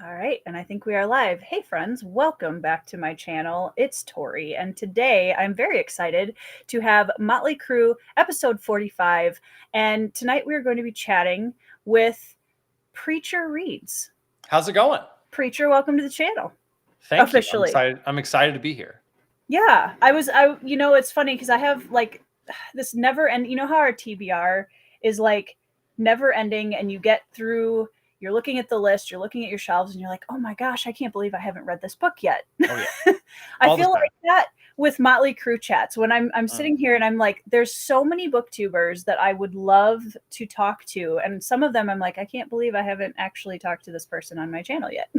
All right, and I think we are live. Hey, friends, welcome back to my channel. It's Tori, and today I'm very excited to have Motley Crue episode 45. And tonight we are going to be chatting with Preacher Reads. How's it going? Preacher, welcome to the channel. Thank you. Officially. I'm excited to be here. Yeah, it's funny because I have like this never end. You know how our TBR is like never ending, and you get through. You're looking at the list, you're looking at your shelves, and you're like, "Oh my gosh, I can't believe I haven't read this book yet." Oh yeah, I all the feel time. like that with Motley Crue chats when I'm sitting here and I'm like, "There's so many booktubers that I would love to talk to," and some of them I'm like, "I can't believe I haven't actually talked to this person on my channel yet."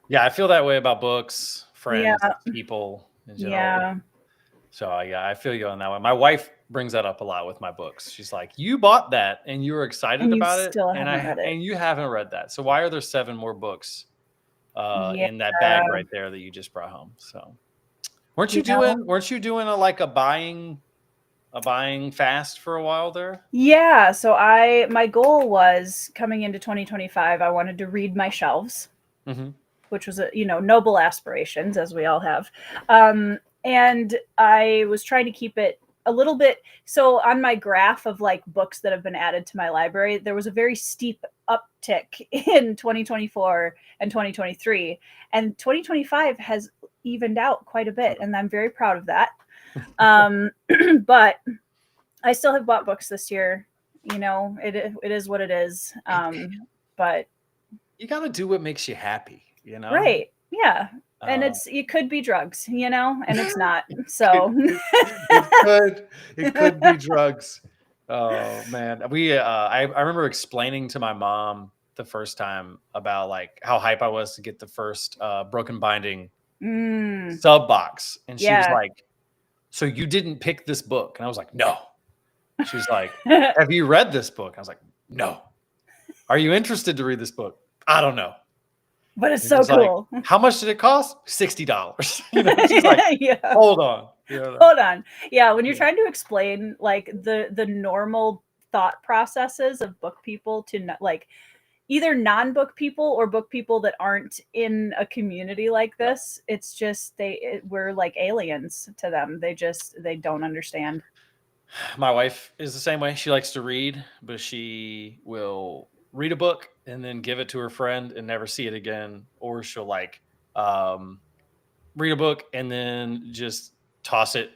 Yeah, I feel that way about books, friends, Yeah. people in general. Yeah. So yeah, I feel you on that one. My wife brings that up a lot with my books. She's like, "You bought that and you were excited And you about it, still and haven't read it. and you haven't read that. So why are there 7 more books Yeah. in that bag right there that you just brought home?" So weren't you know? doing a buying fast for a while there? Yeah, so my goal was coming into 2025, I wanted to read my shelves, Mm-hmm. which was noble aspirations as we all have. And I was trying to keep it a little bit. So on my graph of like books that have been added to my library, there was a very steep uptick in 2024 and 2023, and 2025 has evened out quite a bit, and I'm very proud of that. But I still have bought books this year. It is what it is. But You got to do what makes you happy, right, yeah, and Uh, it could be drugs, and it's not. So it could be drugs. Oh man, I remember explaining to my mom the first time about like how hype I was to get the first Broken Binding sub box, and she was yeah. like, "So you didn't pick this book?" And I was like, "No." She was like, "Have you read this book?" I was like, "No." "Are you interested to read this book?" "I don't know." But it's And so she's like, cool. "How much did it cost?" $60. She's like, Yeah. "Hold on." Hold on. Yeah, when you're Yeah. trying to explain like the normal thought processes of book people to like either non-book people or book people that aren't in a community like Yep. this, it's just we're like aliens to them. They don't understand. My wife is the same way. She likes to read, but she will read a book and then give it to her friend and never see it again. Or she'll like um, read a book and then just toss it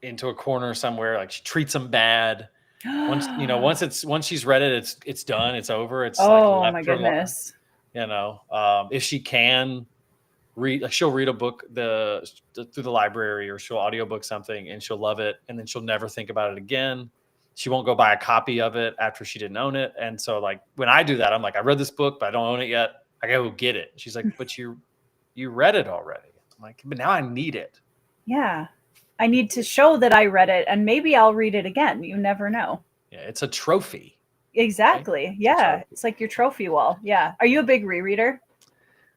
into a corner somewhere. Like she treats them bad. Once she's read it, it's done. It's over. It's like Oh left my her. goodness. If she can read, like she'll read a book through the library, or she'll audiobook something and she'll love it, and then she'll never think about it again. She won't go buy a copy of it after she didn't own it. And so like when I do that, I'm like, I read this book but I don't own it yet, I gotta go get it. She's like, "But you read it already." I'm like, "But now I need it." Yeah. I need to show that I read it, and maybe I'll read it again. You never know. Yeah, it's a trophy. Exactly. Right? Yeah. It's like your trophy wall. Yeah. Are you a big rereader?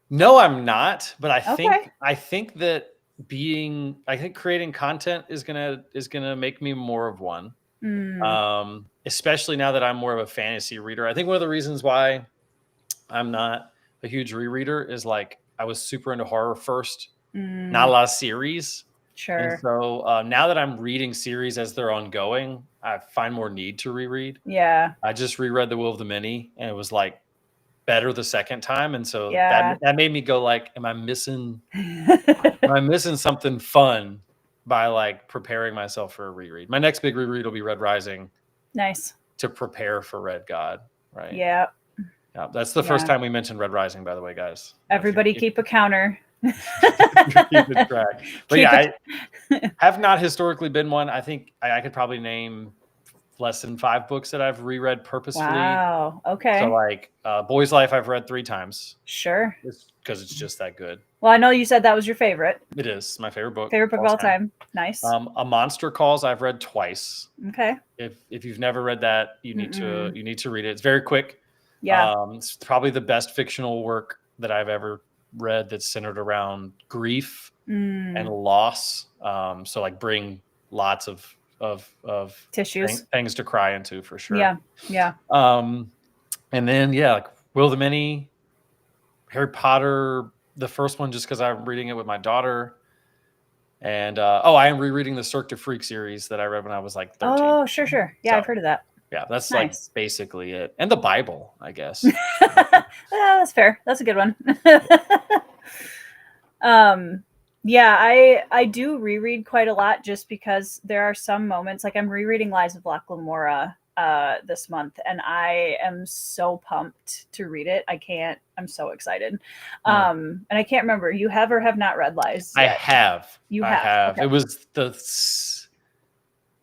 No, I'm not, but Okay. I think that I think creating content is gonna make me more of one. Mm, Especially now that I'm more of a fantasy reader. I think one of the reasons why I'm not a huge rereader is like I was super into horror first, not a lot of series. And sure. so now that I'm reading series as they're ongoing, I find more need to reread. Yeah. I just reread The Will of the Many, and it was like better the second time. And so Yeah. that made me go like, am I missing something fun by like preparing myself for a reread? My next big reread will be Red Rising, Nice. to prepare for Red God, right? Yeah. Yeah, that's the first Yeah. time we mentioned Red Rising, by the way, guys. Everybody keep a counter. If you're keeping track. But Keep yeah, it. I have not historically been one. I think I could probably name less than 5 books that I've reread purposefully. Wow. So Okay. like Boy's Life, I've read 3 times. Sure. Because it's just that good. Well, I know you said that was your favorite. It is my favorite book. Favorite book of all time. Nice. A Monster Calls, I've read twice. Okay. If you've never read that, you need to read it. It's very quick. Yeah. It's probably the best fictional work that I've ever read that's centered around grief and loss. So like bring lots of Tissues. things to cry into for sure. Yeah. Yeah. And then like Will the Many, Harry Potter, the first one, just because I'm reading it with my daughter. And I am rereading the Cirque du Freak series that I read when I was like 13. Oh, sure. Yeah, I've So heard of that. yeah, that's like Nice. basically it. And the Bible, I guess. Yeah, that's fair. That's a good one. Yeah, I do reread quite a lot just because there are some moments, like I'm rereading Lies of Locke Lamora this month, and I am so pumped to read it. I'm so excited. And I can't remember, you have or have not read Lies I yet? have. You I have. have. Okay. It was the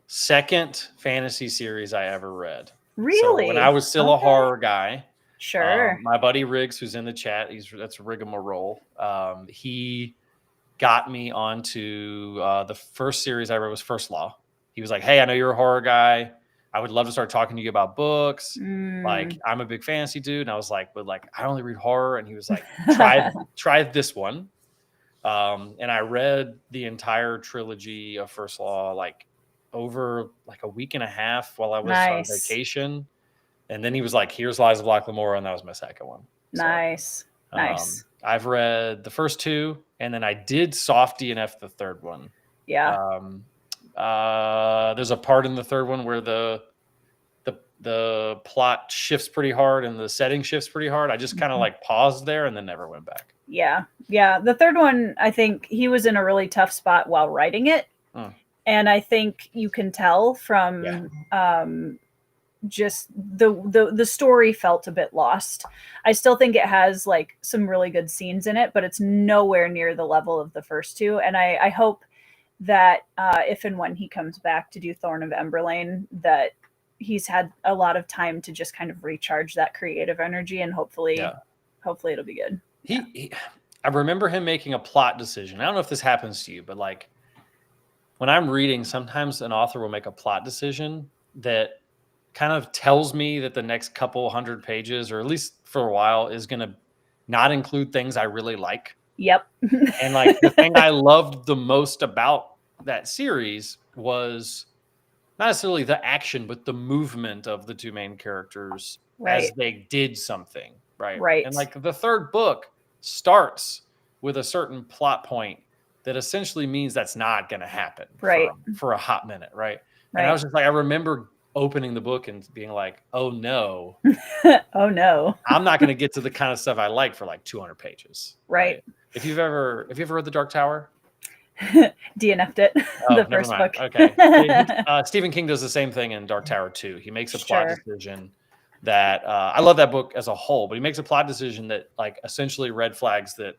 second fantasy series I ever read. So when I Really? was still a horror guy, Sure. my buddy Riggs, who's in the chat, that's Rigmarole. He got me onto the first series I read was First Law. He was like, "Hey, I know you're a horror guy. I would love to start talking to you about books. Like, I'm a big fantasy dude." And I was like, "But like, I only read horror." And he was like, "Try this one." And I read the entire trilogy of First Law like over like a week and a half while I was on Nice. vacation. And then he was like, "Here's Lies of Locke Lamora," and that was my second one. Nice. So, Nice. I've read the first two, and then I did soft DNF the third one. Yeah. There's a part in the third one where the plot shifts pretty hard and the setting shifts pretty hard. I just kind of like paused there and then never went back. Yeah. The third one, I think he was in a really tough spot while writing it. And I think you can tell from just the story felt a bit lost. I still think it has like some really good scenes in it, but it's nowhere near the level of the first two. And I hope that if and when he comes back to do Thorn of Emberlane, that he's had a lot of time to just kind of recharge that creative energy, and hopefully it'll be good. I remember him making a plot decision. I don't know if this happens to you, but like when I'm reading, sometimes an author will make a plot decision that kind of tells me that the next couple hundred pages, or at least for a while, is going to not include things I really like. Yep. And like the thing I loved the most about that series was not necessarily the action, but the movement of the two main characters as they did something. Right. And like the third book starts with a certain plot point that essentially means that's not going to happen for a hot minute. Right. And I was just like, I remember opening the book and being like, oh no. Oh no. I'm not going to get to the kind of stuff I like for like 200 pages. Right. If you've ever read The Dark Tower? DNF'd it. The first book. Okay. Stephen King does the same thing in Dark Tower 2. He makes a plot decision that I love that book as a whole, but he makes a plot decision that like essentially red flags that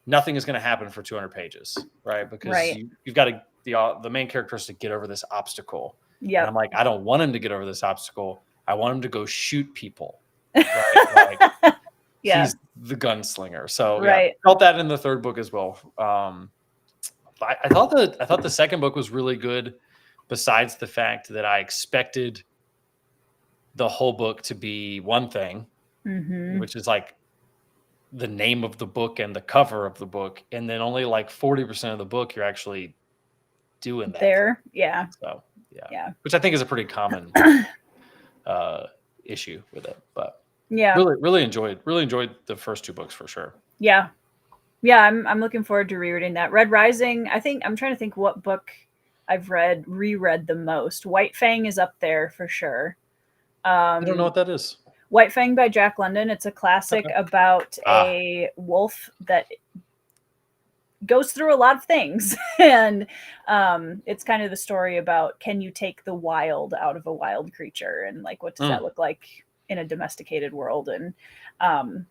nothing is going to happen for 200 pages, right? Because you've got the main character has to get over this obstacle. Yeah. And I'm like, I don't want him to get over this obstacle. I want him to go shoot people. Right? Like, he's the gunslinger. So I felt that in the third book as well. I thought the second book was really good, besides the fact that I expected the whole book to be one thing, which is like the name of the book and the cover of the book, and then only like 40% of the book you're actually doing that there. Yeah. So which I think is a pretty common issue with it, but really enjoyed the first two books for sure. I'm looking forward to rereading that. Red Rising, I'm trying to think what book I've reread the most. White Fang is up there for sure. I don't know what that is. White Fang by Jack London. It's a classic about a wolf that goes through a lot of things. And it's kind of the story about, can you take the wild out of a wild creature? And like, what does that look like in a domesticated world? And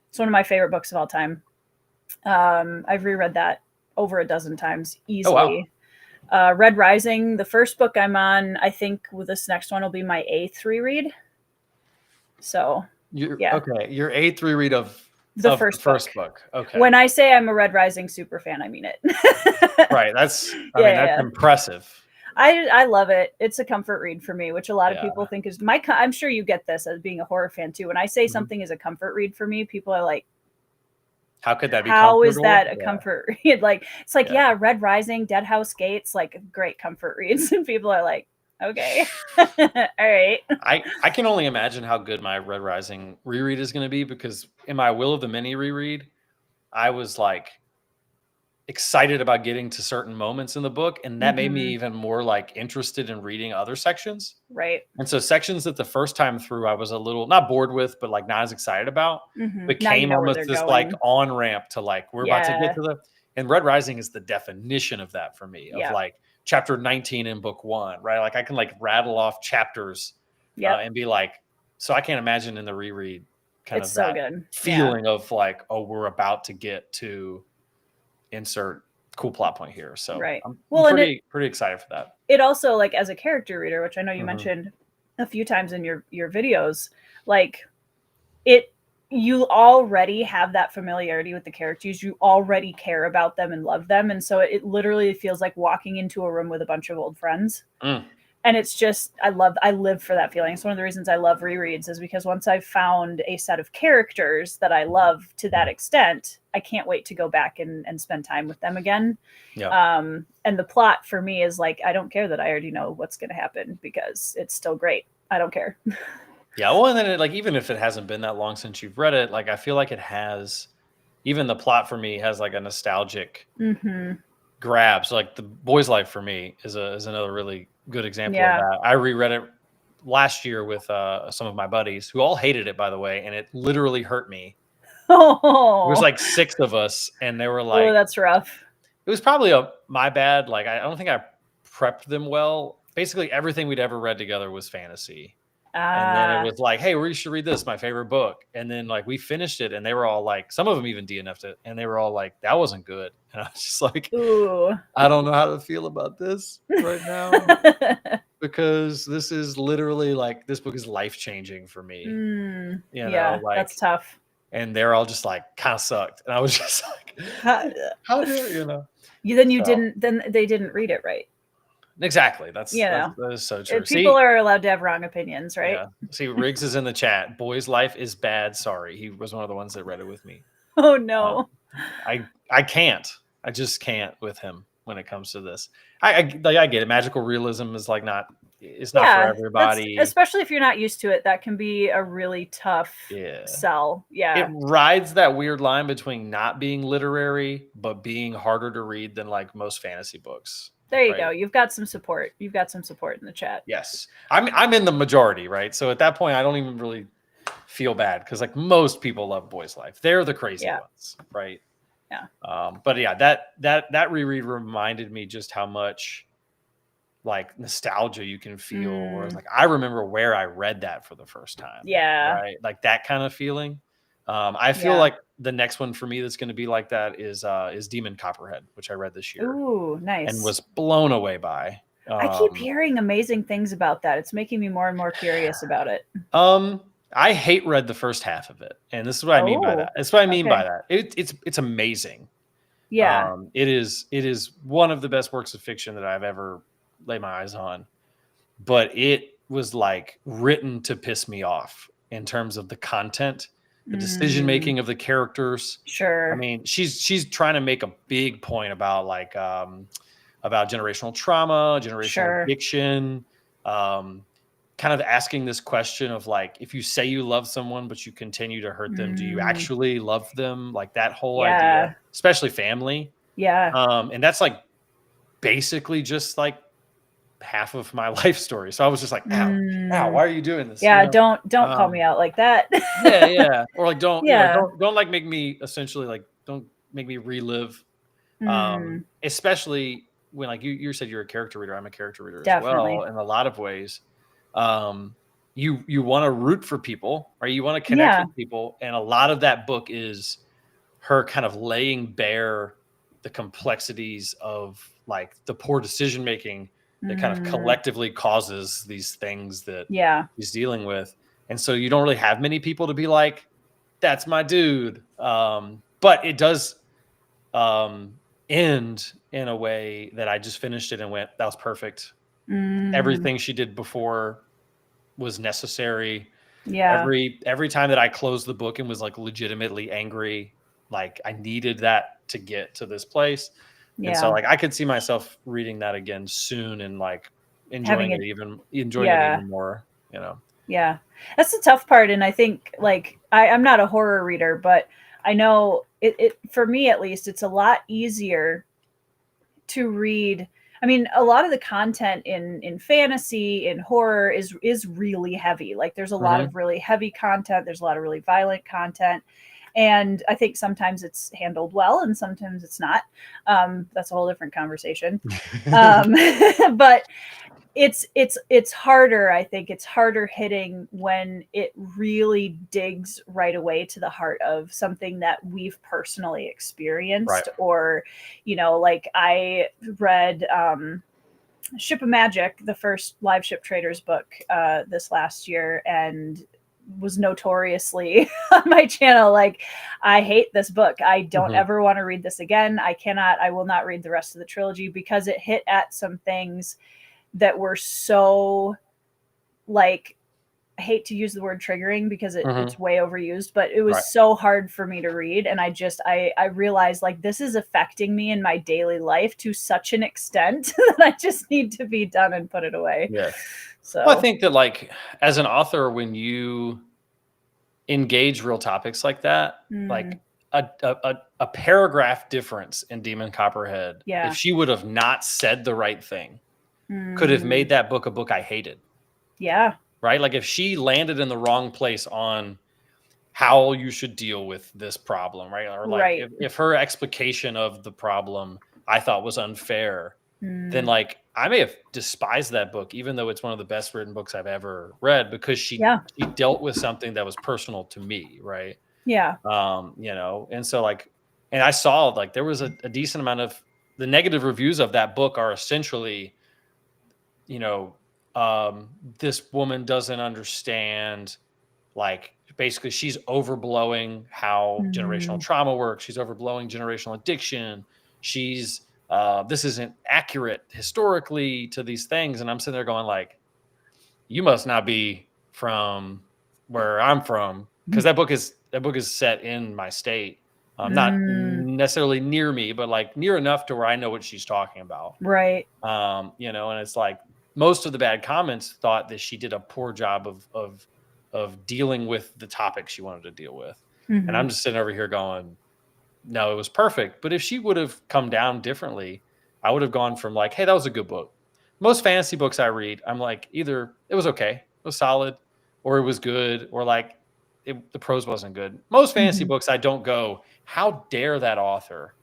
it's one of my favorite books of all time. I've reread that over a dozen times easily. Oh, wow. Red Rising, the first book I'm on, I think this next one will be my 8th reread. So your 8th reread of the first book. Okay. When I say I'm a Red Rising super fan, I mean it. Right. That's impressive. I love it. It's a comfort read for me, which a lot of people think is I'm sure you get this as being a horror fan too. When I say something is a comfort read for me, people are like, how could that be? How is that a comfort read? Like, it's like, Red Rising, Dead House Gates, like great comfort reads. And people are like, okay. All right. I can only imagine how good my Red Rising reread is going to be, because in my Will of the Many reread, I was like excited about getting to certain moments in the book, and that made me even more like interested in reading other sections. Right. And so sections that the first time through I was a little not bored with, but like not as excited about, Now you became know where almost they're this like going. on ramp to like we're about to get Yeah. to the. And Red Rising is the definition of that for me, of Yeah. like chapter 19 in book 1, right? Like I can like rattle off chapters Yep. and be like, so I can't imagine in the reread kind It's of so that good. Yeah. feeling of like, oh, we're about to get to insert cool plot point here. So Right. I'm Well, and pretty excited for that. it also, like, as a character reader, which I know you Mhm. mentioned a few times in your videos, like, it you already have that familiarity with the characters. You already care about them and love them, and so it literally feels like walking into a room with a bunch of old friends. Mm. And it's just I live for that feeling. It's one of the reasons I love rereads, is because once I've found a set of characters that I love to that extent, I can't wait to go back and spend time with them again. Yeah. And the plot for me is like, I don't care that I already know what's going to happen, because it's still great. I don't care. Yeah. Well, and then like, even if it hasn't been that long since you've read it, like I feel like it has, even the plot for me has like a nostalgic grab. So like the Boy's Life for me is another really good example of Yeah. that. I reread it last year with some of my buddies who all hated it, by the way, and it literally hurt me. There was Oh, like 6 of us, and they were oh, like, that's rough. it was probably my bad. Like I don't think I prepped them well. Basically, everything we'd ever read together was fantasy. And then it Ah, was like, hey, we should read this, my favorite book. And then like we finished it, and they were all like, some of them even DNF'd it, and they were all like, that wasn't good. And I was just like, ooh. I don't know how to feel about this right now, because this is literally like, this book is life changing for me. You know, Yeah, that's like, tough. and they're all just like, kind of sucked. And I was just like, How, how dare you know? So then they didn't read it right. exactly. You know, That is so true. people See, are allowed to have wrong opinions, right? yeah. See, Riggs is in the chat. Boy's Life is bad. Sorry. He was one of the ones that read it with me. Oh Uh, no. I can't. I just can't with him when it comes to this. I get it. Magical realism is like not. It's not for Yeah, that's everybody. especially if you're not used to it. That can be a really tough Yeah. sell. It Yeah, rides that weird line between not being literary but being harder to read than like most fantasy books. there you Right. go. You've got some support. You've got some support in the chat. Yes. I'm in the majority, right? So at that point, I don't even really feel bad, because like most people love Boy's Life. They're the crazy Yeah. ones, right? Yeah. But yeah, that reread reminded me just how much like nostalgia you can feel. Or like, I remember where I read that for the first time. Yeah. Right. Like that kind of feeling. I feel Yeah. like the next one for me that's going to be like that is Demon Copperhead, which I read this year Ooh, nice. and was blown away by. I keep hearing amazing things about that. It's making me more and more curious about it. I hate read the first half of it, and this is what I mean by Oh, that. It's what I mean by okay. that. It's amazing. Yeah. It is one of the best works of fiction that I've ever laid my eyes on. But it was like written to piss me off in terms of the content, the decision making of the characters. Sure. I mean, she's trying to make a big point about like about generational trauma, generational addiction, kind of asking this question of like, if you say you love someone but you continue to hurt them, do you actually love them? Like that whole idea, especially family. Yeah. And that's like basically just like half of my life story. So I was just like, ow, why are you doing this? Yeah, You know? don't call me out like that. yeah. Or like, don't, you know, Yeah. don't like make me essentially like, don't make me relive. Especially when like you said you're a character reader. I'm a character reader as well in a lot of ways. You want to root for people, or you want to connect with people, and a lot of that book is her kind of laying bare the complexities of like the poor decision making that kind of collectively causes these things that he's dealing with. And so you don't really have many people to be like, that's my dude. But it does end in a way that I just finished it and went, that was perfect. Everything she did before was necessary. Yeah. Every time that I closed the book and was like legitimately angry, like I needed that to get to this place. And so like I could see myself reading that again soon and like enjoying it even more, you know. Yeah. That's the tough part. And I think like I'm not a horror reader, but I know it for me at least, it's a lot easier to read. I mean, a lot of the content in fantasy, in horror is really heavy. Like there's a lot Mhm. of really heavy content, there's a lot of really violent content. And I think sometimes it's handled well and sometimes it's not. That's a whole different conversation. Um, but it's harder. I think it's harder hitting when it really digs right away to the heart of something that we've personally Right. experienced, or like I read Ship of Magic, the first live ship traders book, this last year, and was notoriously on my channel like, I hate this book, I don't Mhm. ever want to read this again, I will not read the rest of the trilogy, because it hit at some things that were so, like, I hate to use the word triggering because it's Mhm. way overused, but it was Right. so hard for me to read. And I realized, like, this is affecting me in my daily life to such an extent that I just need to be done and put it away. Yeah. Well, I So think that, like, as an author, when you engage real topics like that, mm, like a paragraph difference in Demon Copperhead, if yeah. she would have not said the right thing, could have Mm, made that book a book I hated, yeah. right? Like if she landed in the wrong place on how you should deal with this problem, right? Or like Right. if her explication of the problem I thought was unfair, then Mm, like I may have despised that book, even though it's one of the best written books I've ever read, because yeah. she dealt with something that was personal to me, right? Yeah. And so like, and I saw like there was a decent amount of the negative reviews of that book are essentially, you know, this woman doesn't understand, like basically she's overblowing how generational Mm, trauma works. She's overblowing generational addiction. She's this isn't accurate historically to these things. And I'm sitting there going like, you must not be from where I'm from, because that book is set in my state, not mm, necessarily near me, but like near enough to where I know what she's talking about. right. And it's like most of the bad comments thought that she did a poor job of dealing with the topic she wanted to deal with, and Hmm. I'm just sitting over here going, no, it was perfect. But if she would have come down differently, I would have gone from like, hey, that was a good book. Most fantasy books I read, I'm like, either it was okay, it was solid, or it was good, or like the prose wasn't good. Most fantasy Hmm. books, I don't go, how dare that author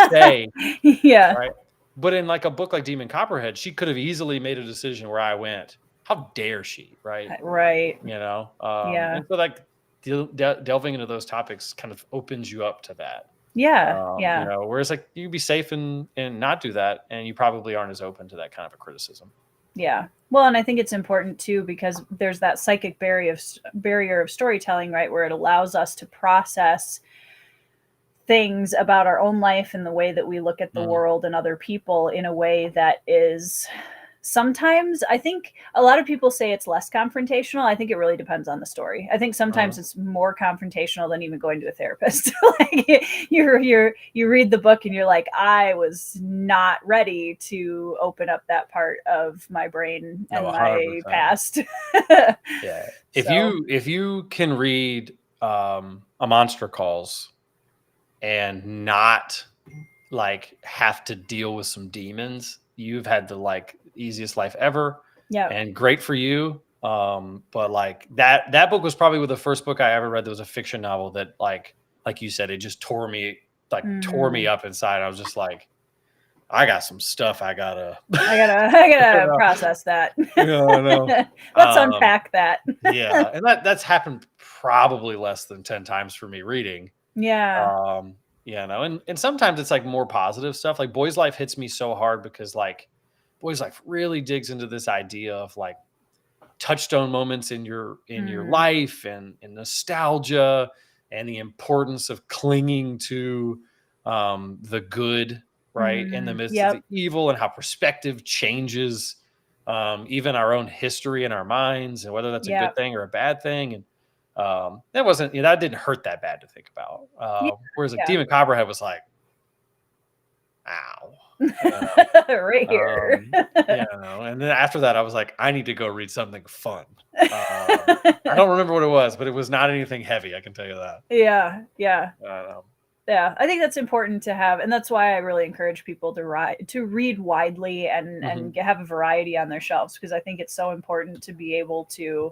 say, Yeah. right? But in like a book like Demon Copperhead, she could have easily made a decision where I went, how dare she, right? Right. Yeah. And so like delving into those topics kind of opens you up to that. Yeah. Yeah. Whereas like you be safe and not do that, and you probably aren't as open to that kind of a criticism. Yeah. Well, and I think it's important too, because there's that psychic barrier of storytelling, right, where it allows us to process things about our own life and the way that we look at the Mhm. world and other people in a way that is, sometimes, I think a lot of people say it's less confrontational. I think it really depends on the story. I think Uh-huh. sometimes it's more confrontational than even going to a therapist. Like, you read the book and you're like, I was not ready to open up that part of my brain No, and my 100%. past. Yeah. If So you can read a Monster Calls and not like have to deal with some demons, you've had the like easiest life ever, yeah. and great for you. But like that book was probably the first book I ever read that was a fiction novel that like you said, it just tore me Mm. up inside. I was just like, I got some stuff I gotta I you gotta know, process that. yeah, I know. Let's Um, unpack that. yeah, and that's happened probably less than 10 times for me reading. Yeah. And sometimes it's like more positive stuff. Like Boys Life hits me so hard because like Boys Life really digs into this idea of like touchstone moments in your Mm. life and nostalgia and the importance of clinging to the good, right, in the Mm. midst of Yep. the evil, and how perspective changes even our own history in our minds, and whether that's a good Yep. thing or a bad thing. And that wasn't, that didn't hurt that bad to think about. Yeah. Whereas like Yeah. Demon Copperhead was like, ow. Right here. You know, and then after that, I was like, I need to go read something fun. I don't remember what it was, but it was not anything heavy. I can tell you that. Yeah, yeah. Um, Yeah, I think that's important to have, and that's why I really encourage people to read widely and mhm, have a variety on their shelves, because I think it's so important to be able to,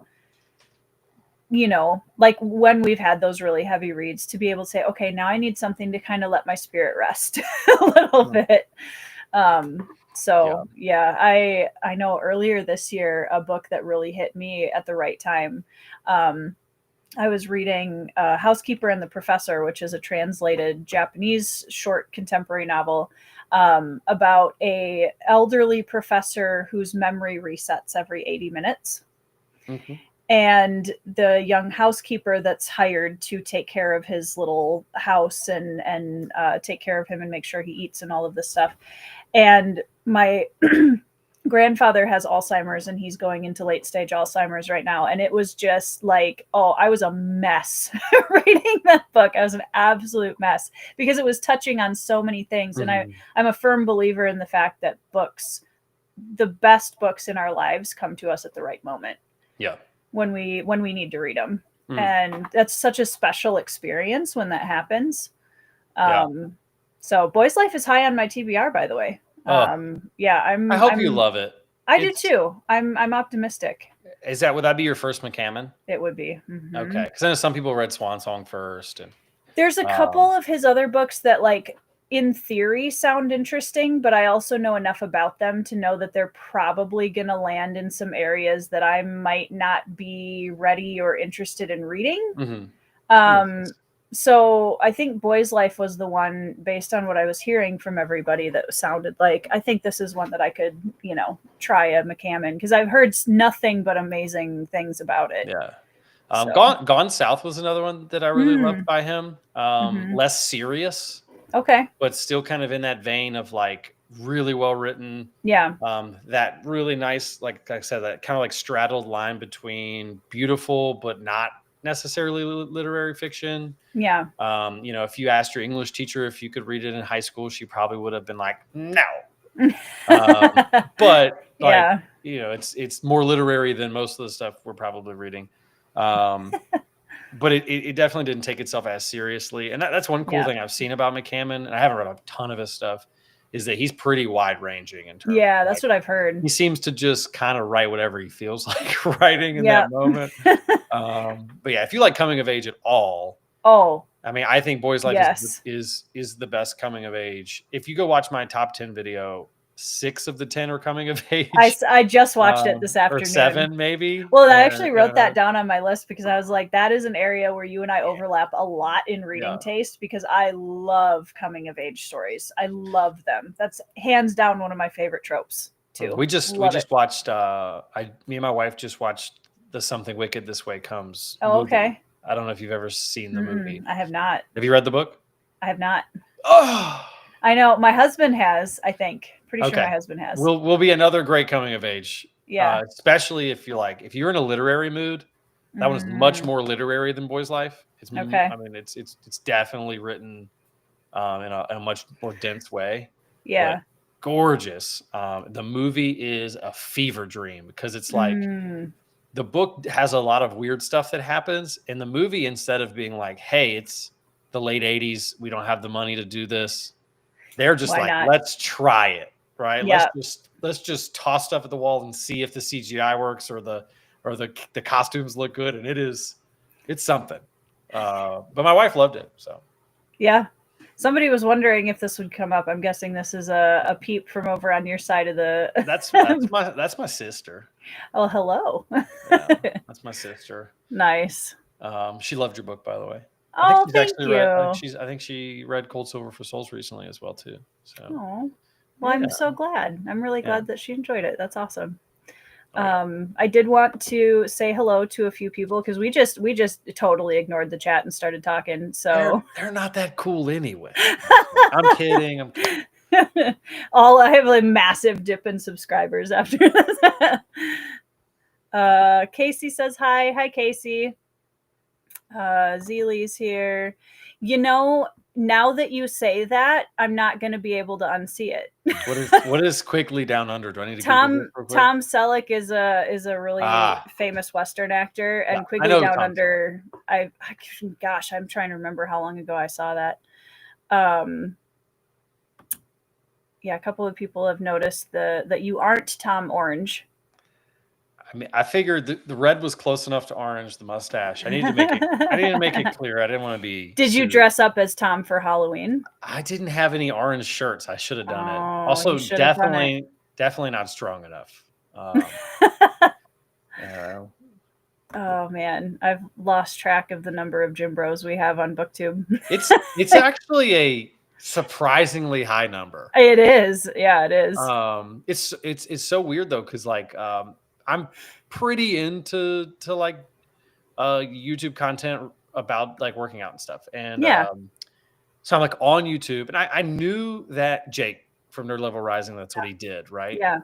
like when we've had those really heavy reads, to be able to say, okay, now I need something to kind of let my spirit rest a little mm, bit. yeah. So yeah, I know earlier this year a book that really hit me at the right time. Um, I was reading Housekeeper and the Professor, which is a translated Japanese short contemporary novel about a elderly professor whose memory resets every 80 minutes. Mhm, And the young housekeeper that's hired to take care of his little house and take care of him and make sure he eats and all of this stuff. And my grandfather has Alzheimer's, and he's going into late stage Alzheimer's right now. And it was just like, oh, I was a mess reading that book. I was an absolute mess because it was touching on so many things. And mhm, I'm a firm believer in the fact that the best books in our lives come to us at the right moment yeah. when we need to read them. Mm, And that's such a special experience when that happens. yeah. So Boy's Life is high on my TBR, by the way. Oh, Yeah, I hope you love it. I do It's too. I'm optimistic. would that be your first McCammon? It would be. Okay, because I know some people read Swan Song first, and There's a couple um, of his other books that, like, in theory sound interesting, but I also know enough about them to know that they're probably going to land in some areas that I might not be ready or interested in reading. mhm, that makes Um, sense. so I think Boy's Life was the one, based on what I was hearing from everybody, that sounded like, I think this is one that I could, try a McCammon, because I've heard nothing but amazing things about it. Yeah. So, Gone South was another one that I really loved mm, by him. hmm, Less serious, okay. but still kind of in that vein of like really well written. Yeah. That really nice, like I said, that kind of like straddled line between beautiful but not necessarily literary fiction. Yeah. If you asked your English teacher if you could read it in high school, she probably would have been like, no. But like, Yeah. it's more literary than most of the stuff we're probably reading. Um, but it definitely didn't take itself as seriously. And that's one cool Yeah. thing I've seen about McCammon, and I haven't read a ton of his stuff, is that he's pretty wide ranging in terms Yeah. of That's like, what I've heard. he seems to just kind of write whatever he feels like writing in Yeah. that moment. But yeah, if you like coming of age at all, Oh, I mean, I think Boys Life yes. is the best coming of age. If you go watch my top 10 video, 6 of the 10 are coming of age, I just watched it this or afternoon. 7 maybe. Well, I And actually wrote that down on my list because I was like, that is an area where you and I yeah, overlap a lot in reading yeah. taste, because I love coming of age stories. I love them. That's hands down one of my favorite tropes too. We Love it. just watched me and my wife just watched the Something Wicked This Way Comes Oh, movie. okay. I don't know if you've ever seen the movie. I have not. Have you read the book? I have not. Oh, I know my husband has, I think. Pretty sure my okay. husband has. Will be another great coming of age. Yeah. Especially if you're in a literary mood. That one's much Mm, more literary than Boys Life. okay. I mean, it's definitely written in a much more dense way, but Yeah. gorgeous. The movie is a fever dream because it's like Mm, the book has a lot of weird stuff that happens. In the movie, instead of being like, "Hey, it's the late '80s, we don't have the money to do this," they're just why like, not? "Let's try it, right? Yeah. Let's just toss stuff at the wall and see if the CGI works or the costumes look good." And it's something. But my wife loved it, so Yeah. Somebody was wondering if this would come up. I'm guessing this is a peep from over on your side of the. that's my sister. Oh, hello. Yeah, that's my sister. Nice. She loved your book, by the way. I think Oh, she's thank actually read. you. I think she read Cold Silver for Souls recently as well too. So Oh, well, yeah, I'm so glad. I'm really yeah, glad that she enjoyed it. That's awesome. oh yeah. I did want to say hello to a few people because we just totally ignored the chat and started talking. So They're not that cool anyway. I'm kidding. I'm kidding. I have a massive dip in subscribers after this. Casey says hi. Hi, Casey. Zeely's here. You know, now that you say that, I'm not going to be able to unsee it. What is Quickly Down Under? Do I need to Google this real quick? Tom Selleck is a really famous Western actor, and Yeah, Quigley Down Under. Gosh, I'm trying to remember how long ago I saw that. Yeah, a couple of people have noticed that you aren't Tom Orange. I mean, I figured the red was close enough to orange. The mustache. I needed to make it clear. I didn't want to be. Did you dress up as Tom for Halloween? I didn't have any orange shirts. I should have done it. Oh, Also, you should have done it. definitely not strong enough. Oh man, I've lost track of the number of Gym Bros we have on BookTube. It's actually a surprisingly high number. It is. Yeah, it is. It's so weird though, because like I'm pretty into like YouTube content about like working out and stuff. And so I'm like on YouTube, and I knew that Jake from Nerd Level Rising, that's what he did, right? Yeah.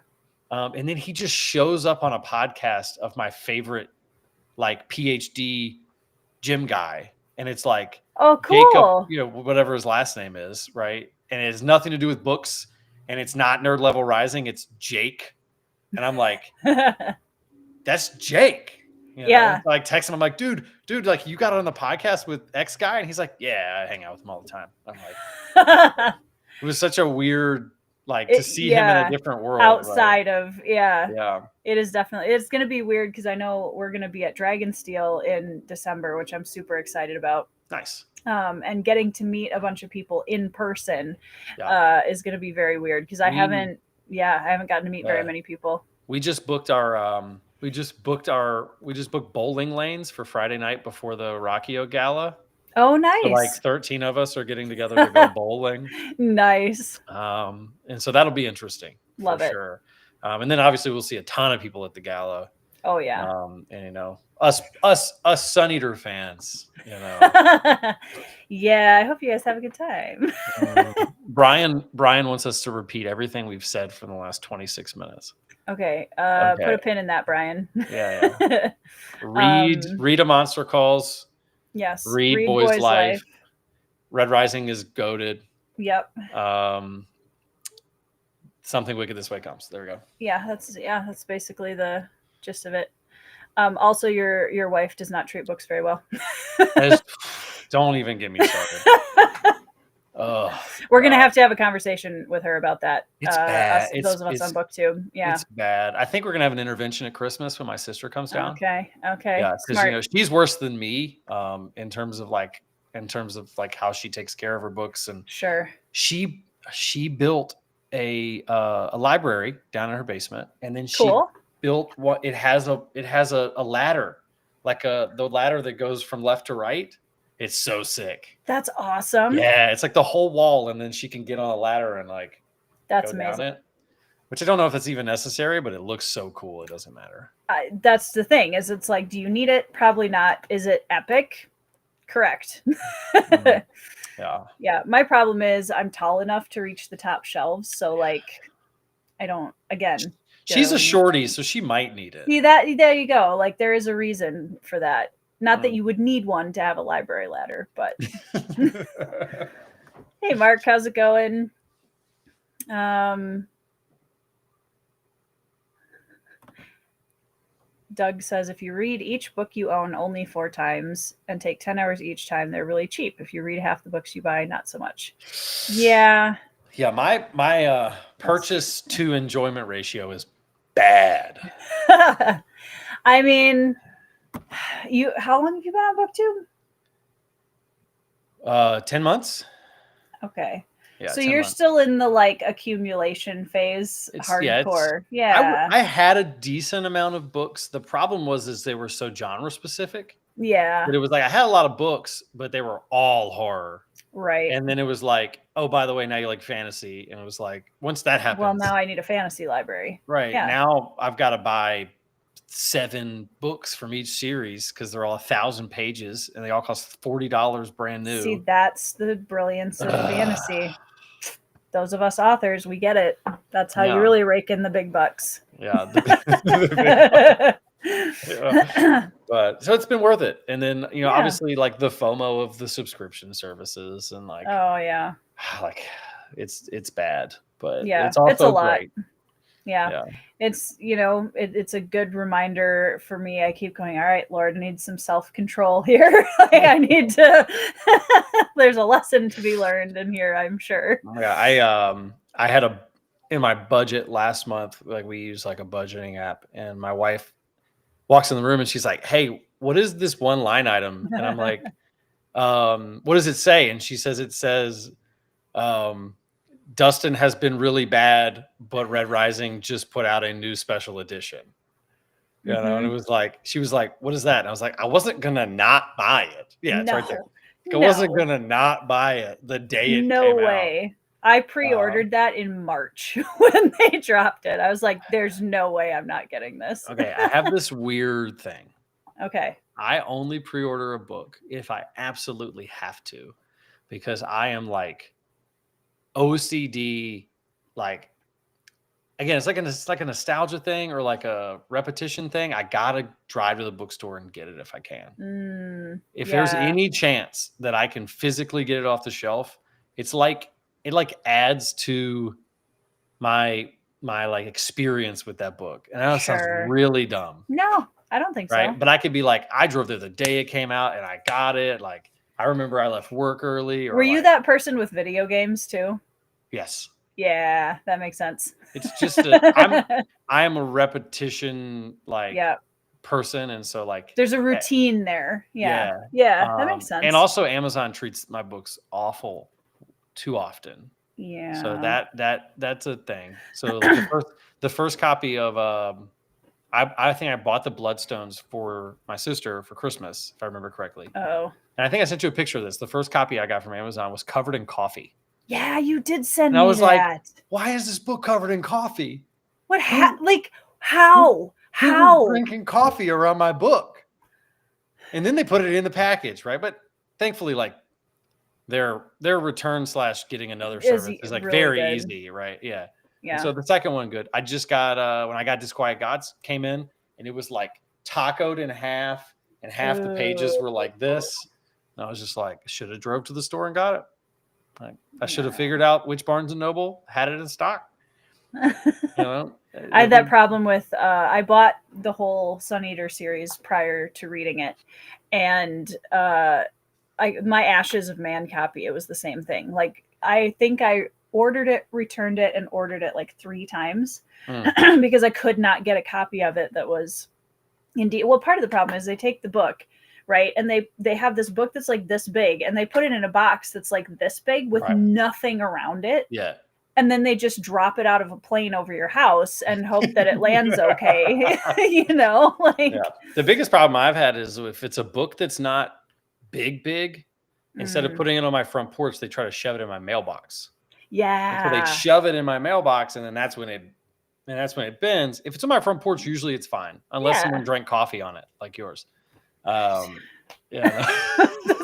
And then he just shows up on a podcast of my favorite like PhD gym guy, and it's like, oh, cool. Jacob, whatever his last name is, right? And it has nothing to do with books, and it's not Nerd Level Rising, it's Jake. And I'm like, that's Jake. Yeah. Like texting him, I'm like, dude, like you got on the podcast with X guy? And he's like, yeah, I hang out with him all the time. I'm like, it was such a weird, like, to see him in a different world. Outside of, Yeah. It is definitely, it's going to be weird because I know we're going to be at Dragonsteel in December, which I'm super excited about. Nice. And getting to meet a bunch of people in person is going to be very weird because I haven't gotten to meet very many people. We just booked bowling lanes for Friday night before the Rockio Gala. Oh, nice. So like 13 of us are getting together to go bowling. Nice. And so that'll be interesting. Love it. Sure. And then obviously we'll see a ton of people at the gala. Oh yeah. And us Sun Eater fans, Yeah, I hope you guys have a good time. Brian wants us to repeat everything we've said for the last 26 minutes. Okay. Put a pin in that, Brian. Yeah. Read A Monster Calls. Yes. Read Boy's Life. Red Rising is goated. Yep. Something Wicked This Way Comes. There we go. Yeah, that's basically the gist of it. Also, your wife does not treat books very well. Don't even get me started. We're gonna have to have a conversation with her about that. It's bad. Those of us on BookTube. Yeah, it's bad. I think we're gonna have an intervention at Christmas when my sister comes down. Okay. Yeah, because she's worse than me in terms of how she takes care of her books, and sure, she built a library down in her basement, and then she built what it has a ladder, like the ladder that goes from left to right. It's so sick. That's awesome. Yeah, it's like the whole wall, and then she can get on a ladder and like that's go amazing. down it. Which I don't know if that's even necessary, but it looks so cool. It doesn't matter. That's the thing. Is it's like, do you need it? Probably not. Is it epic? Correct. Yeah. My problem is I'm tall enough to reach the top shelves, so like I don't. Again, she's a shorty, so she might need it. See that? There you go. Like there is a reason for that. Not that you would need one to have a library ladder, but hey, Mark, how's it going? Doug says, if you read each book you own only 4 times and take 10 hours each time, they're really cheap. If you read half the books you buy, not so much. Yeah. Yeah, my purchase to enjoyment ratio is bad. I mean, how long have you been on BookTube? 10 months. Okay. Yeah, so you're still in the like accumulation phase, hardcore. Yeah. I had a decent amount of books. The problem was they were so genre specific. Yeah. But it was like I had a lot of books, but they were all horror. Right. And then it was like, oh, by the way, now you like fantasy. And it was like, once that happens. Well, now I need a fantasy library. Right. Yeah. Now I've got to buy 7 books from each series because they're all 1,000 pages and they all cost $40 brand new. See, that's the brilliance of fantasy. Those of us authors, we get it. That's how you really rake in the big bucks. Yeah. The big bucks. Yeah. But so it's been worth it. And then, Yeah. obviously like the FOMO of the subscription services and Oh yeah. like it's bad, but Yeah. it's It's a also lot. great. Yeah. Yeah. It's, it's a good reminder for me. I keep going, all right, Lord, I need some self-control here. Like, I need to there's a lesson to be learned in here, I'm sure. Yeah, I had in my budget last month, like we use like a budgeting app, and my wife walks in the room and she's like, "Hey, what is this one line item?" And I'm like, "What does it say?" And she says it says, um, "Dustin has been really bad, but Red Rising just put out a new special edition." And it was like, she was like, "What is that?" And I was like, "I wasn't gonna not buy it." Yeah, it's right there. No. I wasn't No. gonna not buy it the day it No came out. way. I Um, pre-ordered that in March when they dropped it. I was like, there's no way I'm not getting this. okay, I have this weird thing. Okay. I only pre-order a book if I absolutely have to, because I am like OCD. Like, again, it's like a nostalgia thing or like a repetition thing. I gotta drive to the bookstore and get it if I can. If there's Yeah, any chance that I can physically get it off the shelf, it's like it like adds to my like experience with that book. And I know it sounds sure. really dumb, No, I don't think so. right? But I could be like, I drove there the day it came out and I got it. Like, I remember I left work early, Were or you like, that person with video games too? yes. Yeah, that makes sense. It's just I am a repetition like Yeah, person, and so like there's a eh, routine there. Yeah, yeah. yeah, that makes And sense. also Amazon treats my books awful too often. So Yeah. that's a thing. So like the first copy of I think I bought the Bloodstones for my sister for Christmas, if I remember correctly. Oh, And I think I sent you a picture of this. The first copy I got from Amazon was covered in coffee. yeah, you did And send I me was like, that. why is this book covered in coffee? What? Who Like who how? who was How? drinking coffee around my book? And then they put it in the package, right? But thankfully, like their return / getting another Is service is like really very good. easy, right? Yeah. And Yeah. so the second one, good. I just got when I got Disquiet Gods came in, and it was like tacoed in half, and half the pages were like this. And I was just like, should have drove to the store and got it. Like, I should have figured out which Barnes and Noble had it in stock. You know, I had that problem with I bought the whole Sun Eater series prior to reading it, and my Ashes of Man copy, it was the same thing. Like, I think I ordered it, returned it, and ordered it like 3 times because I could not get a copy of it that was indeed. Well, part of the problem is they take the book, right, and they have this book that's like this big, and they put it in a box that's like this big with Right. nothing around it. Yeah. And then they just drop it out of a plane over your house and hope that it lands okay. Like, Yeah. The biggest problem I've had is if it's a book that's not big, instead of putting it on my front porch, they try to shove it in my mailbox. And so they yeah. shove it in my mailbox, and then that's when it bends. If it's on my front porch, usually it's fine, unless someone Yeah. drank coffee on it, like yours. Yeah.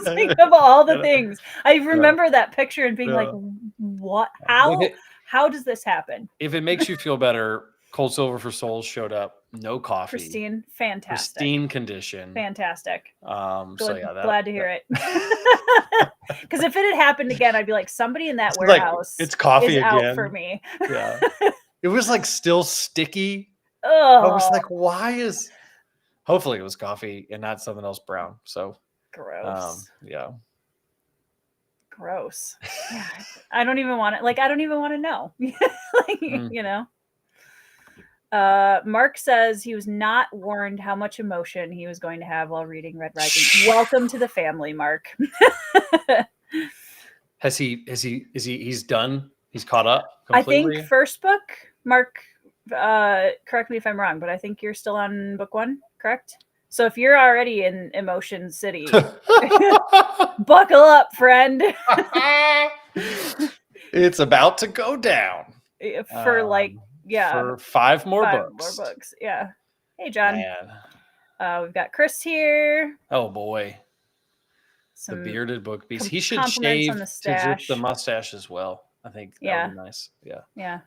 Think of all the things. I Yeah. remember that picture and being like, Yeah. what? If How does this happen? it makes you feel better, Cold Silver for Souls showed up, no coffee, Pristine. Fantastic. pristine condition. Fantastic. So yeah, Glad to hear it. Because if it had happened again, I'd be like, somebody in that like, warehouse it's coffee is out again. for me. Yeah. It was like still sticky. Oh, I was like, why is hopefully it was coffee and not something else brown. So gross. yeah. Gross. Yeah. I don't even want to I don't even want to know. Mark says he was not warned how much emotion he was going to have while reading Red Rising. Welcome to the family, Mark. He's done? He's caught up I completely? think first book, Mark, correct me if I'm wrong, but I think you're still on book 1, correct? So if you're already in Emotion City, buckle up, friend. It's about to go down. For for 5 more books. Yeah. Hey, John. Man. We've got Chris here. Oh boy. The bearded book beast. He should shave to just the mustache as well. I think that would be nice. Yeah. Yeah.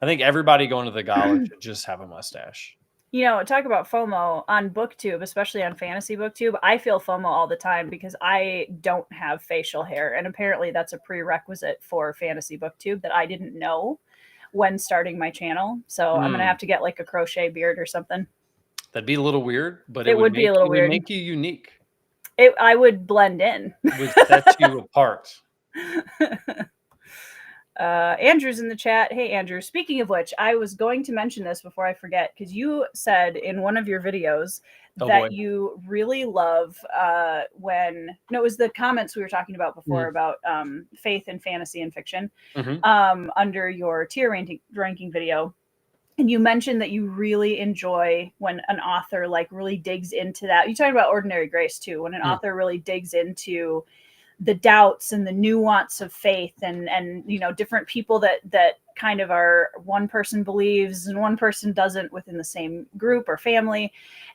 I think everybody going to the gala should just have a mustache. Talk about FOMO on BookTube, especially on Fantasy BookTube. I feel FOMO all the time because I don't have facial hair. And apparently that's a prerequisite for Fantasy BookTube that I didn't know when starting my channel. So I'm going to have to get like a crochet beard or something. That'd be a little weird, but it would be a little weird. It would make you unique. I would blend in. It would set you apart. Andrew's in the chat. Hey, Andrew. Speaking of which, I was going to mention this before I forget, because you said in one of your videos you really love it was the comments we were talking about before about faith in fantasy and fiction under your tier ranking video. And you mentioned that you really enjoy when an author like really digs into that. You talked about Ordinary Grace too, when an author really digs into the doubts and the nuance of faith and different people that kind of are, one person believes and one person doesn't within the same group or family.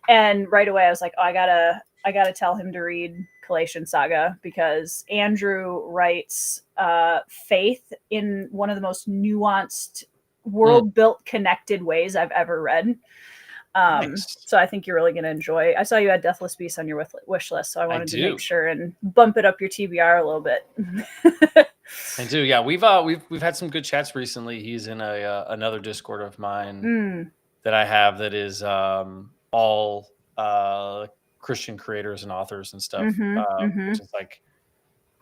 And right away I was like, oh, I gotta tell him to read Collation Saga, because Andrew writes faith in one of the most nuanced, world built, connected ways I've ever read. Nice. So I think you're really going to enjoy. I saw you had Deathless Beast on your wish list, so I wanted to make sure and bump it up your TBR a little bit. I do, yeah. We've had some good chats recently. He's in another Discord of mine that I have that is all Christian creators and authors and stuff. Which is like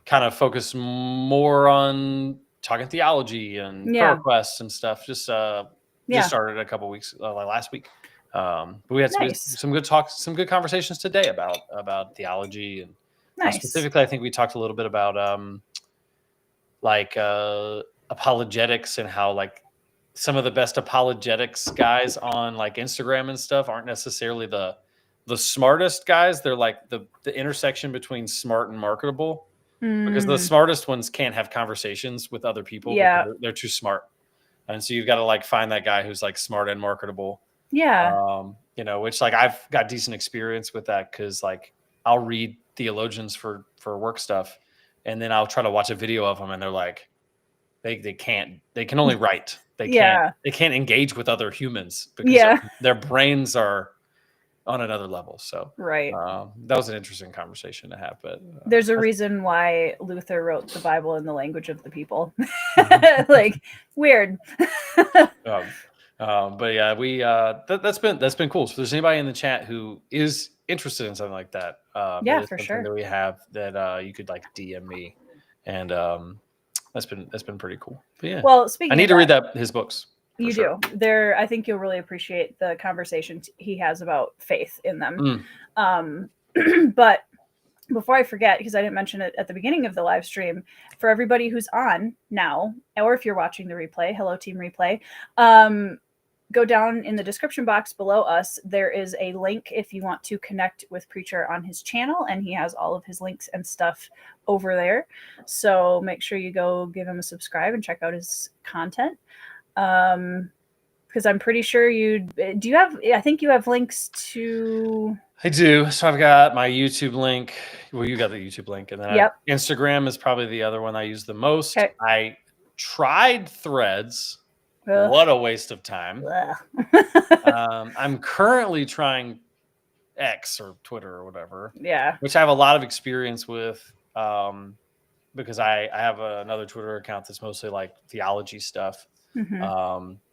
kind of focus more on talking theology and prayer requests and stuff. Just started a couple weeks last week. But we had some good talks, some good conversations today about theology and specifically, I think we talked a little bit about apologetics and how like some of the best apologetics guys on like Instagram and stuff aren't necessarily the smartest guys. They're like the intersection between smart and marketable, because the smartest ones can't have conversations with other people because they're too smart. And so you've got to like find that guy who's like smart and marketable. Yeah. Which like I've got decent experience with that, because like I'll read theologians for work stuff, and then I'll try to watch a video of them, and they're like, they can only write. They can't engage with other humans because their brains are on another level. So that was an interesting conversation to have. But there's a reason why Luther wrote the Bible in the language of the people. Like weird. But yeah, we that's been cool. So if there's anybody in the chat who is interested in something like that, for sure, that we have that you could like DM me, and that's been pretty cool. But yeah, well, I need to read his books. You do. I think you'll really appreciate the conversations he has about faith in them. But before I forget, because I didn't mention it at the beginning of the live stream, for everybody who's on now, or if you're watching the replay, hello team replay, go down in the description box below us. There is a link if you want to connect with Preacher on his channel, and he has all of his links and stuff over there. So make sure you go give him a subscribe and check out his content. Because I'm pretty sure I think you have links to... I do. So I've got my YouTube link. Well, you got the YouTube link. And then Instagram is probably the other one I use the most. Okay. I tried Threads. Ugh. What a waste of time. I'm currently trying X or Twitter or whatever. Yeah. Which I have a lot of experience with, because I have another Twitter account that's mostly like theology stuff.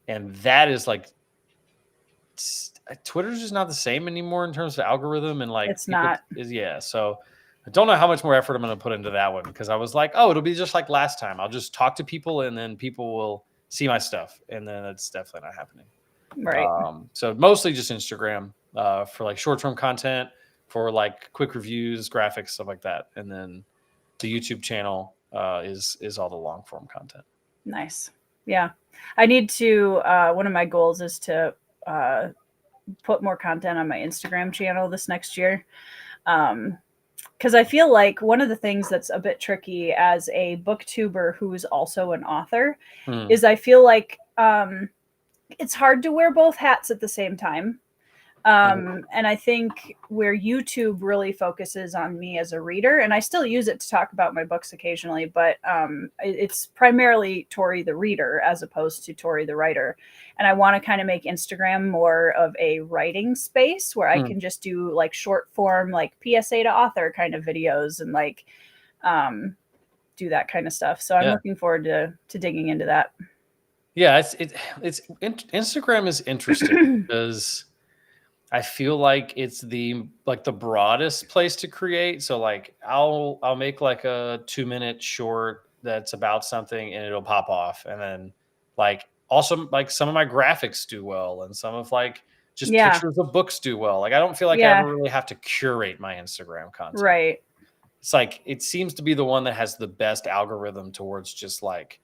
And that is like, Twitter's just not the same anymore in terms of algorithm, and like it's not. So I don't know how much more effort I'm going to put into that one, because I was like, oh, it'll be just like last time. I'll just talk to people and then people will see my stuff, and then it's definitely not happening. Right. So mostly just Instagram for like short-term content, for like quick reviews, graphics, stuff like that, and then the YouTube channel is all the long-form content. Nice. Yeah, I need to. One of my goals is to put more content on my Instagram channel this next year, because I feel like one of the things that's a bit tricky as a booktuber who is also an author is I feel like it's hard to wear both hats at the same time. And I think where YouTube really focuses on me as a reader, and I still use it to talk about my books occasionally, but it's primarily Tori the reader as opposed to Tori the writer. And I want to kind of make Instagram more of a writing space where I can just do like short form, like PSA to author kind of videos and like do that kind of stuff. So I'm looking forward to digging into that. Yeah, Instagram is interesting because I feel like it's the broadest place to create. So like I'll make like a 2-minute short that's about something and it'll pop off. And then like also like some of my graphics do well and some of like just pictures of books do well. Like I don't feel like I ever really have to curate my Instagram content. Right. It's like it seems to be the one that has the best algorithm towards just like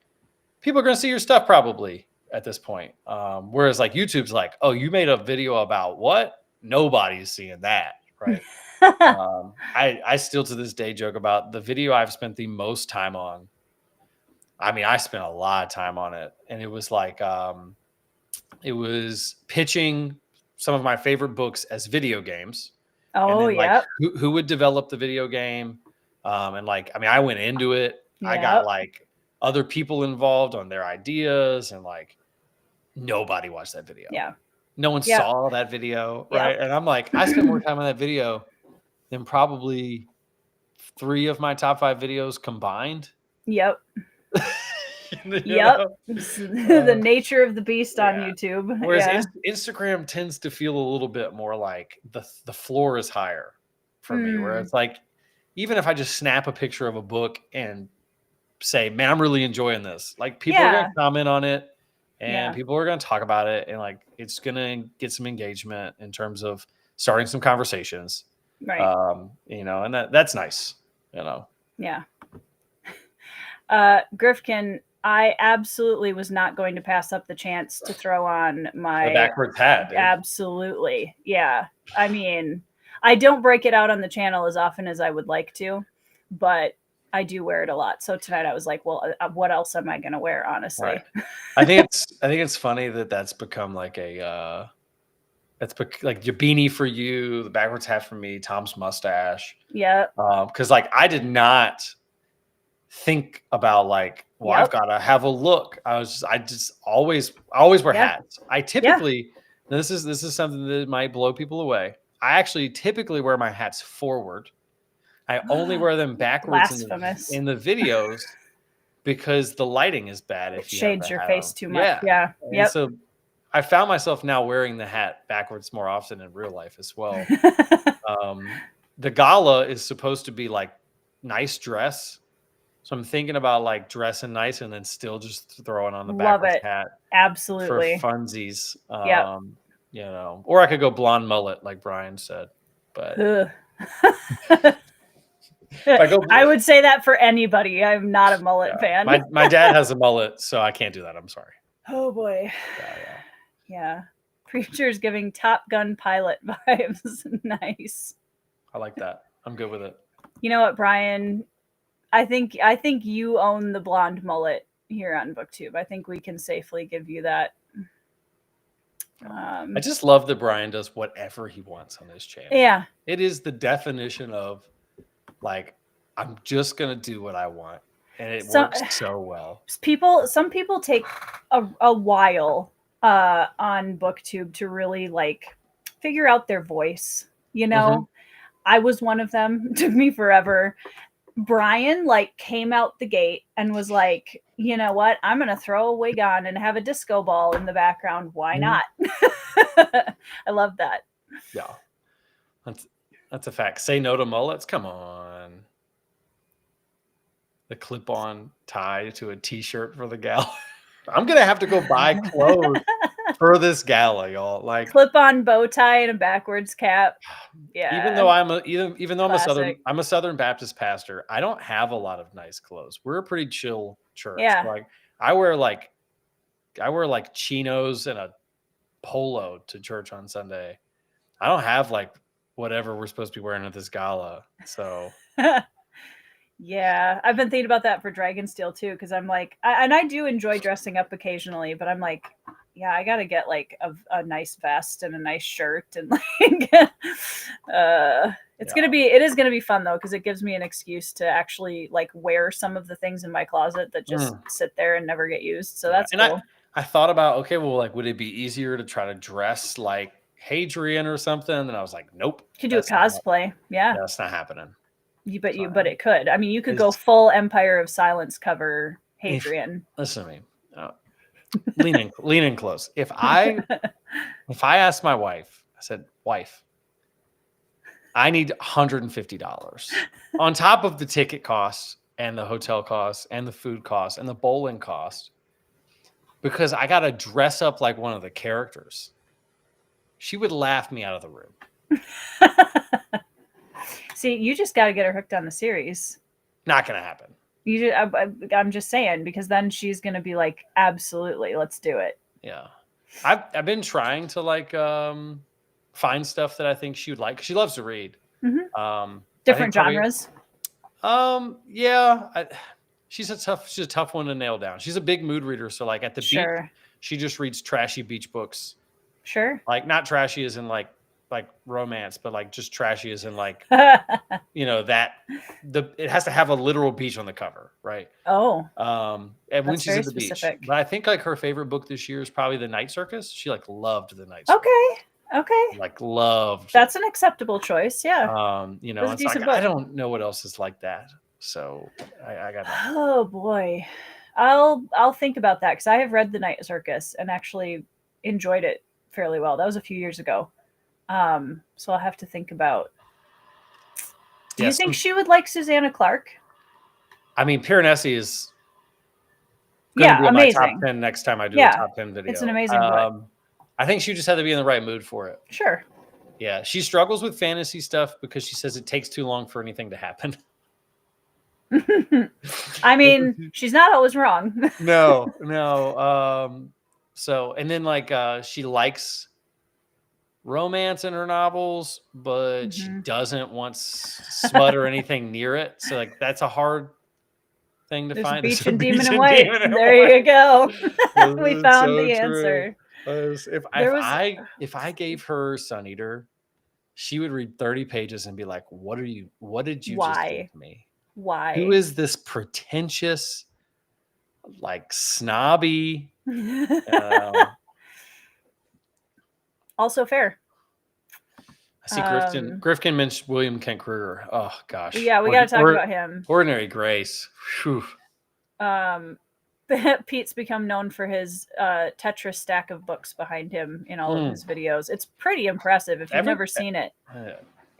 people are going to see your stuff probably at this point. Whereas like YouTube's like, oh, you made a video about what? Nobody's seeing that, right? I still to this day joke about the video I've spent the most time on. I mean, I spent a lot of time on it, and it was like it was pitching some of my favorite books as video games. And then like who would develop the video game. And like, I mean, I went into it. I got like other people involved on their ideas and like nobody watched that video. Yeah. No one saw that video. Right. And I'm like, I spent more time on that video than probably 3 of my top 5 videos combined. Yep. The nature of the beast on YouTube. Whereas Instagram tends to feel a little bit more like the floor is higher for me, where it's like, even if I just snap a picture of a book and say, man, I'm really enjoying this. Like people are going to comment on it and people are going to talk about it. And like, it's going to get some engagement in terms of starting some conversations. Right. You know, and that's nice, you know? Yeah. Grifkin, I absolutely was not going to pass up the chance to throw on my the backwards hat. Dude. Absolutely. Yeah. I mean, I don't break it out on the channel as often as I would like to, but I do wear it a lot. So tonight I was like, well, what else am I going to wear? Honestly. Right. I think it's funny that that's become like a, like your beanie for you, the backwards hat for me, Tom's mustache. Yeah. Cause like, I did not think about like, well, I've got to have a look. I just always wear hats. I typically, this is something that might blow people away. I actually typically wear my hats forward. I only wear them backwards in the videos because the lighting is bad. If it shades your face too much. Yeah. So I found myself now wearing the hat backwards more often in real life as well. The gala is supposed to be like nice dress. So I'm thinking about like dressing nice and then still just throwing on the backwards hat. Absolutely. For funsies. You know, or I could go blonde mullet like Brian said, but I would say that for anybody. I'm not a mullet fan. My dad has a mullet, so I can't do that. I'm sorry. Oh boy. Yeah. Preacher's giving Top Gun pilot vibes. Nice. I like that. I'm good with it. You know what, Brian? I think you own the blonde mullet here on BookTube. I think we can safely give you that. I just love that Brian does whatever he wants on his channel. Yeah. It is the definition of like, I'm just going to do what I want. And it works so well. Some people take a while on BookTube to really like figure out their voice. You know, I was one of them. It took me forever. Brian like came out the gate and was like, you know what? I'm going to throw a wig on and have a disco ball in the background. Why not? I love that. Yeah. That's a fact. Say no to mullets. Come on. The clip-on tie to a t-shirt for the gala. I'm going to have to go buy clothes for this gala, y'all. Like clip-on bow tie and a backwards cap. Yeah. Even though I'm a Southern Baptist pastor, I don't have a lot of nice clothes. We're a pretty chill church. Yeah. Like I wear like chinos and a polo to church on Sunday. I don't have like whatever we're supposed to be wearing at this gala. So yeah, I've been thinking about that for Dragonsteel too, because I'm like, I do enjoy dressing up occasionally, but I'm like, yeah, I gotta get like a nice vest and a nice shirt and like it's Yeah. it is gonna be fun though, because it gives me an excuse to actually like wear some of the things in my closet that just Mm, sit there and never get used. So yeah. that's And cool. I thought about, okay, well, like, would it be easier to try to dress like Hadrian or something? And I was like, nope, You could do a cosplay, yeah. that's not happening. But So it could. I mean, you could go it's, full Empire of Silence cover if, Hadrian. listen to me, uh, lean in close. If I asked my wife, I said, wife, I need $150 on top of the ticket costs and the hotel costs and the food costs and the bowling cost because I got to dress up like one of the characters. She would laugh me out of the room. See, you just got to get her hooked on the series. Not going to happen. I'm just saying, because then she's gonna be like, absolutely, let's do it. Yeah. I've been trying to like find stuff that I think she would like. She loves to read. Mm-hmm. I think Different probably genres. Yeah, she's a tough one to nail down. She's a big mood reader, so like at the beach, Sure. she just reads trashy beach books. Sure. Like not trashy as in like romance, but like just trashy as in like that it has to have a literal beach on the cover, right? Oh, And when that's she's very at the beach. specific. But I think like her favorite book this year is probably The Night Circus. She like loved The Night Circus. Okay. Like loved That's an acceptable choice. Yeah. That's a it's like decent I book. don't know what else is like that. So I got nothing. Oh boy. I'll think about that, because I have read The Night Circus and actually enjoyed it fairly well. That was a few years ago. So I'll have to think about. Do you think she would like Susanna Clark? I mean, Piranesi is going to Yeah, be in my top amazing. 10 next time I do a Yeah, top 10 video. it's an amazing book. I think she just had to be in the right mood for it. Sure. Yeah, she struggles with fantasy stuff because she says it takes too long for anything to happen. I mean, she's not always wrong. No. So, and then like she likes romance in her novels, but she doesn't want smut or anything near it. So like that's a hard thing to There's find. a beach and demon in white. There you go. We found so the true. answer. If I gave her Sun Eater, she would read 30 pages and be like, what did you just give me? Why? Who is this pretentious, like snobby? Also fair. I see Grifkin mentioned William Kent Kruger. Oh gosh. Yeah, we got to talk about him. Ordinary Grace. Whew. Pete's become known for his Tetris stack of books behind him in all of his videos. It's pretty impressive. If you've never seen it,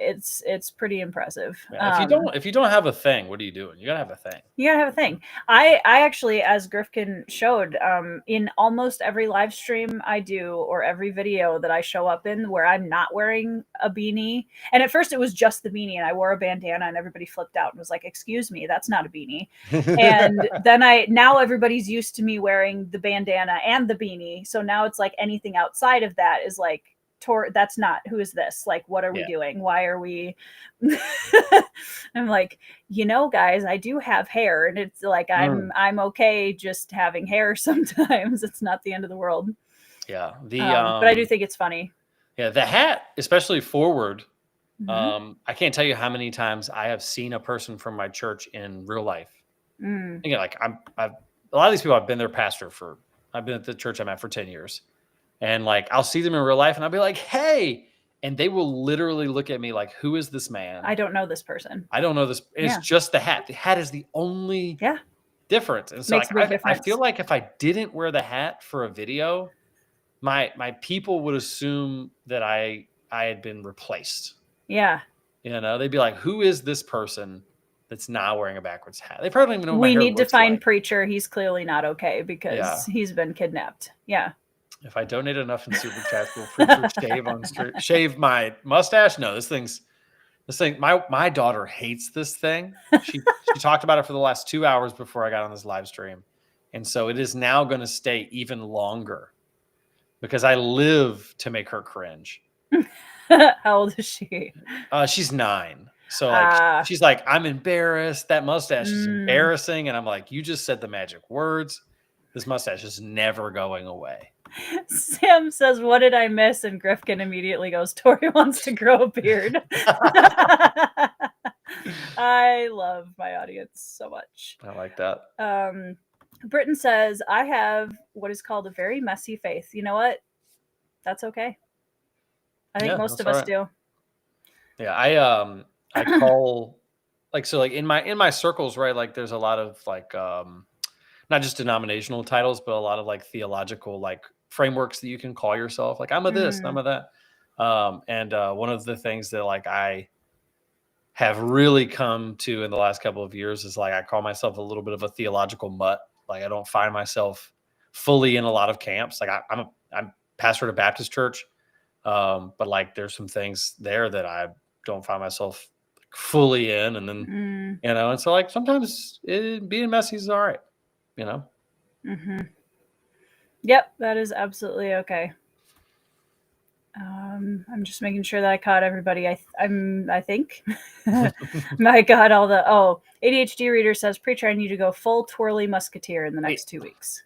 it's pretty impressive. Yeah, if you don't have a thing, what are you doing? You gotta have a thing. You gotta have a thing. I actually, as Grifkin showed, in almost every live stream I do or every video that I show up in where I'm not wearing a beanie, and at first it was just the beanie and I wore a bandana and everybody flipped out and was like, excuse me, that's not a beanie. And then now everybody's used to me wearing the bandana and the beanie. So now it's like anything outside of that is like, that's not, who is this? Like, what are we doing? Why are we? I'm like, guys, I do have hair, and it's like I'm okay just having hair sometimes. It's not the end of the world. Yeah. But I do think it's funny. Yeah, the hat, especially forward. I can't tell you how many times I have seen a person from my church in real life. Again, like a lot of these people, I've been their pastor I've been at the church I'm at for 10 years. And like, I'll see them in real life and I'll be like, hey, and they will literally look at me like, who is this man? I don't know this person. I don't know this. It's just the hat. The hat is the only difference. And so I feel like if I didn't wear the hat for a video, my people would assume that I had been replaced. Yeah. They'd be like, who is this person that's not wearing a backwards hat? They probably don't even know we need to find preacher. He's clearly not okay because he's been kidnapped. Yeah. If I donate enough in super chats, will preacher shave my mustache? No, this thing. My daughter hates this thing. She talked about it for the last 2 hours before I got on this live stream, and so it is now going to stay even longer because I live to make her cringe. How old is she? She's 9. So like she's like, I'm embarrassed. That mustache is embarrassing, and I'm like, you just said the magic words. This mustache is never going away. Sam says, "What did I miss?" And Grifkin immediately goes, "Tori wants to grow a beard." I love my audience so much. I like that. Britton says, "I have what is called a very messy faith." You know what? That's okay. I think most of us do. Yeah, I call like so like in my circles, right? Like there's a lot of like not just denominational titles, but a lot of like theological like frameworks that you can call yourself. Like I'm a this, and I'm a that. And one of the things that like I have really come to in the last couple of years is like I call myself a little bit of a theological mutt. Like I don't find myself fully in a lot of camps. Like I'm pastor at a Baptist church, but like there's some things there that I don't find myself fully in, and then and so like sometimes being messy is all right, you know. Yep, that is absolutely okay. I'm just making sure that I caught everybody. I think I got all the. ADHD reader says, "Preacher, I need to go full twirly musketeer in the next 2 weeks."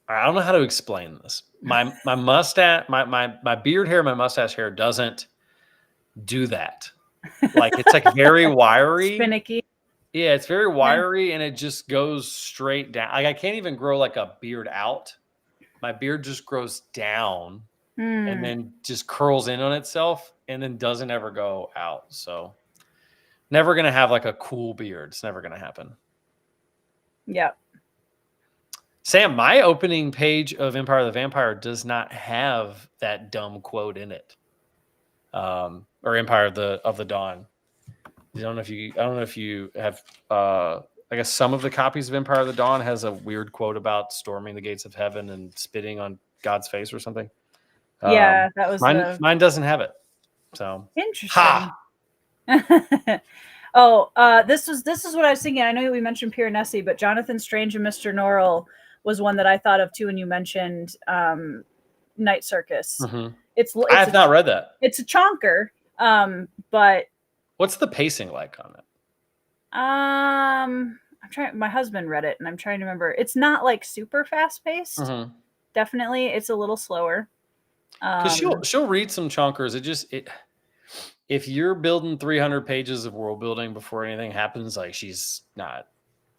I don't know how to explain this. My mustache, my beard hair, my mustache hair doesn't do that. Like it's like very wiry, finicky. Yeah, it's very wiry, and it just goes straight down. Like I can't even grow like a beard out. My beard just grows down and then just curls in on itself and then doesn't ever go out. So never going to have like a cool beard. It's never going to happen. Yeah. Sam, my opening page of Empire of the Vampire does not have that dumb quote in it. Or Empire of the Dawn. I don't know if you have I guess some of the copies of Empire of the Dawn has a weird quote about storming the gates of heaven and spitting on God's face or something. Yeah, that was mine doesn't have it. So interesting. This is what I was thinking. I know we mentioned Piranesi, but Jonathan Strange and Mr. Norrell was one that I thought of too when you mentioned Night Circus. Mm-hmm. It's I have not read that. It's a chonker, but what's the pacing like on it? I'm trying. My husband read it, and I'm trying to remember. It's not like super fast paced. Mm-hmm. Definitely, it's a little slower. Because she'll read some chonkers. If you're building 300 pages of world building before anything happens, like she's not,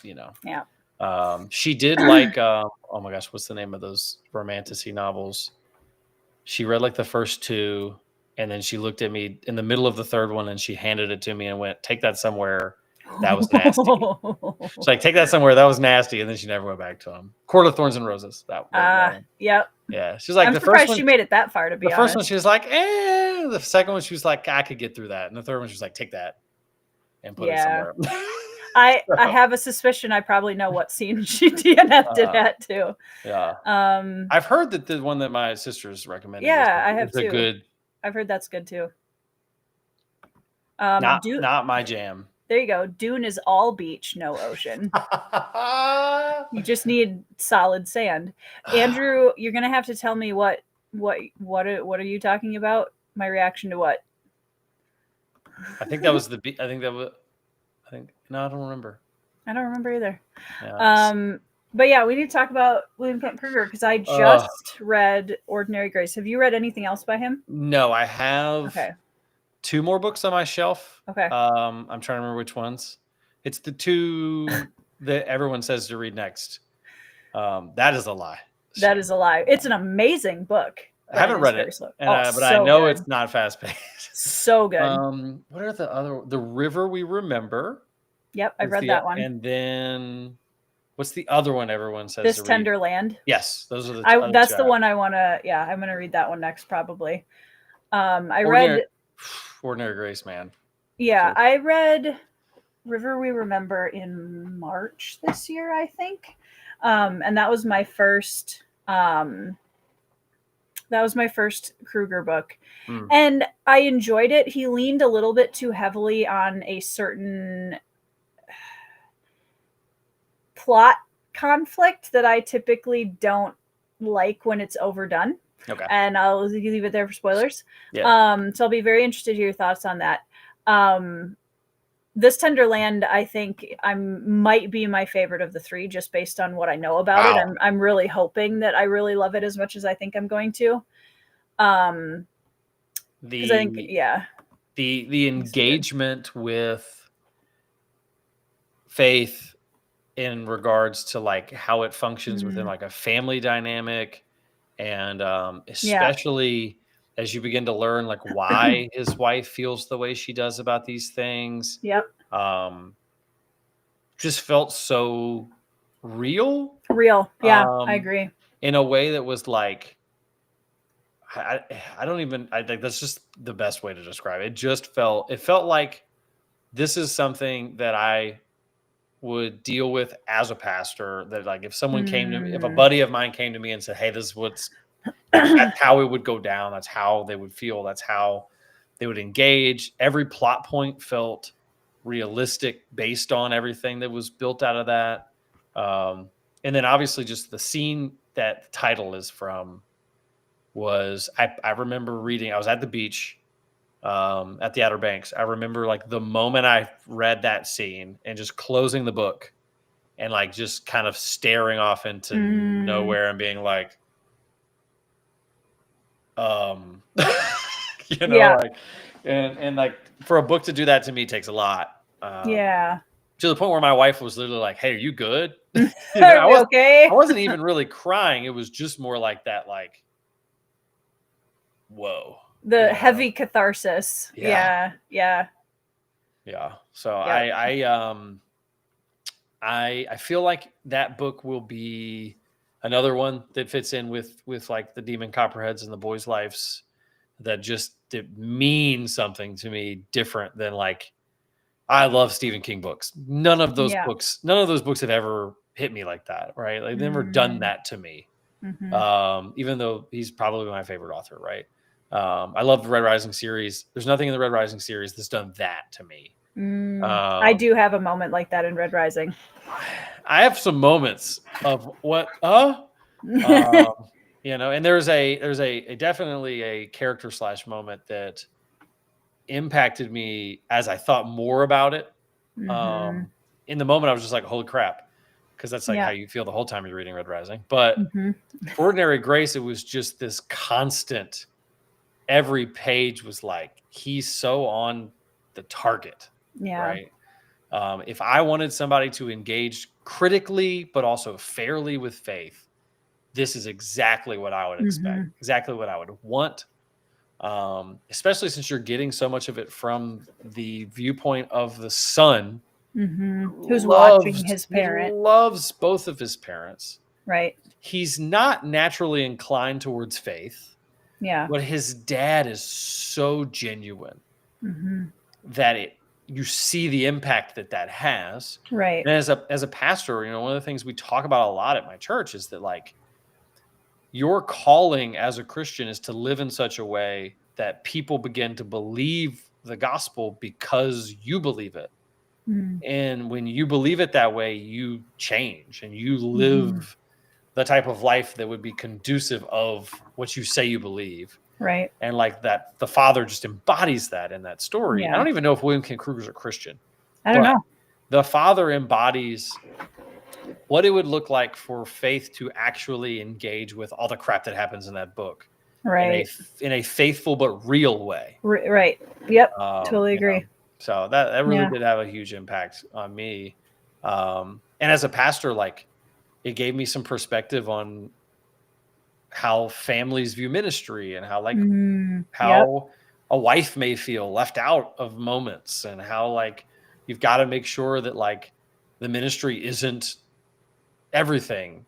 Yeah. She did like, oh my gosh, what's the name of those romantasy novels? She read like the first two, and then she looked at me in the middle of the third one, and she handed it to me and went, "Take that somewhere. That was nasty." She's like, "Take that somewhere. That was nasty," and then she never went back to him. Court of Thorns and Roses. That one. Yep. Yeah, she's like, I'm surprised she made it that far. To be honest, the first one she was like, eh. The second one she was like, I could get through that, and the third one she was like, take that and put it somewhere. I have a suspicion I probably know what scene she DNF'd it at too. Yeah. I've heard that the one that my sister's recommended. Yeah, I have too. I've heard that's good too. Not my jam. There you go. Dune is all beach, no ocean. You just need solid sand. Andrew, you're gonna have to tell me what are you talking about? My reaction to what? I think that was no, I don't remember. I don't remember either. Yeah, but yeah, we need to talk about William Kent Krueger because I just read Ordinary Grace. Have you read anything else by him? No, I have 2 more books on my shelf. Okay. I'm trying to remember which ones. It's the 2 that everyone says to read next. That is a lie. That is a lie. It's an amazing book. I haven't read it, but so I know it's not fast paced. So good. What are the River We Remember? Yep, I read that one. And then what's the other one everyone says? This Tender Land. Yes, those are the. That's the one I want to. Yeah, I'm gonna read that one next probably. I read Ordinary Grace, man. Yeah, I read River We Remember in March this year, I think, and that was my first. That was my first Krueger book. And I enjoyed it. He leaned a little bit too heavily on a certain plot conflict that I typically don't like when it's overdone. Okay. And I'll leave it there for spoilers. Yeah. So I'll be very interested to hear your thoughts on that. This Tender Land, I think might be my favorite of the three, just based on what I know about it. Wow. I'm really hoping that I really love it as much as I think I'm going to. Because I think, The yeah, the it's so good. engagement with faith in regards to like how it functions within Mm, like a family dynamic, and yeah. especially as you begin to learn like why his wife feels the way she does about these things, Yep. um, just felt so real, Real. Yeah, I um, agree. in a way that was like I don't even I think that's just the best way to describe it. It felt like this is something that I would deal with as a pastor, that like if someone came to me, if a Mm. buddy of mine came to me and said, "Hey, this is what's like," that's how it would go down. That's how they would feel. That's how they would engage. Every plot point felt realistic based on everything that was built out of that. And then obviously just the scene that the title is from was I remember reading, I was at the beach at the Outer Banks. I remember like the moment I read that scene and just closing the book and like just kind of staring off into Mm. nowhere and being like, um, Yeah. like, and like for a book to do that to me takes a lot. Yeah. To the point where my wife was literally like, "Hey, are you good?" Are we I okay? wasn't even really crying. It was just more like that, like, whoa, The heavy catharsis. yeah, Yeah. Yeah. yeah. So Yep. I feel like that book will be another one that fits in with like the Demon Copperheads and the Boys' Lives, that just it means something to me different than like I love Stephen King books. Yeah. None of those books have ever hit me like that, right? Like they've never done Mm. that to me. Mm-hmm. Even though he's probably my favorite author, right? I love the Red Rising series. There's nothing in the Red Rising series that's done that to me. I Um, do have a moment like that in Red Rising. I have some moments of what, Mm-hmm. um, and there's a definitely a character slash moment that impacted me as I thought more about it. In the moment, I was just like, "Holy crap!" Because that's like how Yeah. you feel the whole time you're reading Red Rising. But Mm-hmm. for Ordinary Grace, it was just this constant. Every page was like he's so on the target, Yeah. right? If I wanted somebody to engage critically but also fairly with faith, this is exactly what I would expect, Mm-hmm. exactly what I would want. Especially since you're getting so much of it from the viewpoint of the son, Mm-hmm. Who's watching loves his he parent, loves both of his parents. right? He's not naturally inclined towards faith, Yeah. but his dad is so genuine Mm-hmm. that you see the impact that has. Right. And as a pastor, one of the things we talk about a lot at my church is that like your calling as a Christian is to live in such a way that people begin to believe the gospel because you believe it. And when you believe it that way, you change and you Mm-hmm. live the type of life that would be conducive of what you say you believe. Right. And like that, the father just embodies that in that story. I Yeah. don't even know if William King Kruger's a Christian, I don't but know. the father embodies what it would look like for faith to actually engage with all the crap that happens in that book Right. in a faithful but real way. Right. Yep. Um, Totally you know, agree. so that really Yeah. did have a huge impact on me. And as a pastor, like it gave me some perspective on how families view ministry and how like Yep. how a wife may feel left out of moments, and how like you've got to make sure that like the ministry isn't everything,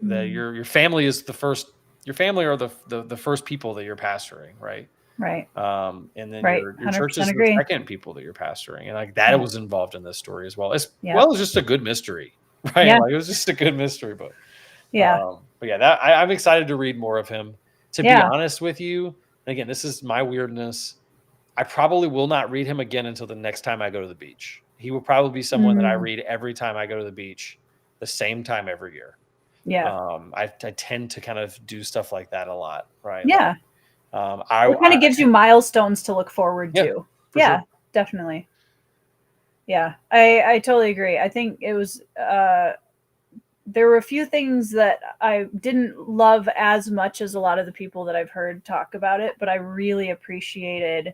that Mm. your family is the first, your family are the first people that you're pastoring, right? Right. And then Right. your church 100% is the agree. second people that you're pastoring, and like that Yeah. was involved in this story as well, as Yep. well as just a good mystery, right? Yeah. Like it was just a good mystery book. Yeah. But yeah, I'm excited to read more of him. To be Yeah. honest with you, and again, this is my weirdness. I probably will not read him again until the next time I go to the beach. He will probably be someone that I Mm. read every time I go to the beach, the same time every year. Yeah. I tend to kind of do stuff like that a lot, right? Like, Yeah. I, It kind I of gives you milestones to look forward yeah, to. for Yeah, sure. definitely. Yeah, I totally agree. I think it was there were a few things that I didn't love as much as a lot of the people that I've heard talk about it, but I really appreciated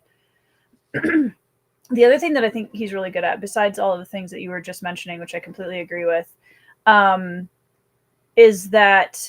the other thing that I think he's really good at, besides all of the things that you were just mentioning, which I completely agree with, um, is that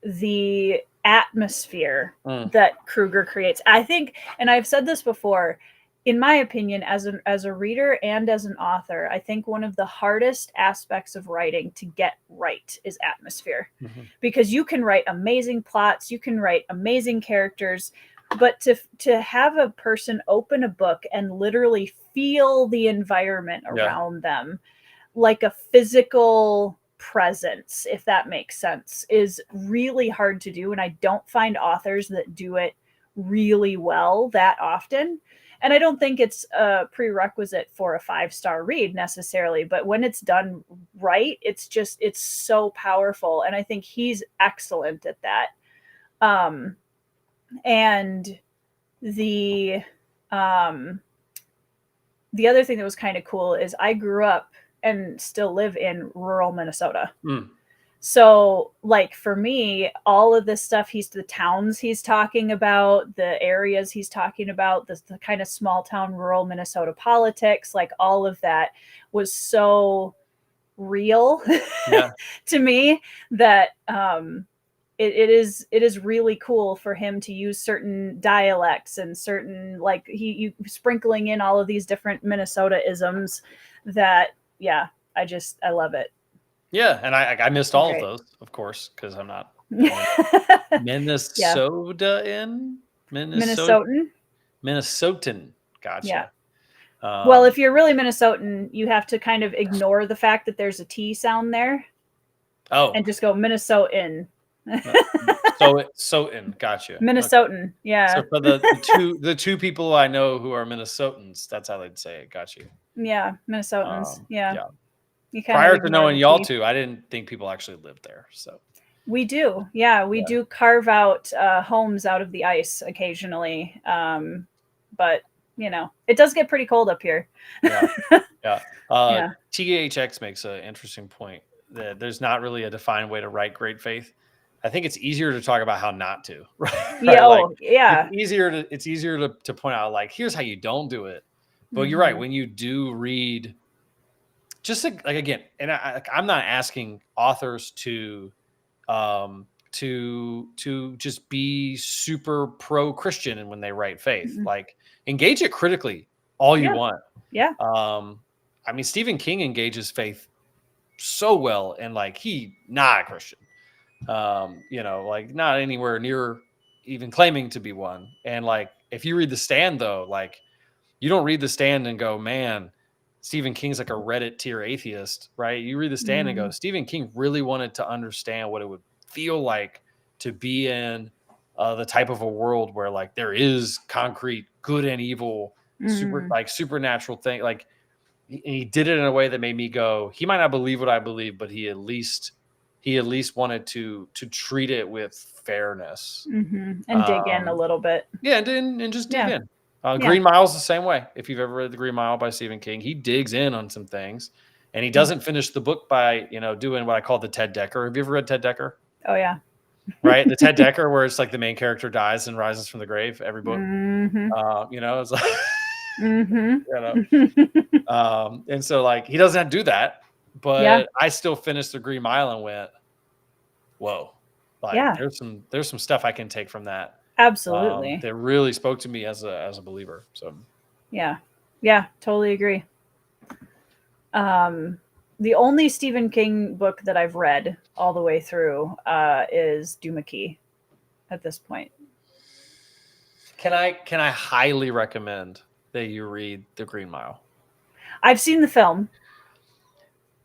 the atmosphere Mm. that Kruger creates. I think, and I've said this before, in my opinion, as a reader and as an author, I think one of the hardest aspects of writing to get right is atmosphere. Mhm. Because you can write amazing plots, you can write amazing characters, but to have a person open a book and literally feel the environment Yeah. around them like a physical presence, if that makes sense, is really hard to do. And I don't find authors that do it really well that often. And I don't think it's a prerequisite for a 5-star read necessarily, but when it's done right, it's so powerful. And I think he's excellent at that. Um, and the um, the other thing that was kind of cool is I grew up and still live in rural Minnesota. Mm. So, like for me, all of this stuff, the towns he's talking about, the areas he's talking about, the kind of small town rural Minnesota politics, like all of that was so real Yeah. to me that it is really cool for him to use certain dialects and certain like you sprinkling in all of these different Minnesota isms that yeah, I love it. Yeah, and I missed all of Great. those, of course, because I'm not Yeah. Minnesota in Minnesota Minnesotan. Minnesotan. Yeah. Gotcha. Well, Um, if you're really Minnesotan, you have to kind of ignore the fact that there's a T sound there oh, and just go Minnesotan. no, Sotin. Gotcha. Okay. Minnesotan. So Yeah. for the two people I know who are Minnesotans, that's how they'd say it. Got you. Yeah. Minnesotans. Yeah. Yeah. You kind of Prior to ignore knowing the y'all T. two, I didn't think people actually lived there. So We do. Yeah, we yeah, do carve out homes out of the ice occasionally. But, it does get pretty cold up here. yeah, yeah. Yeah. THX makes an interesting point that there's not really a defined way to write great faith. I think it's easier to talk about how not to, right? Yeah. Right? Like Oh, yeah. it's easier to point out like here's how you don't do it. But you're right. Hmm. When you do read, just like again, and I'm not asking authors to just be super pro Christian and when they write faith. Hmm. Like engage it critically all you Yeah. want. Yeah. I mean, Stephen King engages faith so well, and like he not a Christian. Like not anywhere near even claiming to be one. And like if you read The Stand though, like you don't read The Stand and go, man, Stephen King's like a Reddit tier atheist, right? You read The Stand and go, Hmm. Stephen King really wanted to understand what it would feel like to be in the type of a world where like there is concrete good and evil, Hmm. supernatural thing. Like he did it in a way that made me go, he might not believe what I believe, but he at least wanted to treat it with fairness. Hmm. And dig in a Um, little bit. yeah, and just dig Yeah. in. Yeah. Green Mile's the same way. If you've ever read The Green Mile by Stephen King, he digs in on some things, and he Mm. doesn't finish the book by doing what I call the Ted Decker. Have you ever read Ted Decker? Oh, yeah. Right, the Ted Decker, where it's like the main character dies and rises from the grave every book. Hmm. It's like Hmm. you know, and so like he doesn't do that, Yeah. but I still finished The Green Mile and went, whoa, like Yeah. there's some stuff I can take from that Absolutely. that really spoke to me as a believer. So Yeah. Yeah. Totally agree. The only Stephen King book that I've read all the way through is Doomakey at this point. can I highly recommend that you read The Green Mile? I've seen the film,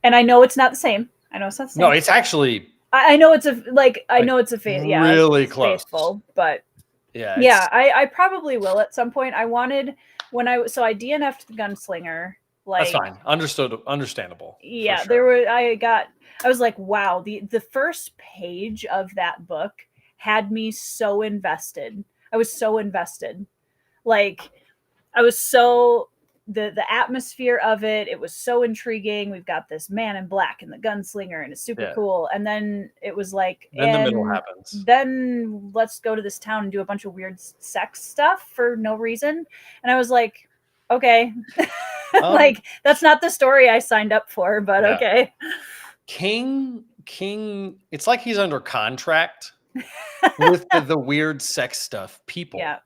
and I know it's not the same. I know it's not the No, same. it's actually I know it's I like know it's yeah, really it's close. faithful, but Yeah, yeah, I probably will at some point. I wanted I DNF'd the Gunslinger. that's Like, fine. Understandable for yeah, sure. I was like, wow, the first page of that book had me so invested. I was so invested. Like, I was so the atmosphere of it. It was so intriguing. We've got this man in black and the gunslinger, and it's super cool. And then it was like, Then the middle and happens. then let's go to this town and do a bunch of weird sex stuff for no reason. And I was like, okay, like that's not the story I signed up for, but okay. King, it's like he's under contract with the weird sex stuff people. Yeah.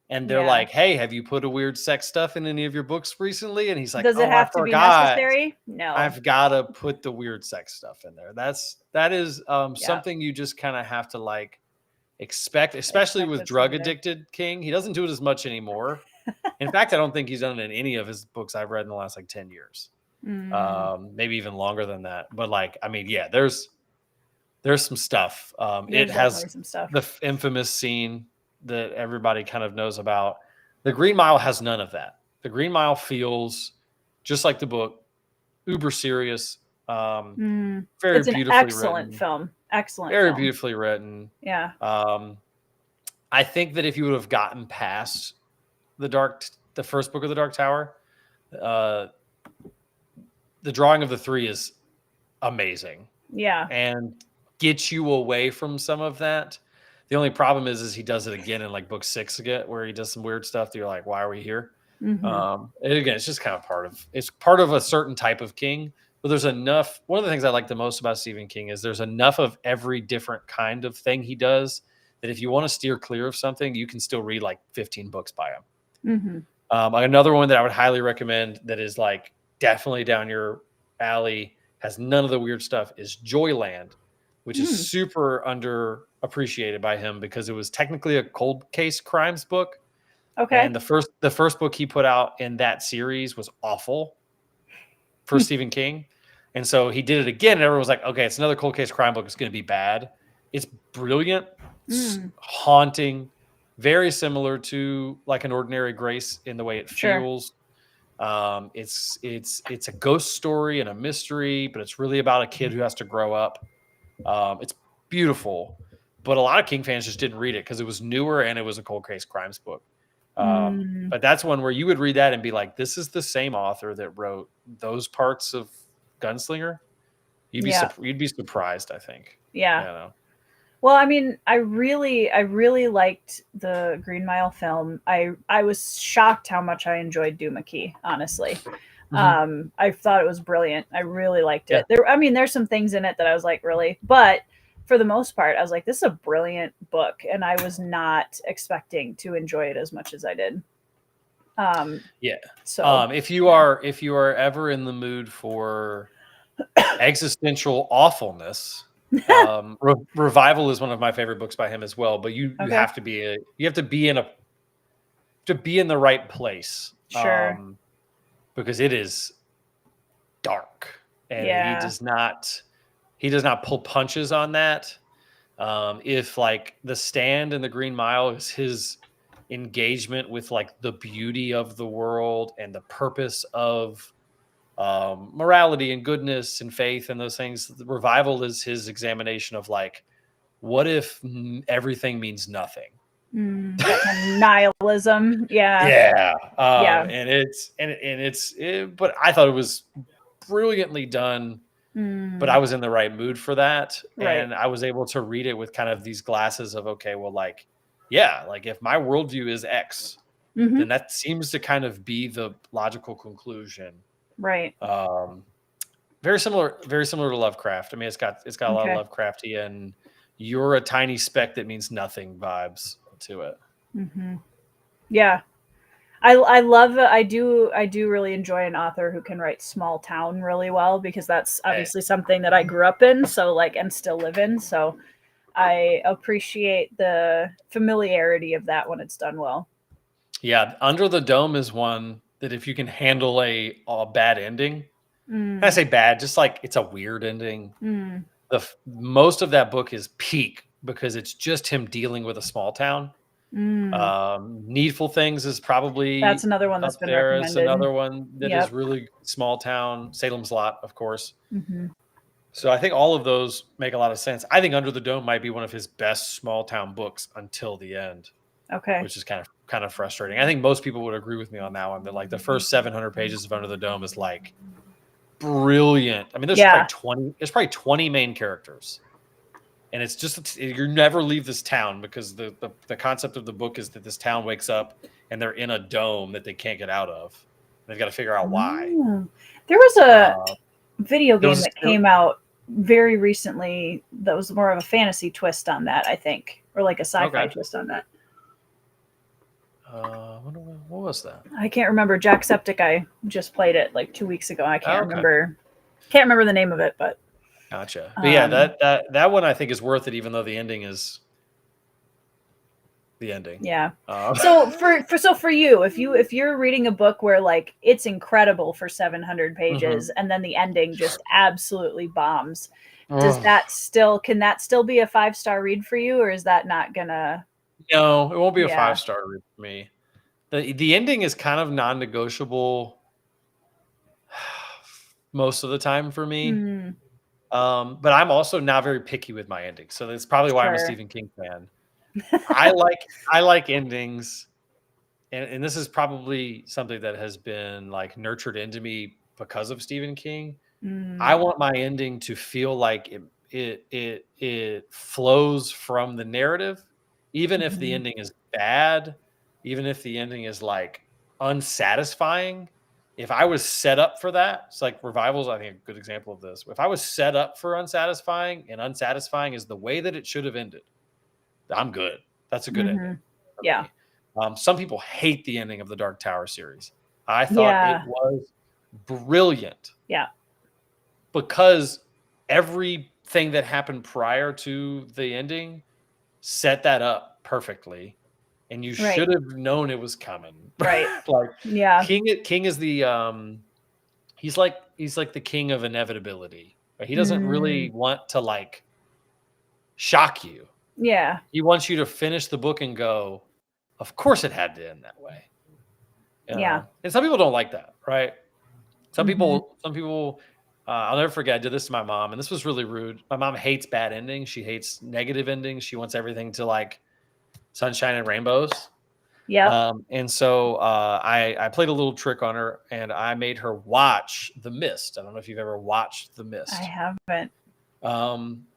And they're like, hey, have you put a weird sex stuff in any of your books recently? And he's like, does it have to be necessary? No. I've got to put the weird sex stuff in there. That is something you just kind of have to like expect, especially with drug addicted King. He doesn't do it as much anymore. In fact, I don't think he's done it in any of his books I've read in the last like 10 years. Maybe even longer than that. But like, I mean, yeah, there's some stuff. It has some stuff. The infamous scene that everybody kind of knows about. The Green Mile has none of that. The Green Mile feels just like the book, uber serious. Very it's an beautifully excellent written. film. Excellent. Very film. beautifully written. Yeah. I think that if you would have gotten past the first book of the Dark Tower, the drawing of the three is amazing. Yeah. And gets you away from some of that. The only problem is he does it again in like book 6 again, where he does some weird stuff that you're like, why are we here? And again, it's just kind of part of a certain type of King. But there's enough. One of the things I like the most about Stephen King is there's enough of every different kind of thing he does that if you want to steer clear of something, you can still read like 15 books by him. Another one that I would highly recommend that is like definitely down your alley, has none of the weird stuff, is Joyland, which is super underappreciated by him because it was technically a cold case crimes book. Okay. And the first book he put out in that series was awful for Stephen King. And so he did it again, and everyone was like, okay, it's another cold case crime book. It's going to be bad. It's brilliant, haunting, very similar to like An Ordinary Grace in the way it feels. It's a ghost story and a mystery, but it's really about a kid who has to grow up. It's beautiful, but a lot of King fans just didn't read it because it was newer and it was a cold case crimes book. But that's one where you would read that and be like, this is the same author that wrote those parts of Gunslinger. You'd be surprised, I think. Yeah. Well, I mean, I really liked the Green Mile film. I was shocked how much I enjoyed Doomakey, honestly. I thought it was brilliant. I really liked it. There's some things in it that I was like, really? But for the most part, I was like, this is a brilliant book, and I was not expecting to enjoy it as much as I did. So if you are ever in the mood for existential awfulness, Revival is one of my favorite books by him as well. But you have to be in the right place, because it is dark, and he does not pull punches on that. If like The Stand and The Green Mile is his engagement with like the beauty of the world and the purpose of morality and goodness and faith and those things, the Revival is his examination of like, what if everything means nothing? Nihilism. And it's but I thought it was brilliantly done. But I was in the right mood for that. And I was able to read it with kind of these glasses of, okay, well, like, like if my worldview is X, then that seems to kind of be the logical conclusion. Right. Very similar to Lovecraft. I mean, it's got a lot of Lovecraftian, you're a tiny speck that means nothing vibes to it. Yeah. I love it. I do really enjoy an author who can write small town really well, because that's obviously something that I grew up in, so like, and still live in. So I appreciate the familiarity of that when it's done well. Yeah. Under the Dome is one that if you can handle a bad ending, I say bad, just like it's a weird ending. Most of that book is peak because it's just him dealing with a small town. Needful Things is probably that's another one that's been recommended. It's another one that is really small town. Salem's Lot, of course. So I think all of those make a lot of sense. I think Under the Dome might be one of his best small town books until the end. Okay. which is kind of frustrating. I think most people would agree with me on that one. That like the first 700 pages of Under the Dome is like brilliant. I mean, there's Yeah. probably 20 main characters, and it's just you never leave this town because the concept of the book is that this town wakes up and they're in a dome that they can't get out of. They've got to figure out why. Oh. There was a video there game was- that came out very recently that was more of a fantasy twist on that, I think, or like a sci-fi twist on that. What was that? I can't remember. Jacksepticeye just played it like 2 weeks ago. I can't remember the name of it, but gotcha. But yeah, that one I think is worth it, even though the ending is the ending. Yeah. So for you, if you're reading a book where like it's incredible for 700 pages and then the ending just absolutely bombs, can that still be a 5-star read for you, or is that not gonna? No, it won't be a 5-star read for me. The ending is kind of non-negotiable most of the time for me. But I'm also not very picky with my endings, so that's probably why I'm a Stephen King fan. I like endings, and this is probably something that has been like nurtured into me because of Stephen King. I want my ending to feel like it flows from the narrative, even if the ending is bad, even if the ending is like unsatisfying. If I was set up for that, it's like Revivals, I think a good example of this. If I was set up for unsatisfying, and unsatisfying is the way that it should have ended, I'm good. That's a good ending. Yeah. Some people hate the ending of the Dark Tower series. I thought it was brilliant. Yeah. Because everything that happened prior to the ending set that up perfectly, and you should have known it was coming. Right. Like, yeah. King is the he's like the king of inevitability. He doesn't really want to like shock you. Yeah. He wants you to finish the book and go, of course it had to end that way. Yeah. And some people don't like that, right? Some people, I'll never forget, I did this to my mom, and this was really rude. My mom hates bad endings. She hates negative endings. She wants everything to like sunshine and rainbows. Yeah. And so I played a little trick on her, and I made her watch The Mist. I don't know if you've ever watched The Mist. I haven't.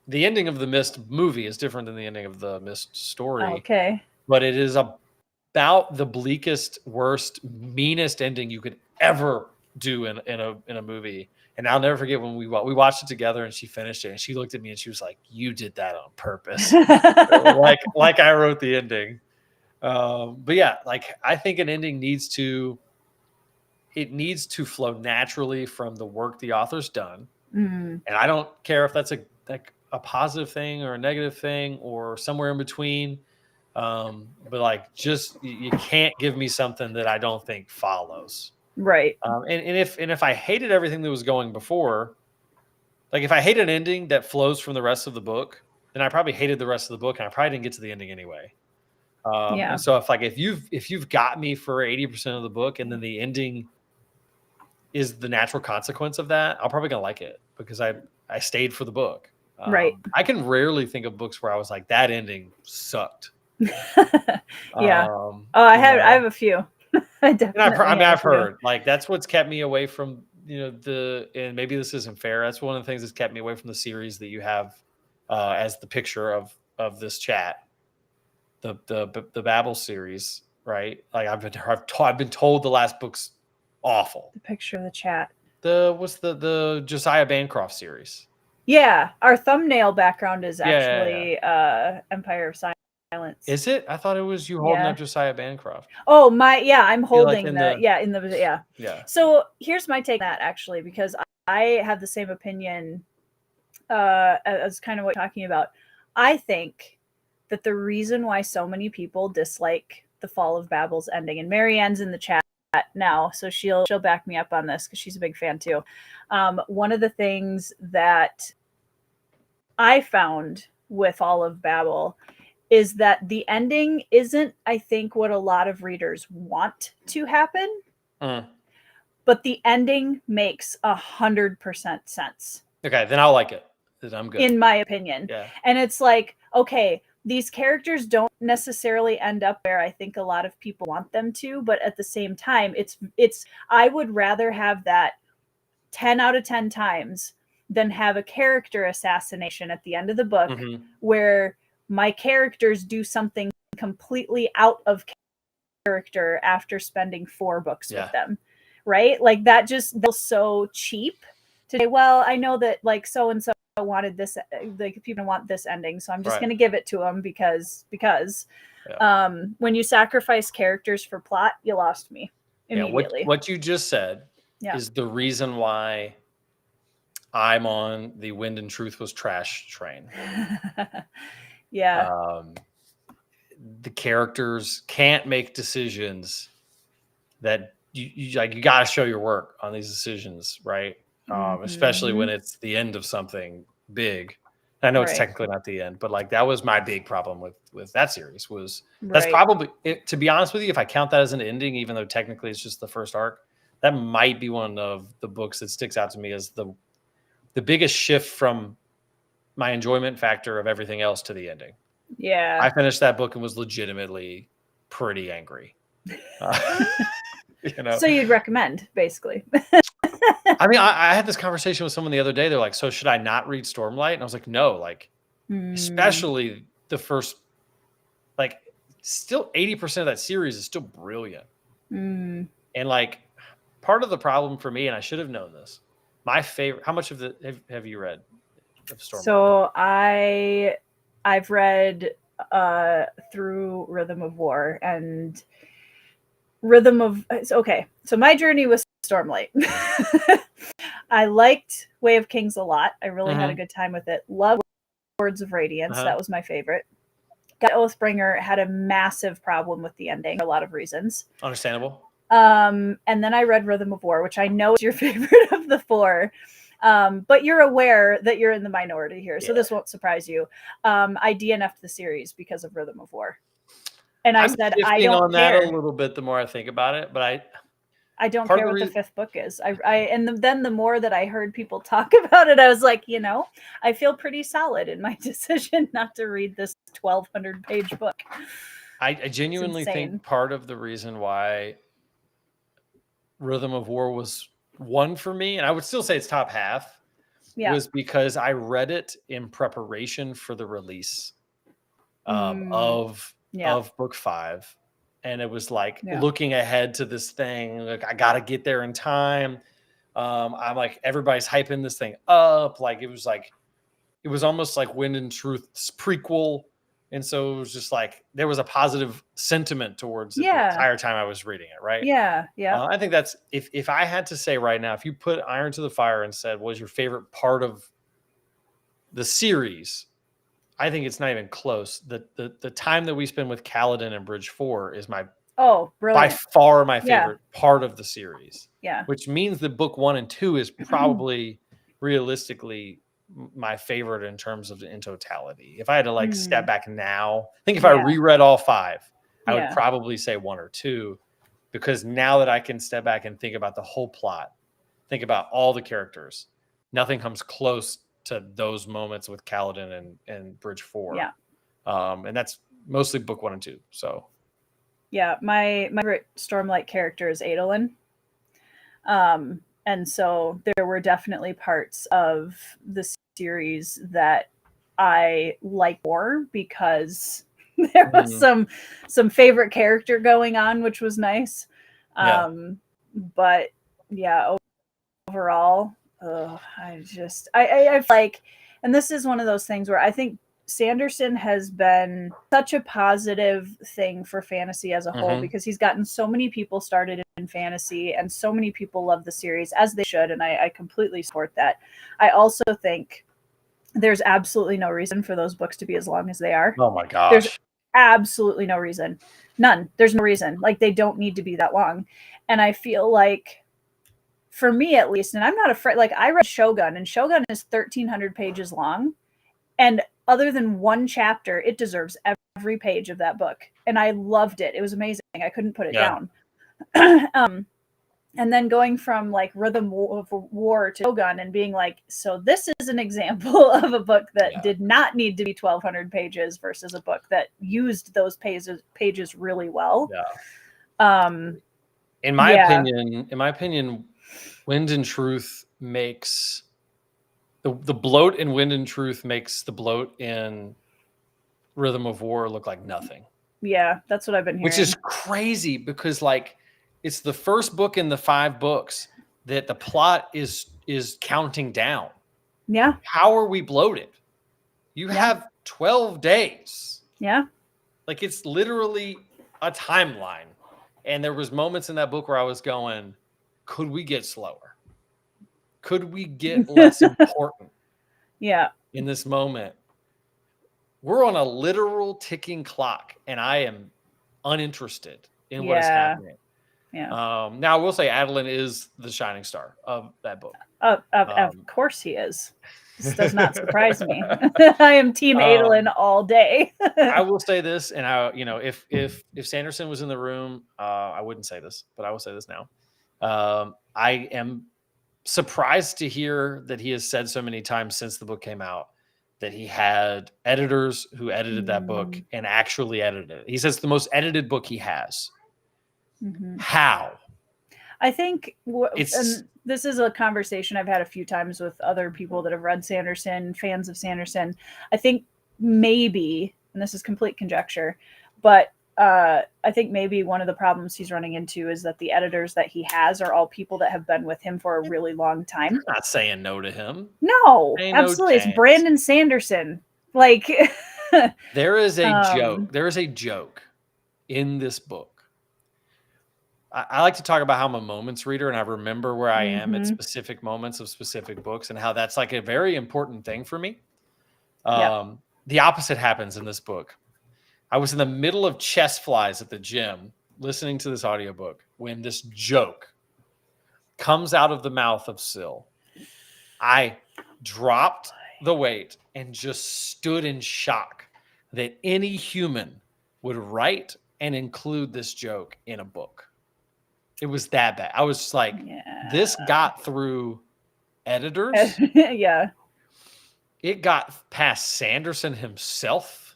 The ending of the Mist movie is different than the ending of the Mist story. Okay. But it is about the bleakest, worst, meanest ending you could ever do in a movie. And I'll never forget when we watched it together, and she finished it, and she looked at me and she was like, "You did that on purpose." like I wrote the ending. But yeah, like I think an ending needs to flow naturally from the work the author's done. And I don't care if that's a positive thing or a negative thing or somewhere in between. But like, just you can't give me something that I don't think follows. Right. And if I hated everything that was going before, like if I hate an ending that flows from the rest of the book, then I probably hated the rest of the book, and I probably didn't get to the ending anyway. And so if you've got me for 80% of the book, and then the ending is the natural consequence of that, I'm probably gonna like it because I stayed for the book. Right. I can rarely think of books where I was like, that ending sucked. Yeah. I have a few. I've heard like that's what's kept me away from and maybe this isn't fair. That's one of the things that's kept me away from the series that you have as the picture of this chat, the Babel series, right? Like I've been told the last book's awful. The picture of the chat. What's the Josiah Bancroft series? Yeah, our thumbnail background is actually Empire of Silence. Is it? I thought it was you holding up Josiah Bancroft. Oh I'm holding Yeah. So here's my take on that, actually, because I have the same opinion as kind of what you're talking about. I think that the reason why so many people dislike the Fall of Babel's ending, and Marianne's in the chat now, so she'll back me up on this because she's a big fan too. One of the things that I found with Fall of Babel is that the ending isn't, I think, what a lot of readers want to happen, but the ending makes 100% sense. Okay, then I'll like it. I'm good. In my opinion. Yeah. And it's like, okay, these characters don't necessarily end up where I think a lot of people want them to, but at the same time, I would rather have that 10 out of 10 times than have a character assassination at the end of the book where my characters do something completely out of character after spending 4 books with them. Right? Like that just feels so cheap to say, well, I know that like so and so wanted this, like people want this ending, so I'm just going to give it to them because when you sacrifice characters for plot, you lost me immediately. What you just said is the reason why I'm on the Wind and Truth was trash train. The characters can't make decisions that you got to show your work on these decisions, right? Especially when it's the end of something big. I know it's technically not the end, but like that was my big problem with that series was that's probably it, to be honest with you, if I count that as an ending, even though technically it's just the first arc, that might be one of the books that sticks out to me as the biggest shift from my enjoyment factor of everything else to the ending. Yeah. I finished that book and was legitimately pretty angry. So you'd recommend, basically. I mean, I had this conversation with someone the other day. They're like, so should I not read Stormlight? And I was like, no, like, especially the first, like, still 80% of that series is still brilliant. And like, part of the problem for me, and I should have known this, my favorite, how much of the have you read of Stormlight? So I've read through Rhythm of War and okay. So my journey was Stormlight. I liked Way of Kings a lot. I really had a good time with it. Loved Words of Radiance. That was my favorite. Got Oathbringer, had a massive problem with the ending for a lot of reasons. Understandable. And then I read Rhythm of War, which I know is your favorite of the 4. But you're aware that you're in the minority here, so this won't surprise you. I DNF'd the series because of Rhythm of War. And I said, I don't on care. That a little bit the more I think about it, but I don't care what the 5th book is. Then the more that I heard people talk about it, I was like, I feel pretty solid in my decision not to read this 1,200-page book. I genuinely think part of the reason why Rhythm of War was one for me, and I would still say it's top half, was because I read it in preparation for the release of book 5. And it was like looking ahead to this thing, like I got to get there in time. I'm like, everybody's hyping this thing up. Like, it was almost like Wind and Truth's prequel. And so it was just like, there was a positive sentiment towards it the entire time I was reading it. Right. Yeah. Yeah. I think that's, if I had to say right now, if you put iron to the fire and said, what was your favorite part of the series? I think it's not even close. The time that we spend with Kaladin and Bridge 4 is brilliant. By far my favorite part of the series. Yeah. Which means that book 1 and 2 is probably realistically my favorite in terms of in totality. If I had to like step back now, I think if I reread all 5, I would probably say 1 or 2, because now that I can step back and think about the whole plot, think about all the characters, nothing comes close to those moments with Kaladin and Bridge 4. Yeah. And that's mostly book 1 and 2. So yeah, my favorite Stormlight character is Adolin. And so there were definitely parts of the series that I like more because there was some favorite character going on, which was nice. But yeah, overall, I like, and this is one of those things where I think Sanderson has been such a positive thing for fantasy as a whole, because he's gotten so many people started in fantasy and so many people love the series, as they should, and I completely support that. I also think there's absolutely no reason for those books to be as long as they are. Oh my gosh. There's absolutely no reason. None. There's no reason. Like, they don't need to be that long. And I feel like, for me at least, and I'm not afraid, like, I read Shogun, and Shogun is 1,300 pages long, and other than one chapter, it deserves every page of that book. And I loved it. It was amazing. I couldn't put it down. And then going from like Rhythm of War to Shogun and being like, so this is an example of a book that did not need to be 1,200 pages versus a book that used those pages really well. In my opinion, Wind and Truth makes the bloat in Wind and Truth makes the bloat in Rhythm of War look like nothing. Yeah, that's what I've been hearing. Which is crazy because like it's the first book in the 5 books that the plot is counting down. Yeah. How are we bloated? You have 12 days. Yeah. Like it's literally a timeline. And there was moments in that book where I was going, could we get slower? Could we get less important? Yeah. In this moment. We're on a literal ticking clock and I am uninterested in what is happening. Yeah. Now I will say Adeline is the shining star of that book. Of course he is. This does not surprise me. I am Team Adolin all day. I will say this, and if Sanderson was in the room, I wouldn't say this, but I will say this now. I am surprised to hear that he has said so many times since the book came out that he had editors who edited that book and actually edited it. He says it's the most edited book he has. Mm-hmm. How? I think and this is a conversation I've had a few times with other people that have read Sanderson, fans of Sanderson. I think maybe, and this is complete conjecture, but I think maybe one of the problems he's running into is that the editors that he has are all people that have been with him for a really long time. You're not saying no to him. No, absolutely. It's Brandon Sanderson. Like there is a joke. There is a joke in this book. I like to talk about how I'm a moments reader and I remember where I am at specific moments of specific books and how that's like a very important thing for me. The opposite happens in this book. I was in the middle of chest flies at the gym listening to this audiobook when this joke comes out of the mouth of Syl. I dropped the weight and just stood in shock that any human would write and include this joke in a book. It was that bad. I was like, this got through editors. Yeah. It got past Sanderson himself.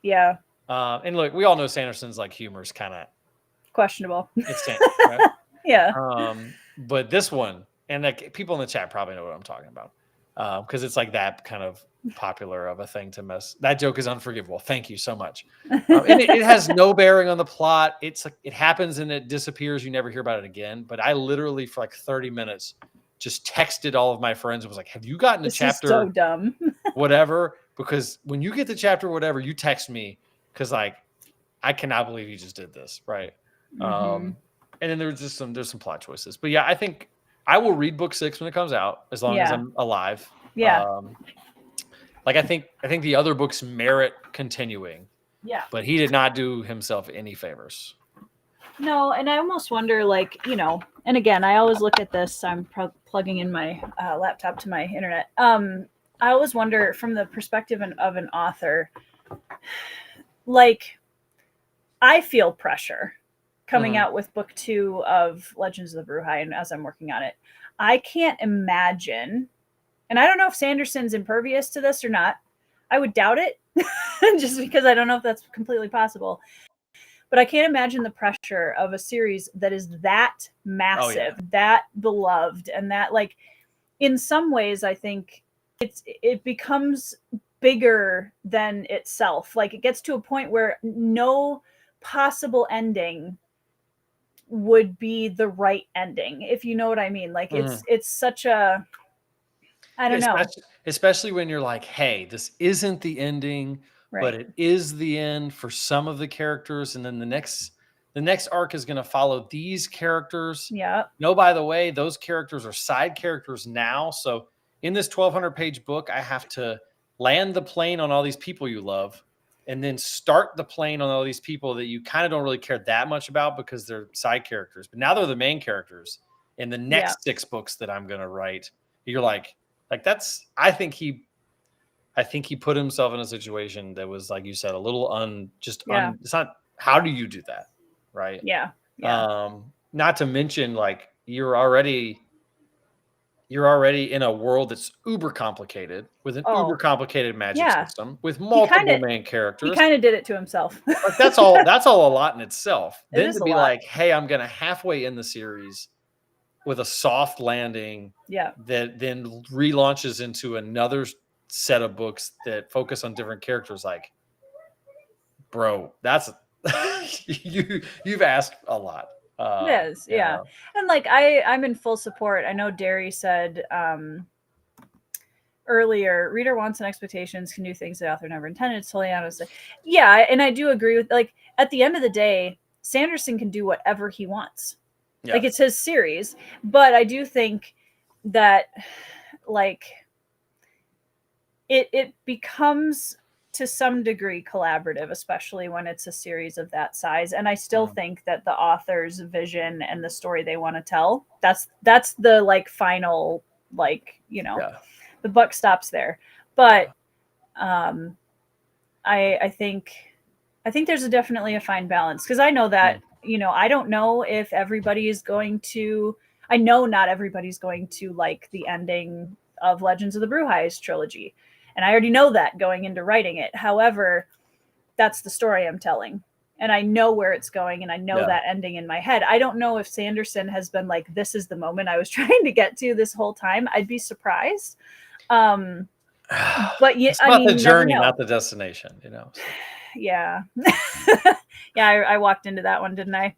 Yeah. And look, we all know Sanderson's like humor is kind of questionable. It's right? Yeah. But this one, and like people in the chat probably know what I'm talking about. Because it's like that kind of popular of a thing to mess. That joke is unforgivable. Thank you so much. And it has no bearing on the plot. It's like it happens and it disappears. You never hear about it again. But I literally for like 30 minutes just texted all of my friends and was like, "Have you gotten to chapter is so dumb. whatever?" Because when you get to chapter whatever, you text me because like I cannot believe you just did this, right? And then there's some plot choices. But yeah, I think I will read book 6 when it comes out, as long as I'm alive. Yeah. Like I think the other books merit continuing. Yeah. But he did not do himself any favors. No, and I almost wonder, like, and again, I always look at this. I'm plugging in my laptop to my internet. I always wonder from the perspective of an author, like, I feel pressure coming out with book 2 of Legends of the Bruhai, and as I'm working on it, I can't imagine, and I don't know if Sanderson's impervious to this or not. I would doubt it, just because I don't know if that's completely possible. But I can't imagine the pressure of a series that is that massive, that beloved, and that, like, in some ways, I think it becomes bigger than itself. Like, it gets to a point where no possible ending would be the right ending, if you know what I mean. Like, it's such a, I don't know. Especially when you're like, hey, this isn't the ending, but it is the end for some of the characters. And then the next arc is going to follow these characters. Yeah. No, by the way, those characters are side characters now. So in this 1,200 page book, I have to land the plane on all these people you love and then start the plane on all these people that you kind of don't really care that much about because they're side characters. But now they're the main characters in the next 6 books that I'm going to write. You're like that's, I think he put himself in a situation that was, like you said, a little it's not, how do you do that? Right. Yeah. Not to mention, like, you're already in a world that's uber complicated with an uber complicated magic system with multiple main characters. He kind of did it to himself. Like that's all a lot in itself. It Then is to a be lot. like, hey, I'm gonna halfway in the series with a soft landing that then relaunches into another set of books that focus on different characters. Like, bro, that's you've asked a lot. It is, yeah. And like I'm in full support. I know Derry said earlier, reader wants and expectations can do things the author never intended. It's totally honest. Yeah, and I do agree with, like, at the end of the day, Sanderson can do whatever he wants. Yeah. Like, it's his series. But I do think that, like, it becomes to some degree collaborative, especially when it's a series of that size. And I still think that the author's vision and the story they want to tell, that's the like final, like, you know, the buck stops there. But I think there's definitely a fine balance, because I know that, you know, I don't know if everybody is going to, I know not everybody's going to like the ending of Legends of the Brewhise trilogy. And I already know that going into writing it. However, that's the story I'm telling. And I know where it's going, and I know that ending in my head. I don't know if Sanderson has been like, this is the moment I was trying to get to this whole time. I'd be surprised. But it's about the journey, not the destination, you know? Yeah. Yeah, I walked into that one, didn't I?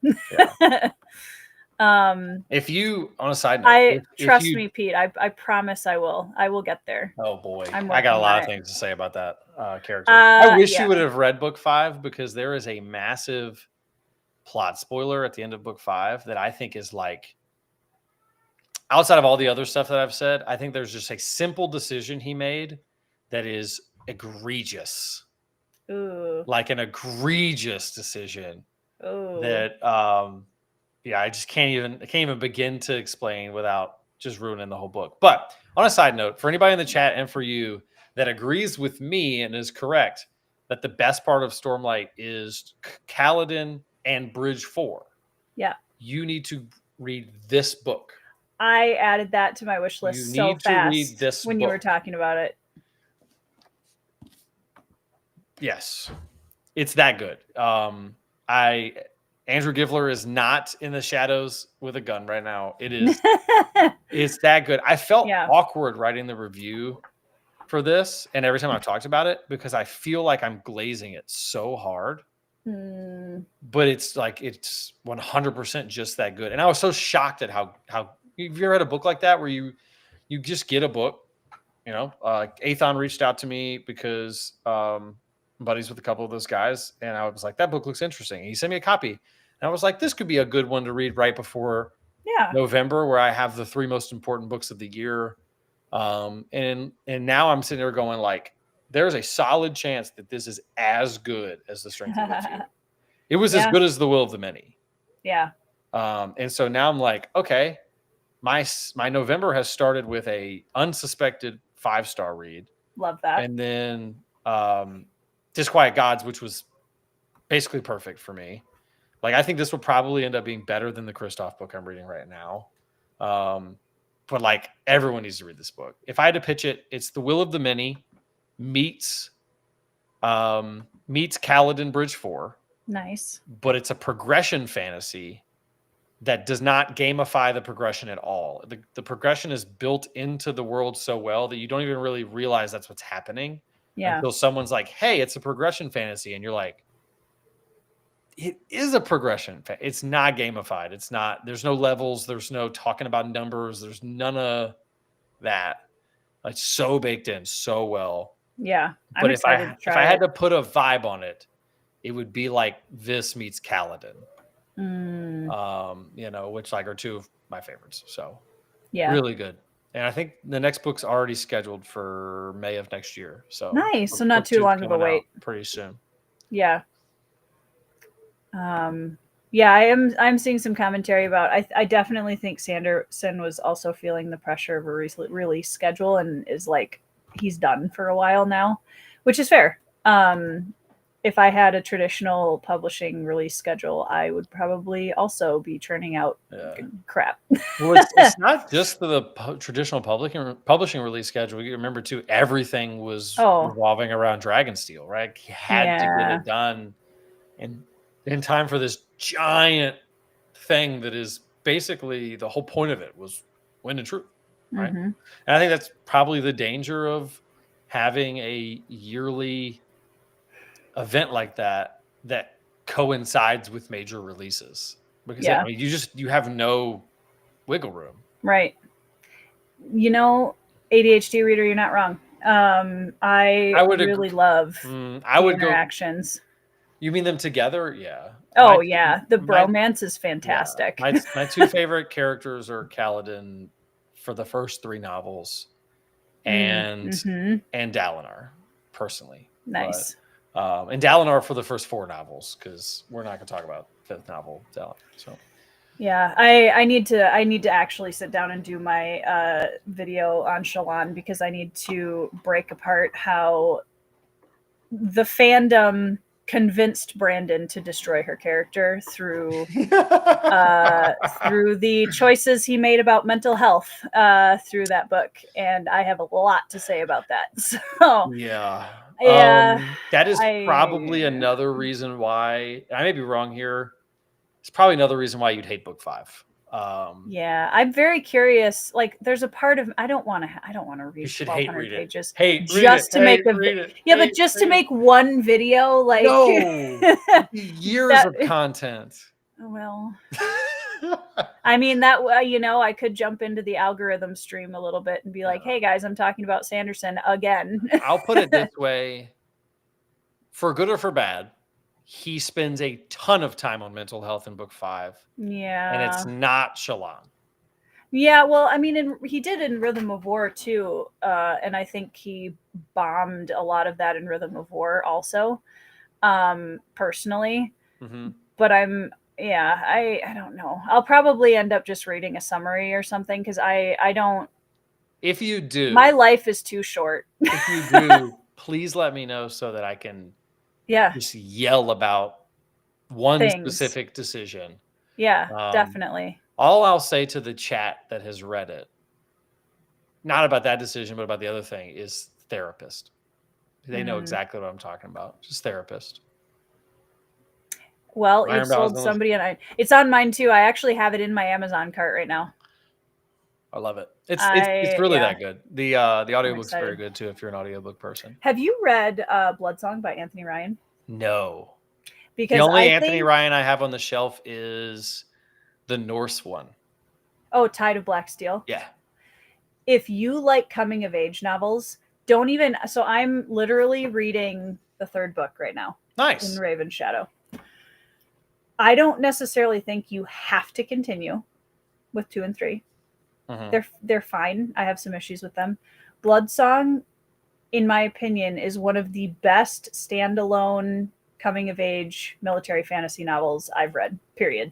If you, on a side note, trust me, Pete, I promise I will get there. Oh boy, I got a lot of things to say about that character. I wish you would have read book 5, because there is a massive plot spoiler at the end of book 5 that I think is like, outside of all the other stuff that I've said, I think there's just a simple decision he made that is egregious. Ooh. Like an egregious decision. Ooh. That I just can't even begin to explain without just ruining the whole book. But on a side note, for anybody in the chat and for you that agrees with me and is correct that the best part of Stormlight is Kaladin and Bridge 4. Yeah. You need to read this book. I added that to my wish list so fast to read this when book. You were talking about it. Yes. It's that good. Andrew Givler is not in the shadows with a gun right now. It is it's that good. I felt awkward writing the review for this, and every time I've talked about it, because I feel like I'm glazing it so hard. But it's like, it's 100% just that good. And I was so shocked at how have you ever read a book like that where you just get a book, you know? Athon reached out to me because I'm buddies with a couple of those guys, and I was like, that book looks interesting. And he sent me a copy. And I was like, this could be a good one to read right before November, where I have the 3 most important books of the year. And now I'm sitting there going like, there's a solid chance that this is as good as The Strength of the Few. It was as good as The Will of the Many. Yeah. And so now I'm like, okay, my November has started with a unsuspected 5-star read. Love that. And then Disquiet Gods, which was basically perfect for me. Like, I think this will probably end up being better than the Kristoff book I'm reading right now. But like, everyone needs to read this book. If I had to pitch it, it's The Will of the Many meets Kaladin Bridge 4. Nice. But it's a progression fantasy that does not gamify the progression at all. The progression is built into the world so well that you don't even really realize that's what's happening. Yeah. Until someone's like, hey, it's a progression fantasy. And you're like, it is a progression. It's not gamified. It's not, there's no levels. There's no talking about numbers. There's none of that. It's so baked in so well. Yeah. But if I had to put a vibe on it, it would be like this meets Kaladin. You know, which like are 2 of my favorites. So really good. And I think the next book's already scheduled for May of next year. So nice. So not too long of a wait. Pretty soon. Yeah. I'm seeing some commentary about, I definitely think Sanderson was also feeling the pressure of a release schedule and is like, he's done for a while now, which is fair. if I had a traditional publishing release schedule, I would probably also be churning out crap. Well, it's not just the traditional publishing release schedule. You remember too, everything was Oh, revolving around Dragonsteel, right? He had to get yeah. it done in time for this giant thing that is basically the whole point of it was Wind and Truth, right? Hmm. And I think that's probably the danger of having a yearly event like that that coincides with major releases. Because I Yeah. mean, you have no wiggle room. Right. You know, ADHD reader, you're not wrong. I I would really agree. love I the would go. interactions. You mean them together? Yeah. Oh yeah, the My bromance is yeah. fantastic. My two favorite characters are Kaladin for the first 3 novels and Mm-hmm. Dalinar personally. Nice. But and Dalinar for the first 4 novels because we're not going to talk about 5th novel Dalinar. So Yeah, I need to actually sit down and do my video on Shallan because I need to break apart how the fandom convinced Brandon to destroy her character through the choices he made about mental health through that book, and I have a lot to say about that. So yeah, yeah, that is probably another reason why I may be wrong here. It's probably another reason why you'd hate book 5. Yeah, I'm very curious. Like, there's a part of I don't want to read You should 1,200 read it. pages Hate just to make a read it. yeah, but just to make one video, like no years of content. Well, I mean that I could jump into the algorithm stream a little bit and be like, "Hey guys, I'm talking about Sanderson again." I'll put it this way: for good or for bad, he spends a ton of time on mental health in book 5. Yeah. And it's not Shallan. Yeah, well, I mean, he did in Rhythm of War too, and I think he bombed a lot of that in Rhythm of War also, personally. Mm-hmm. But I don't know. I'll probably end up just reading a summary or something because I don't. If you do, my life is too short. If you do, please let me know so that I can just yell about one specific decision. Yeah, definitely. All I'll say to the chat that has read it, not about that decision, but about the other thing, is therapist. They know exactly what I'm talking about. Just therapist. Well, you've sold somebody, and it's on mine too. I actually have it in my Amazon cart right now. I love it. It's really that good. The audiobook's very good too if you're an audiobook person. Have you read Bloodsong by Anthony Ryan? No. Because the only Anthony Ryan I have on the shelf is the Norse one. Oh, Tide of Black Steel? Yeah. If you like coming of age novels, don't even. So I'm literally reading the 3rd book right now. Nice. In Raven's Shadow. I don't necessarily think you have to continue with 2 and 3. Mm-hmm. They're fine. I have some issues with them. Bloodsong, in my opinion, is one of the best standalone coming of age military fantasy novels I've read. Period.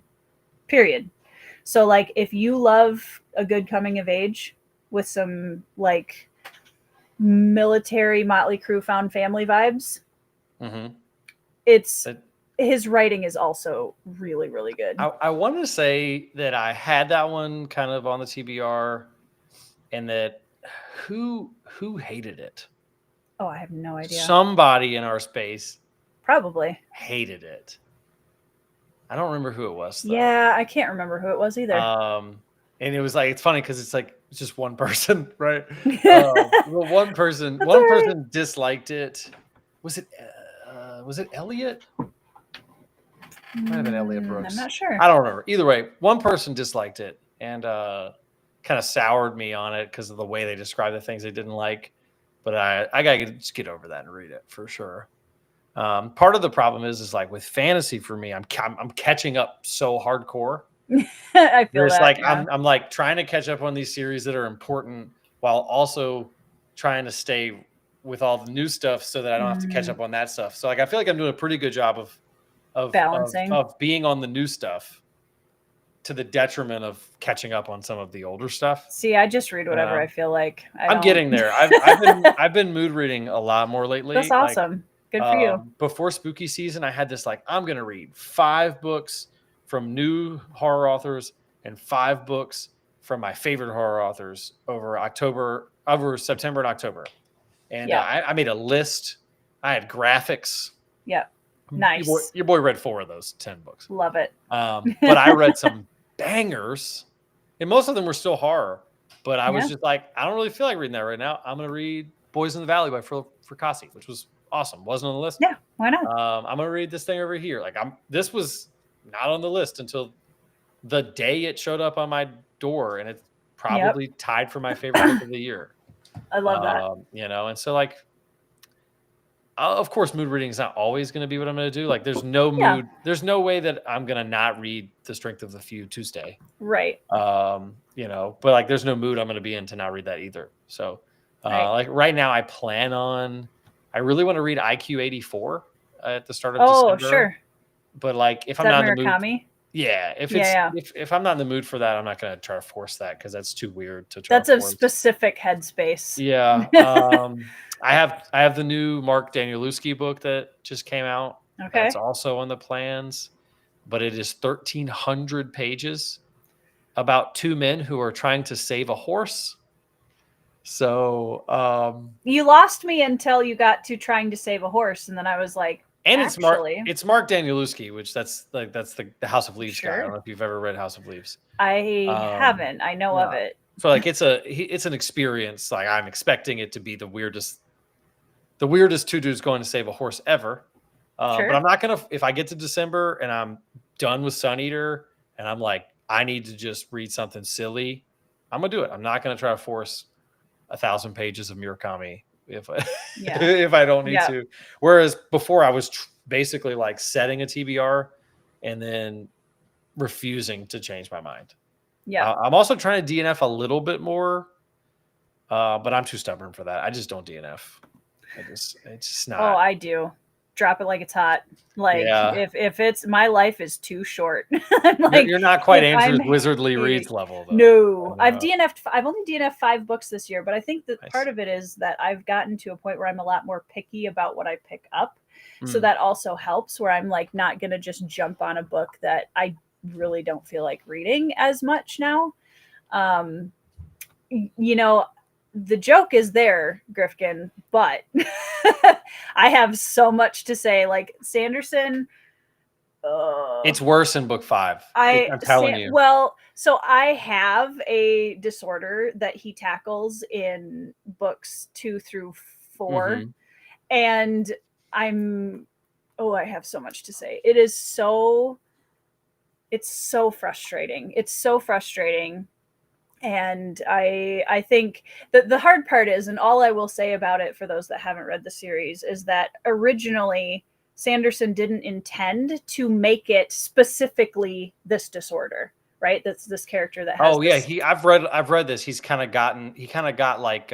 So like if you love a good coming of age with some like military Motley Crue found family vibes, his writing is also really, really good. I want to say that I had that one kind of on the TBR, and that who hated it? Oh, I have no idea. Somebody in our space probably hated it. I don't remember who it was, though. Yeah, I can't remember who it was either. And it was like, it's funny because it's like it's just one person, right? One person disliked it. Was it Elliot? Might have been Elliot Brooks. I'm not sure. I don't remember. Either way, one person disliked it and kind of soured me on it because of the way they described the things they didn't like. But I gotta just get over that and read it for sure. Part of the problem is like with fantasy for me, I'm catching up so hardcore. I feel There's that, like I'm like trying to catch up on these series that are important while also trying to stay with all the new stuff so that I don't have to catch up on that stuff. So like I feel like I'm doing a pretty good job of balancing, of being on the new stuff to the detriment of catching up on some of the older stuff. See, I just read whatever I feel like. I'm getting there. I've been mood reading a lot more lately. That's awesome. Good for you. Before spooky season, I had this like, I'm going to read 5 books from new horror authors and 5 books from my favorite horror authors over September and October. And Yeah. I made a list. I had graphics. Yeah. Nice. Your boy read 4 of those 10 books. Love it. But I read some bangers, and most of them were still horror. But I was just like, I don't really feel like reading that right now. I'm going to read Boys in the Valley by Fracassi, which was awesome. Wasn't on the list. Yeah, why not? I'm going to read this thing over here. Like this was not on the list until the day it showed up on my door, and it's probably tied for my favorite book of the year. I love that. And so like, of course, mood reading is not always going to be what I'm going to do. Like, there's no mood. There's no way that I'm going to not read The Strength of the Few Tuesday. Right. But like, there's no mood I'm going to be in to not read that either. So, like right now, I really want to read IQ 84 at the start of December. Oh, sure. But like, if I'm not in the mood, if I'm not in the mood for that, I'm not going to try to force that because that's too weird to try. That's a specific headspace. Yeah. I have the new Mark Danielewski book that just came out. Okay. That's also on the plans, but it is 1,300 pages about 2 men who are trying to save a horse. So you lost me until you got to trying to save a horse, and then I was like, and it's Mark Danielewski, which that's the House of Leaves guy. I don't know if you've ever read House of Leaves. I haven't. I know of it. So like it's an experience. Like I'm expecting it to be the weirdest 2 dudes going to save a horse ever. But I'm not gonna. If I get to December and I'm done with Sun Eater and I'm like, I need to just read something silly, I'm gonna do it. I'm not gonna try to force 1,000 pages of Murakami if I don't need to. Whereas before I was basically like setting a TBR and then refusing to change my mind. Yeah, I'm also trying to DNF a little bit more, but I'm too stubborn for that. I just don't DNF. It's just not. Oh, I do. Drop it like it's hot. Like if it's my life is too short. Like, you're not quite Andrew's Wizardly Reads level though. No, I've only DNF'd 5 books this year, but I think that part of it is that I've gotten to a point where I'm a lot more picky about what I pick up. So that also helps, where I'm like not gonna just jump on a book that I really don't feel like reading as much now. The joke is there, Grifkin, but I have so much to say. Like Sanderson, it's worse in book 5. I'm telling you. Well, so I have a disorder that he tackles in books 2 through 4, and I have so much to say. It's so frustrating. It's so frustrating. And I think that the hard part is, and all I will say about it for those that haven't read the series, is that originally Sanderson didn't intend to make it specifically this disorder, right? That's this character that has. Oh yeah, I've read this. He kind of got like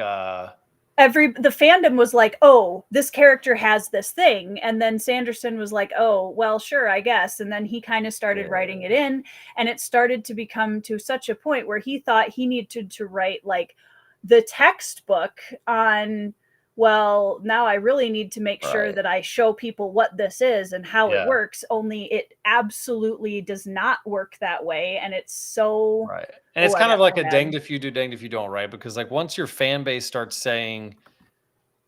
the fandom was like, oh, this character has this thing, and then Sanderson was like, oh, well, sure, I guess, and then he kind of started writing it in, and it started to become to such a point where he thought he needed to write like the textbook on, well, now I really need to make sure that I show people what this is and how it works, only it absolutely does not work that way, and it's so and it's kind of like a danged if you do, danged if you don't, right? Because like once your fan base starts saying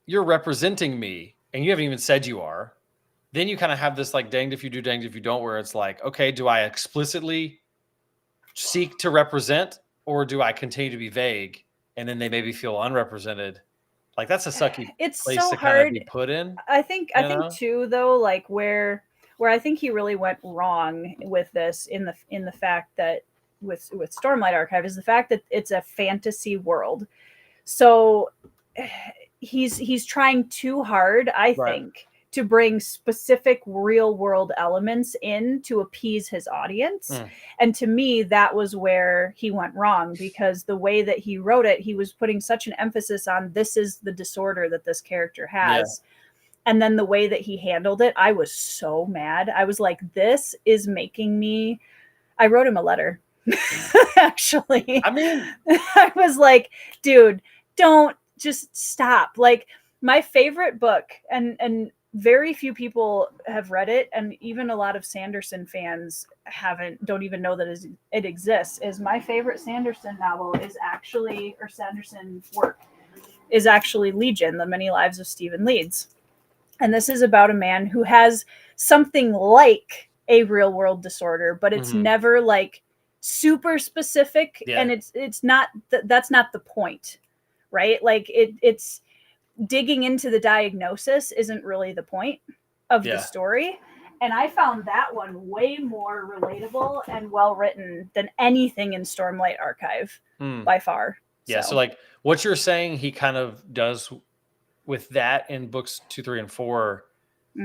you're representing me and you haven't even said you are, then you kind of have this like danged if you do, danged if you don't, where it's like, okay, do I explicitly seek to represent, or do I continue to be vague and then they maybe feel unrepresented? Like that's a sucky place to kind of be put in. I think too, though, like where I think he really went wrong with this in the fact that with Stormlight Archive is the fact that it's a fantasy world. So he's trying too hard, I think, to bring specific real world elements in to appease his audience. And to me, that was where he went wrong, because the way that he wrote it, he was putting such an emphasis on this is the disorder that this character has. And then the way that he handled it, I was so mad. I was like, this is making me, I wrote him a letter. Actually, I mean, I was like, dude, don't, just stop. Like my favorite book, and very few people have read it, and even a lot of Sanderson fans don't even know that it exists. Is my favorite Sanderson novel is actually, or Sanderson work is actually Legion: The Many Lives of Stephen Leeds. And this is about a man who has something like a real world disorder, but it's never like super specific. Yeah. And it's not, that's not the point, right? Like it's digging into the diagnosis isn't really the point of the story. And I found that one way more relatable and well written than anything in Stormlight Archive by far. Yeah. So like what you're saying, he kind of does with that in books 2, 3, and 4.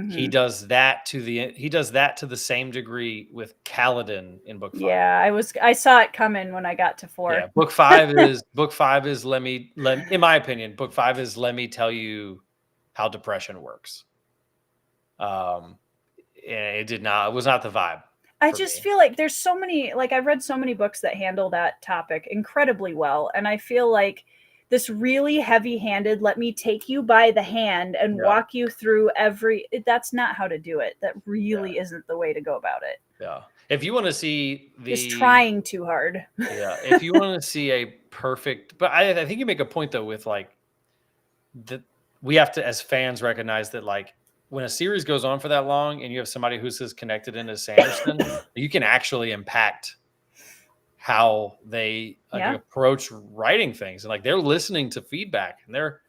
He does that to the same degree with Kaladin in book 5. Yeah, I saw it coming when I got to 4. Yeah, book 5 is let me in my opinion, book 5 is let me tell you how depression works. It was not the vibe. I just feel like there's so many, like I've read so many books that handle that topic incredibly well. And I feel like this really heavy-handed, let me take you by the hand and walk you through that's not how to do it. That really isn't the way to go about it. Yeah. If you want to see It's trying too hard. Yeah. If you want to see a perfect, but I think you make a point though with like that we have to, as fans, recognize that like when a series goes on for that long and you have somebody who's as connected in as Sanderson, you can actually impact how they approach writing things. And like they're listening to feedback, and they're,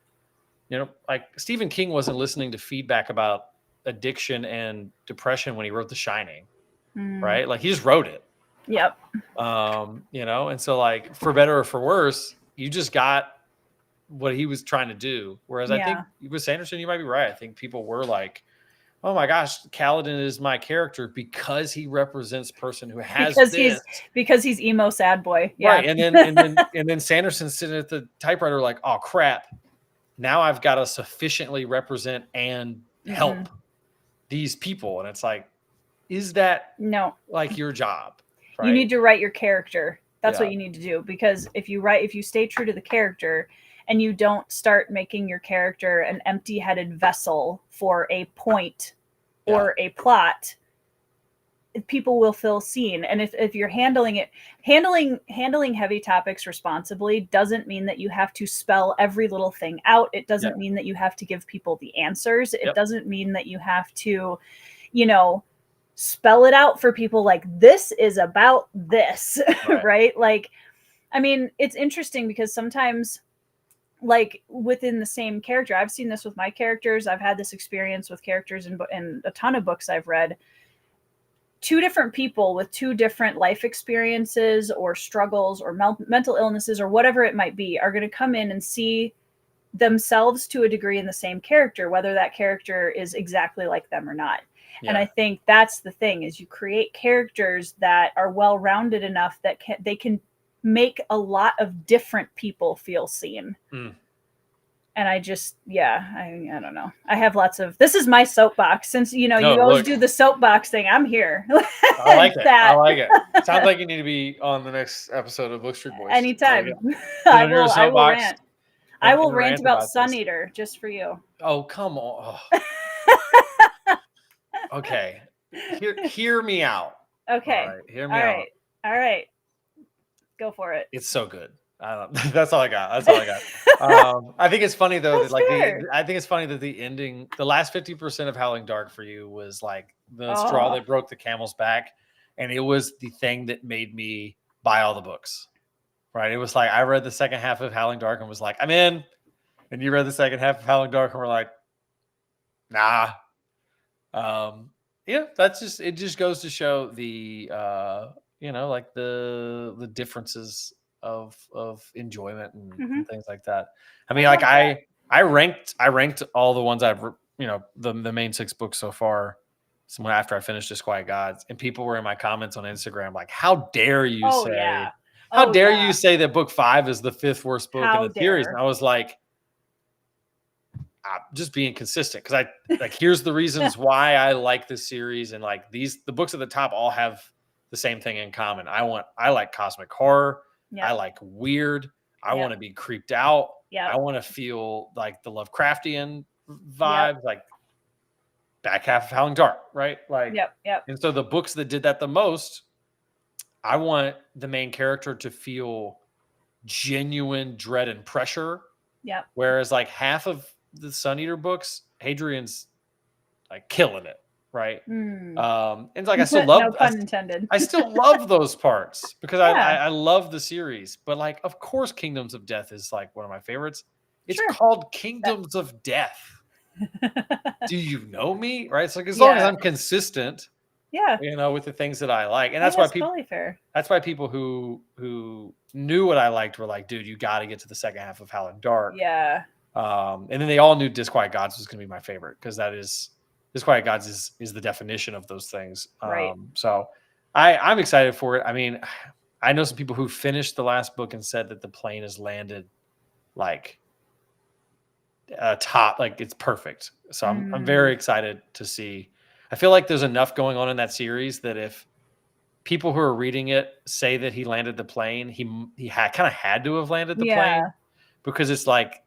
like Stephen King wasn't listening to feedback about addiction and depression when he wrote The Shining, right? Like he just wrote it. Yep. And so like for better or for worse, you just got what he was trying to do. Whereas I think with Sanderson, you might be right. I think people were like, oh my gosh, Kaladin is my character because he represents a person who has because he's emo sad boy. Yeah. Right. And then Sanderson's sitting at the typewriter like, oh crap. Now I've got to sufficiently represent and help these people. And it's like, is that like your job? Right? You need to write your character. That's what you need to do. Because if you stay true to the character and you don't start making your character an empty-headed vessel for a point or a plot, people will feel seen. And if you're handling heavy topics responsibly doesn't mean that you have to spell every little thing out. It doesn't mean that you have to give people the answers. It doesn't mean that you have to, spell it out for people like this is about this, right? Like, I mean, it's interesting because sometimes like within the same character, I've seen this with my characters. I've had this experience with characters in a ton of books I've read. 2 different people with 2 different life experiences or struggles or mental illnesses or whatever it might be are going to come in and see themselves to a degree in the same character, whether that character is exactly like them or not. Yeah. And I think that's the thing, is you create characters that are well-rounded enough that they can make a lot of different people feel seen. And I just, I don't know. I have lots of, this is my soapbox. Since, you always do the soapbox thing, I'm here. I like it. I like it. Sounds like you need to be on the next episode of Book Street Boys. Anytime. I will rant. I will rant about Sun Eater just for you. Oh, come on. Oh. Okay. Hear me out. Okay. All right. Hear me out. All right. Go for it. It's so good. That's all I got. I think it's funny though that the ending, the last 50% of Howling Dark for you was like the straw that broke the camel's back, and it was the thing that made me buy all the books. Right? It was like I read the second half of Howling Dark and was like, I'm in. And you read the second half of Howling Dark and were like, nah. It just goes to show the like the differences of enjoyment and things like that. I mean, like I ranked all the ones I've the main 6 books so far. So after I finished Disquiet Gods, and people were in my comments on Instagram like, how dare you you say that book 5 is the 5th worst book in the series? And I was like, just being consistent, because here's the reasons why I like this series, and like the books at the top all have the same thing in common. I like cosmic horror. I like weird. I want to be creeped out. I want to feel like the Lovecraftian vibe. Like back half of Howling Dark, right? Like, Yep. and so the books that did that the most, I want the main character to feel genuine dread and pressure. Yep. Whereas like half of the Sun Eater books, Hadrian's like killing it, right? And like I still love No pun intended. I still love those parts because Yeah. I love the series. But like, of course, Kingdoms of Death is like one of my favorites. It's Sure. called Kingdoms of Death. Do you know me? Right? It's like as long as I'm consistent, with the things that I like. And that's why people totally fair. That's why people who knew what I liked were like, dude, you got to get to the second half of Howling Dark. Yeah. And then they all knew Disquiet Gods was going to be my favorite because that is Disquiet Gods is the definition of those things. Right. So I'm excited for it. I mean, I know some people who finished the last book and said that the plane has landed like top, like it's perfect. So I'm very excited to see. I feel like there's enough going on in that series that if people who are reading it say that he landed the plane, he kind of had to have landed the plane, because it's like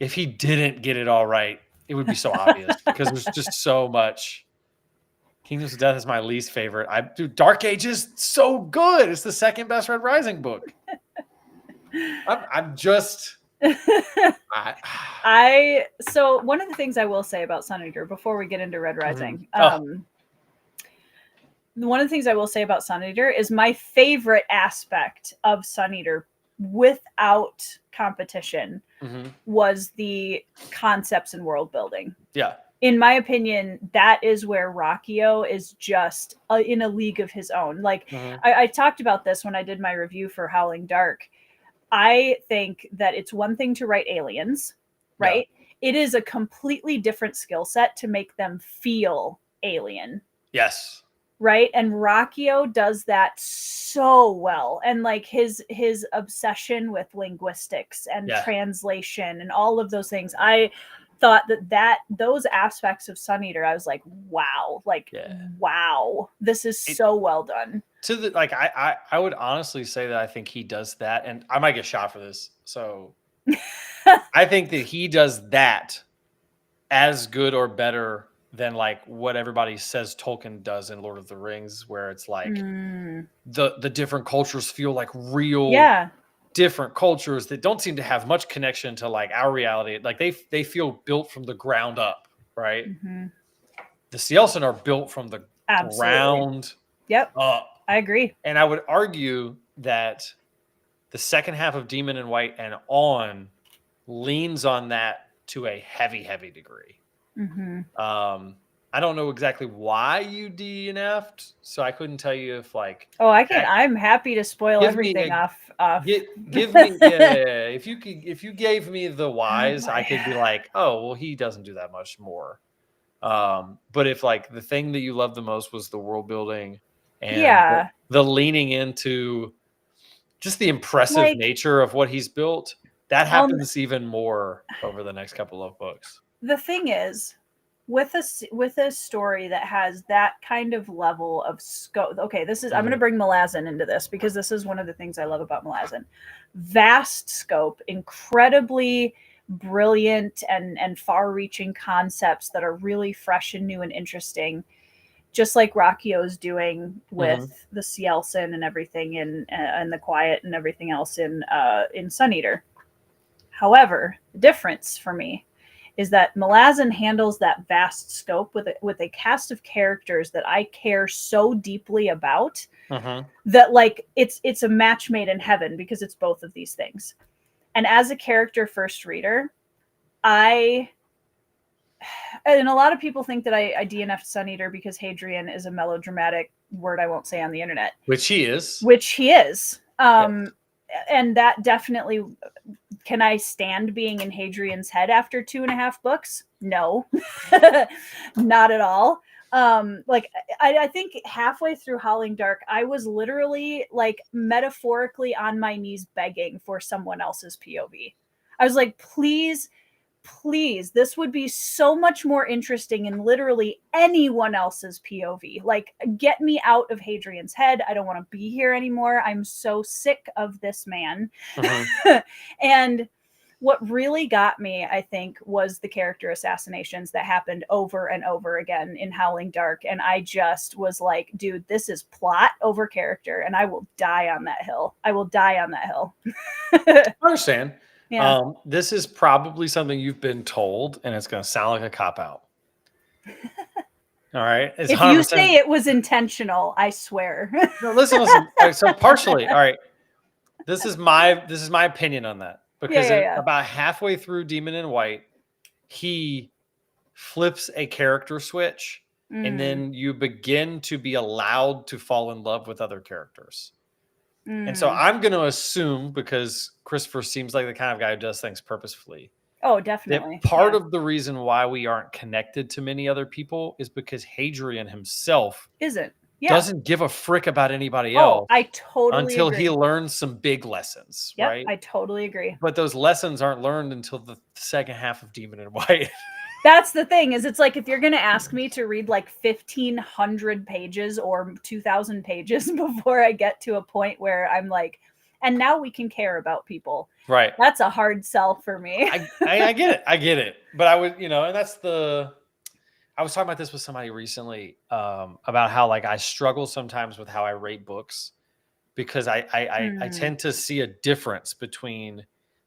if he didn't get it all right, it would be so obvious because there's just so much. Kingdoms of Death is my least favorite. Dark Age is so good. It's the second best Red Rising book. I'm just. So one of the things I will say about Sun Eater before we get into Red Rising, one of the things I will say about Sun Eater is my favorite aspect of Sun Eater without competition was the concepts and world building. Yeah. In my opinion, that is where Rockio is just in a league of his own. Like I talked about this when I did my review for Howling Dark. I think that it's one thing to write aliens, right? Yeah. It is a completely different skill set to make them feel alien. Yes. Right. And Rockio does that so well. And like his obsession with linguistics and translation and all of those things. I thought that those aspects of Sun Eater, I was like, wow, wow, this is so well done. To the I would honestly say that I think he does that, and I might get shot for this. So I think that he does that as good or better than like what everybody says Tolkien does in Lord of the Rings, where it's like the different cultures feel like real different cultures that don't seem to have much connection to like our reality. Like they feel built from the ground up, right? The Cielsen are built from the ground up. I agree. And I would argue that the second half of Demon in White and on leans on that to a heavy degree. I don't know exactly why you DNF'd, so I couldn't tell you if like. Oh, I can. I'm happy to spoil everything off. Give me, if you gave me the whys, I could be like, oh, well, he doesn't do that much more. But if like the thing that you love the most was the world building and the leaning into just the impressive nature of what he's built, that happens even more over the next couple of books. The thing is, with a story that has that kind of level of scope. Okay, I'm going to bring Malazan into this because this is one of the things I love about Malazan. Vast scope, incredibly brilliant and far-reaching concepts that are really fresh and new and interesting, just like Rockio's doing with the Cielsen and everything and the Quiet and everything else in Sun Eater. However, the difference for me is that Malazan handles that vast scope with a cast of characters that I care so deeply about that like it's a match made in heaven because it's both of these things. And as a character first reader, and a lot of people think that I DNF'd Sun Eater because Hadrian is a melodramatic word I won't say on the internet. Which he is. And that definitely, can I stand being in Hadrian's head after 2.5 books? No, not at all. I think halfway through Howling Dark, I was literally like metaphorically on my knees begging for someone else's POV. I was like, please, this would be so much more interesting in literally anyone else's POV. Like, get me out of Hadrian's head. I don't want to be here anymore. I'm so sick of this man. And what really got me, I think, was the character assassinations that happened over and over again in Howling Dark. And I just was like, dude, this is plot over character, and I will die on that hill. I will die on that hill. I understand. Yeah. This is probably something you've been told, and it's going to sound like a cop out. All right. It's If 100%. you say it was intentional, I swear. No, listen. All right, so partially. All right. This is my opinion on that, because Yeah. about halfway through Demon in White, he flips a character switch, and then you begin to be allowed to fall in love with other characters. And so I'm going to assume, because Christopher seems like the kind of guy who does things purposefully, Oh, definitely. that part of the reason why we aren't connected to many other people is because Hadrian himself doesn't give a frick about anybody else. I totally until agree. he learns some big lessons, Yep, right? I totally agree. But those lessons aren't learned until the second half of Demon in White. That's the thing, is it's like, if you're going to ask me to read like 1,500 pages or 2,000 pages before I get to a point where I'm like, and now we can care about people. Right. That's a hard sell for me. I get it. I get it. But I would, and that's I was talking about this with somebody recently, about how like I struggle sometimes with how I rate books, because I tend to see a difference between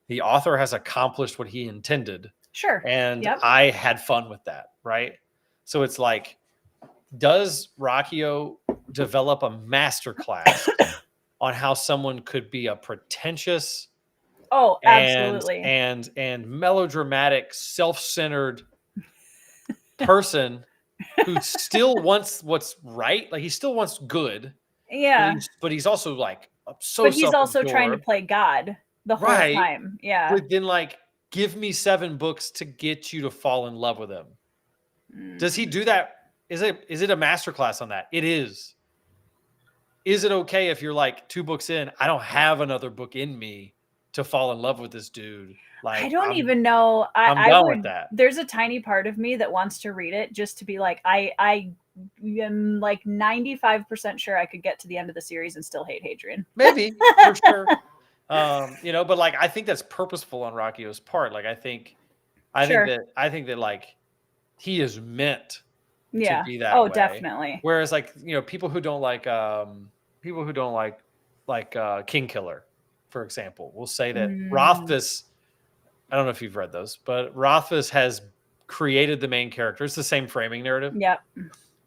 the author has accomplished what he intended. Sure. And I had fun with that. Right. So it's like, does Rocchio develop a masterclass on how someone could be a pretentious, absolutely, and melodramatic, self-centered person who still wants what's right? Like, he still wants good. Yeah. But he's also like But he's also trying to play God the whole time. Yeah. But then, like, give me 7 books to get you to fall in love with him. Does he do that? Is it a masterclass on that? It is. Is it okay if you're like 2 books in, I don't have another book in me to fall in love with this dude? Like, I don't even know. I'm done with that. There's a tiny part of me that wants to read it just to be like, I am like 95% sure I could get to the end of the series and still hate Hadrian. Maybe, for sure. But like, I think that's purposeful on Rocchio's part. Like, I think that like, he is meant to be that way. Definitely. Whereas, like, people who don't like King Killer, for example, will say that Rothfuss, I don't know if you've read those, but Rothfuss has created the main character. It's the same framing narrative. Yep.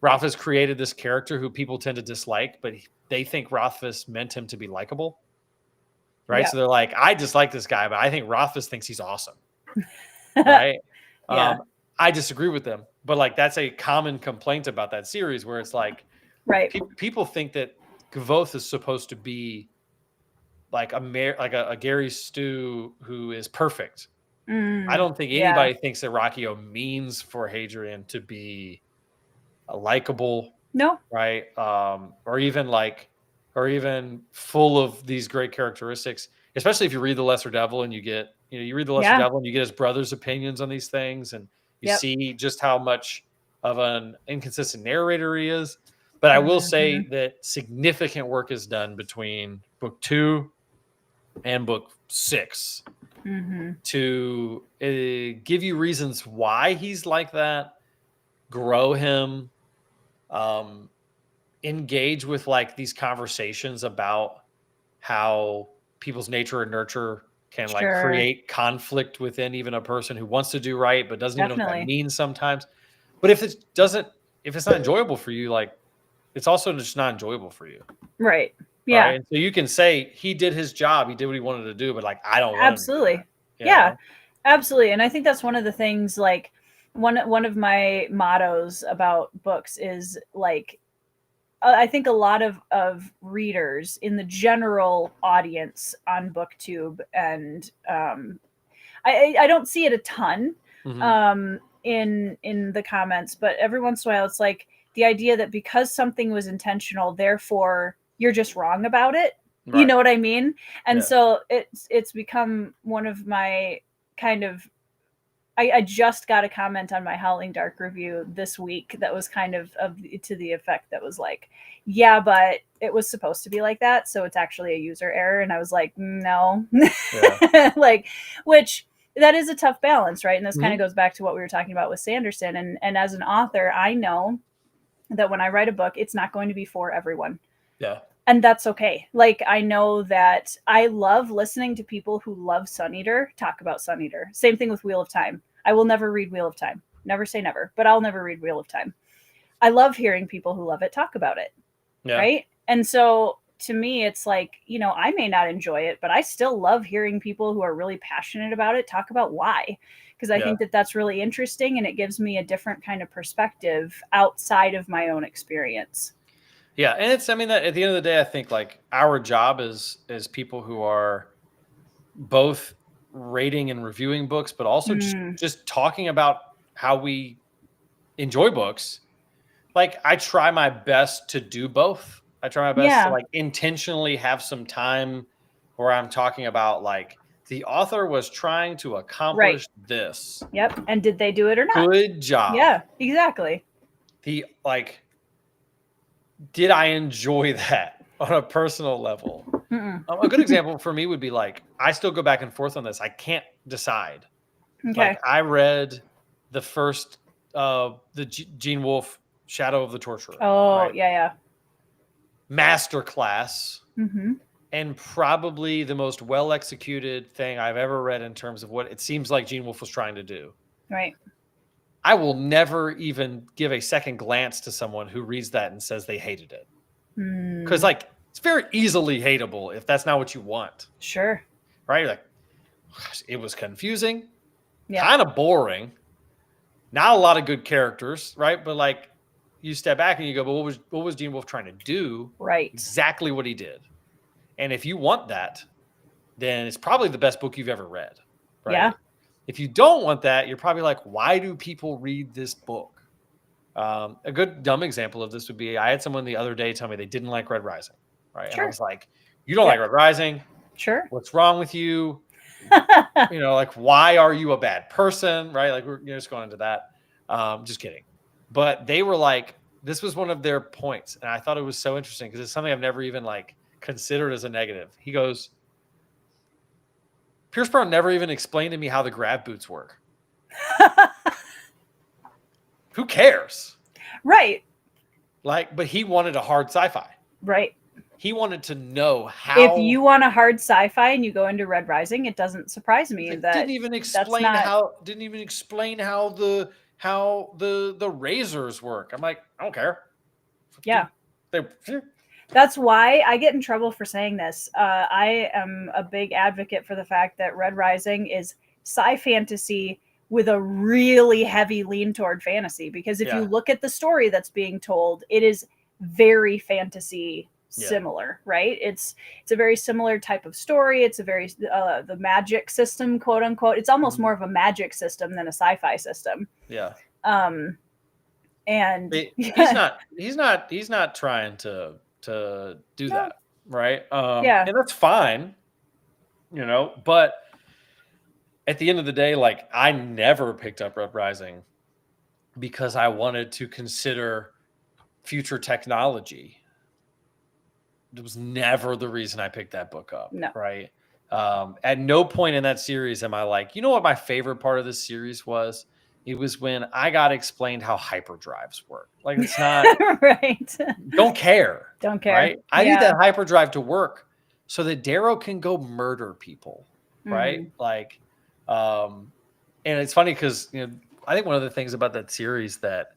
Rothfuss created this character who people tend to dislike, but they think Rothfuss meant him to be likable. Right. Yep. So they're like, I dislike this guy, but I think Rothfuss thinks he's awesome. Right. Yeah. I disagree with them, but like, that's a common complaint about that series, where it's like, right. People think that Gavoth is supposed to be like a Gary Stu who is perfect. I don't think anybody thinks that Rocchio means for Hadrian to be a likable. No. Right. Or even full of these great characteristics, especially if you read The Lesser Devil and you get, you read The Lesser Devil and you get his brother's opinions on these things, and you see just how much of an inconsistent narrator he is. But I will say that significant work is done between book 2 and book 6 to give you reasons why he's like that, grow him, engage with like these conversations about how people's nature and nurture can like create conflict within even a person who wants to do right but doesn't even know what that means sometimes. But if it's not enjoyable for you, like, it's also just not enjoyable for you. Right. Yeah. Right? And so you can say he did his job, he did what he wanted to do, but like, I don't want absolutely. Him to do that, absolutely. And I think that's one of the things, like, one of my mottos about books is like, I think a lot of readers in the general audience on BookTube, and I don't see it a ton in the comments, but every once in a while it's like the idea that because something was intentional, therefore you're just wrong about it. Right. You know what I mean? And so it's become one of my kind of I just got a comment on my Howling Dark review this week that was kind of to the effect that was like, yeah, but it was supposed to be like that, so it's actually a user error. And I was like, no. Yeah. Like, which that is a tough balance, right? And this kind of Mhm. goes back to what we were talking about with Sanderson. And as an author, I know that when I write a book, it's not going to be for everyone. Yeah. And that's okay. Like, I know that I love listening to people who love Sun Eater talk about Sun Eater. Same thing with Wheel of Time. I will never read Wheel of Time. Never say never, but I'll never read Wheel of Time. I love hearing people who love it talk about it. Yeah. Right. And so to me, it's like, I may not enjoy it, but I still love hearing people who are really passionate about it talk about why. Because I Yeah. think that that's really interesting, and it gives me a different kind of perspective outside of my own experience. Yeah. And it's, I mean, that at the end of the day, I think like our job is people who are both rating and reviewing books, but also Mm, just talking about how we enjoy books. Like I try my best to do both. I try my best to yeah. like intentionally have some time where I'm talking about like the author was trying to Right. accomplish this. Yep. And did they do it or not? Good job. Yeah, exactly. The like, did I enjoy that on a personal level? Mm-mm. A good example for me would be like, I still go back and forth on this. I can't decide. Okay. Like I read the first Gene Wolfe Shadow of the Torturer, Oh, right? yeah. Masterclass, Mm-hmm. and probably the most well executed thing I've ever read in terms of what it seems like Gene Wolfe was trying to do. Right. I will never even give a second glance to someone who reads that and says they hated it. Because Mm, like it's very easily hateable if that's not what you want. sure. Right? Like, gosh, it was confusing, Yeah. kind of boring, not a lot of good characters, right? But like you step back and you go, but what was Gene Wolfe trying to do? Right. Exactly what he did. And if you want that, then it's probably the best book you've ever read, right? Yeah. If you don't want that, you're probably like, why do people read this book? A good dumb example of this would be I had someone the other day tell me they didn't like Red Rising, right? And I Sure. was like, you don't Yeah. like Red Rising? Sure. What's wrong with you? Like, why are you a bad person, right? Like, we're just going into that. Just kidding. But they were like, this was one of their points. And I thought it was so interesting because it's something I've never even like considered as a negative. He goes, Pierce Brown never even explained to me how the grab boots work. Who cares? Right. Like, but he wanted a hard sci-fi. Right. He wanted to know how. If you want a hard sci-fi and you go into Red Rising, it doesn't surprise me that didn't even explain how the razors work. I'm like, I don't care. Yeah. They, That's why I get in trouble for saying this. I am a big advocate for the fact that Red Rising is sci-fantasy with a really heavy lean toward fantasy. Because if you look at the story that's being told, it is very fantasy similar, right? It's a very similar type of story. It's a very the magic system, quote unquote. It's almost more of a magic system than a sci-fi system. Yeah. And he's not trying to do that, right? And that's fine, but at the end of the day, like I never picked up Red Rising because I wanted to consider future technology. It was never the reason I picked that book up, right? At no point in that series am I like, you know what my favorite part of this series was? It was when I got explained how hyperdrives work. Like it's not right. Don't care. Don't care. Right? I need that hyperdrive to work so that Darrow can go murder people. Right? Like, and it's funny because I think one of the things about that series that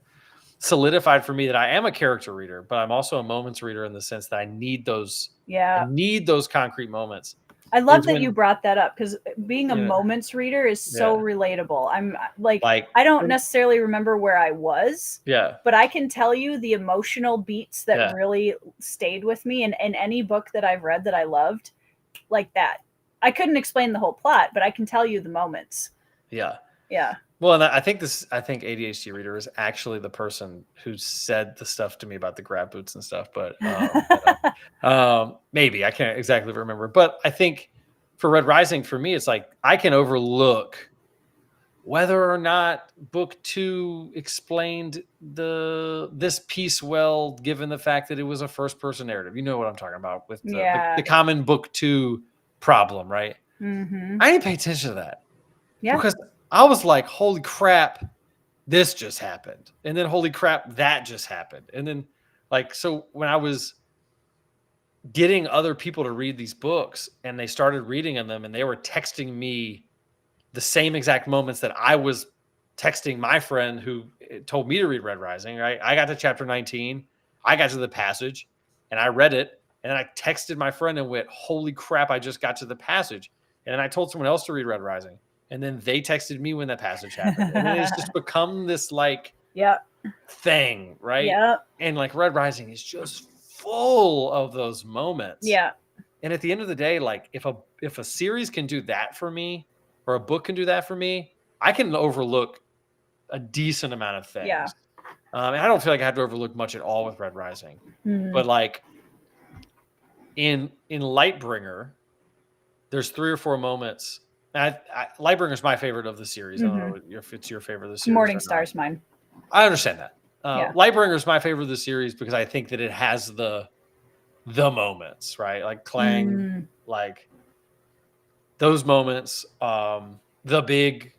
solidified for me that I am a character reader, but I'm also a moments reader in the sense that I need those. I need those concrete moments. I love that you brought that up because being a moments reader is so relatable. I'm like I don't necessarily remember where I was, but I can tell you the emotional beats that really stayed with me in any book that I've read that I loved, like that. I couldn't explain the whole plot, but I can tell you the moments. Yeah. Yeah. Well, and I think ADHD reader is actually the person who said the stuff to me about the grab boots and stuff, but maybe I can't exactly remember. But I think for Red Rising, for me, it's like I can overlook whether or not book 2 explained this piece well, given the fact that it was a first person narrative. You know what I'm talking about with the common book 2 problem, right? Mm-hmm. I didn't pay attention to that Yeah. because I was like, holy crap, this just happened. And then holy crap, that just happened. And then like, so when I was getting other people to read these books and they started reading them and they were texting me the same exact moments that I was texting my friend who told me to read Red Rising, right? I got to chapter 19, I got to the passage and I read it. And then I texted my friend and went, holy crap, I just got to the passage. And then I told someone else to read Red Rising. And then they texted me when that passage happened. And then it's just become this like thing, right? Yeah. And like Red Rising is just full of those moments. Yeah. And at the end of the day, like if a series can do that for me, or a book can do that for me, I can overlook a decent amount of things. Yeah. And I don't feel like I have to overlook much at all with Red Rising. But like in Lightbringer, there's 3 or 4 moments. Lightbringer is my favorite of the series. I don't know if it's your favorite of the series. Morningstar's mine. I understand that. Lightbringer is my favorite of the series because I think that it has the moments, right? Like Clang, like those moments, the big,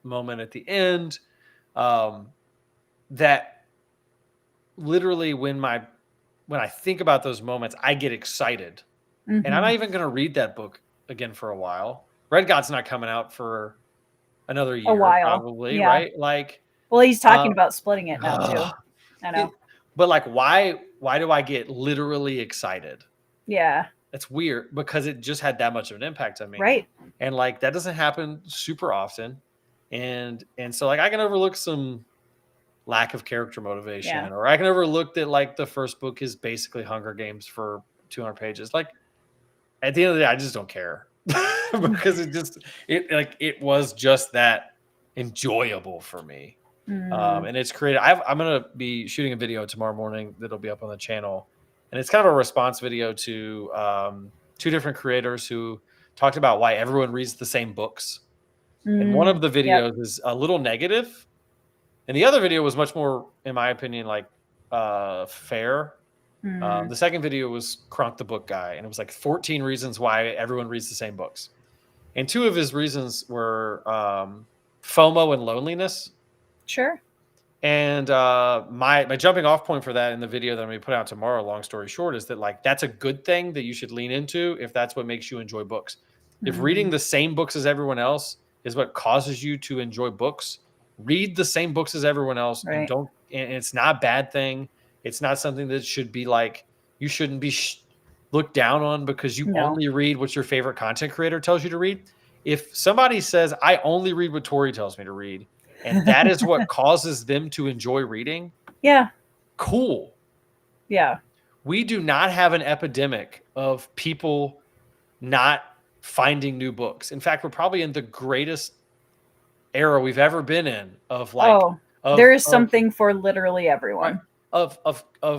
moment at the end, that literally when I think about those moments, I get excited. And I'm not even going to read that book again for a while. Red God's not coming out for another year, probably, right? Like, well, he's talking about splitting it now too. I know. But like, why do I get literally excited? Yeah. It's weird because it just had that much of an impact on me. Right. And like, that doesn't happen super often. And so like, I can overlook some lack of character motivation, or I can overlook that like the first book is basically Hunger Games for 200 pages. Like at the end of the day, I just don't care because it was just that enjoyable for me. And it's created. I'm going to be shooting a video tomorrow morning that'll be up on the channel. And it's kind of a response video to 2 different creators who talked about why everyone reads the same books. And one of the videos is a little negative. And the other video was much more, in my opinion, like fair. The second video was Kronk the Book Guy. And it was like 14 reasons why everyone reads the same books. And 2 of his reasons were FOMO and loneliness. Sure. And my jumping off point for that in the video that I'm going to put out tomorrow, long story short, is that like that's a good thing that you should lean into if that's what makes you enjoy books. If reading the same books as everyone else is what causes you to enjoy books, read the same books as everyone else. Right. And it's not a bad thing. It's not something that should be like, you shouldn't be looked down on because you only read what your favorite content creator tells you to read. If somebody says, I only read what Tori tells me to read, and that is what causes them to enjoy reading. Yeah. Cool. Yeah. We do not have an epidemic of people not finding new books. In fact, we're probably in the greatest era we've ever been in of like, there is something for literally everyone. Of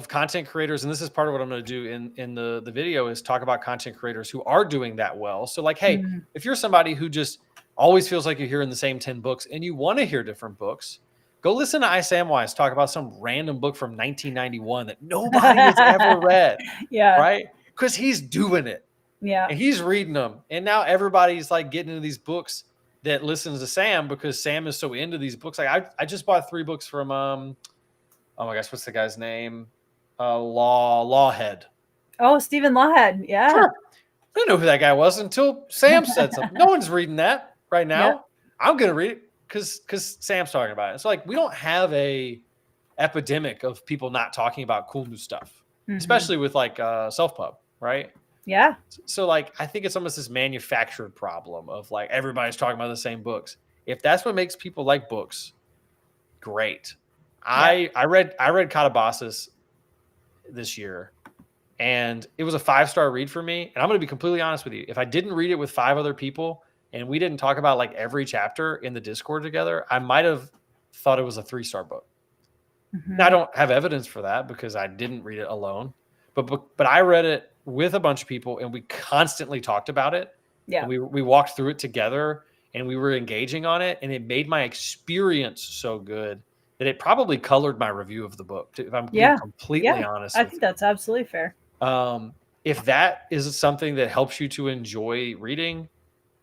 content creators. And this is part of what I'm going to do in the video is talk about content creators who are doing that well. So like, hey, if you're somebody who just always feels like you're hearing the same 10 books and you want to hear different books, go listen to Samwise talk about some random book from 1991 that nobody has ever read. Yeah. Right? Because he's doing it. Yeah. And he's reading them. And now everybody's like getting into these books that listens to Sam because Sam is so into these books. Like I just bought 3 books from, oh my gosh, what's the guy's name? Lawhead. Oh, Stephen Lawhead. Yeah. Sure. I didn't know who that guy was until Sam said something. No one's reading that right now. Yep. I'm going to read it because Sam's talking about it. So like, we don't have a epidemic of people not talking about cool new stuff, especially with like self-pub, right? Yeah. So like, I think it's almost this manufactured problem of like, everybody's talking about the same books. If that's what makes people like books, great. Yeah. I read Catabasis this year, and it was a 5-star read for me. And I'm going to be completely honest with you. If I didn't read it with 5 other people and we didn't talk about like every chapter in the Discord together, I might have thought it was a 3-star book. Now, I don't have evidence for that because I didn't read it alone, but I read it with a bunch of people and we constantly talked about it. Yeah. And we walked through it together and we were engaging on it, and it made my experience so good that it probably colored my review of the book, if I'm being Yeah. completely Yeah. honest I with think you. that's absolutely fair. If that is something that helps you to enjoy reading,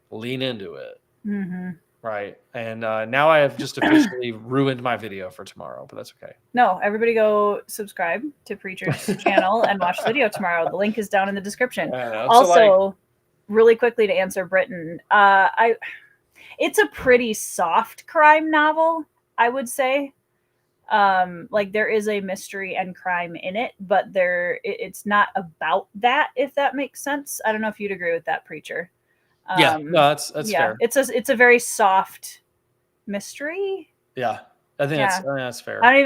lean into it. Mm-hmm. Right. And now I have just officially ruined my video for tomorrow, but that's okay. No, everybody go subscribe to Preacher's channel and watch the video tomorrow. The link is down in the description. I know. So, like, Also, really quickly to answer Britton, it's a pretty soft crime novel, I would say. Like there is a mystery and crime in it, but it's not about that, if that makes sense. I don't know if you'd agree with that, Preacher. yeah, no, that's Yeah, fair. it's a very soft mystery. Yeah, I think Yeah. that's fair. I wouldn't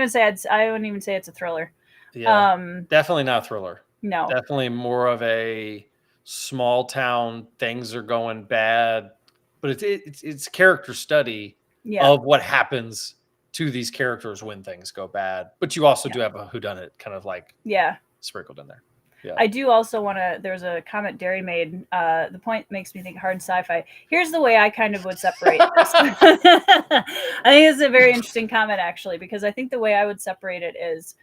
even say it's a thriller. Yeah, definitely not a thriller. No. Definitely more of a small town. Things are going bad, but it's character study Yeah. of what happens to these characters when things go bad. But you also do have a whodunit kind of like sprinkled in there. Yeah. I do also want to. There's a comment Derry made. The point makes me think hard sci-fi. Here's the way I kind of would separate this. I think it's a very interesting comment, actually, because I think the way I would separate it is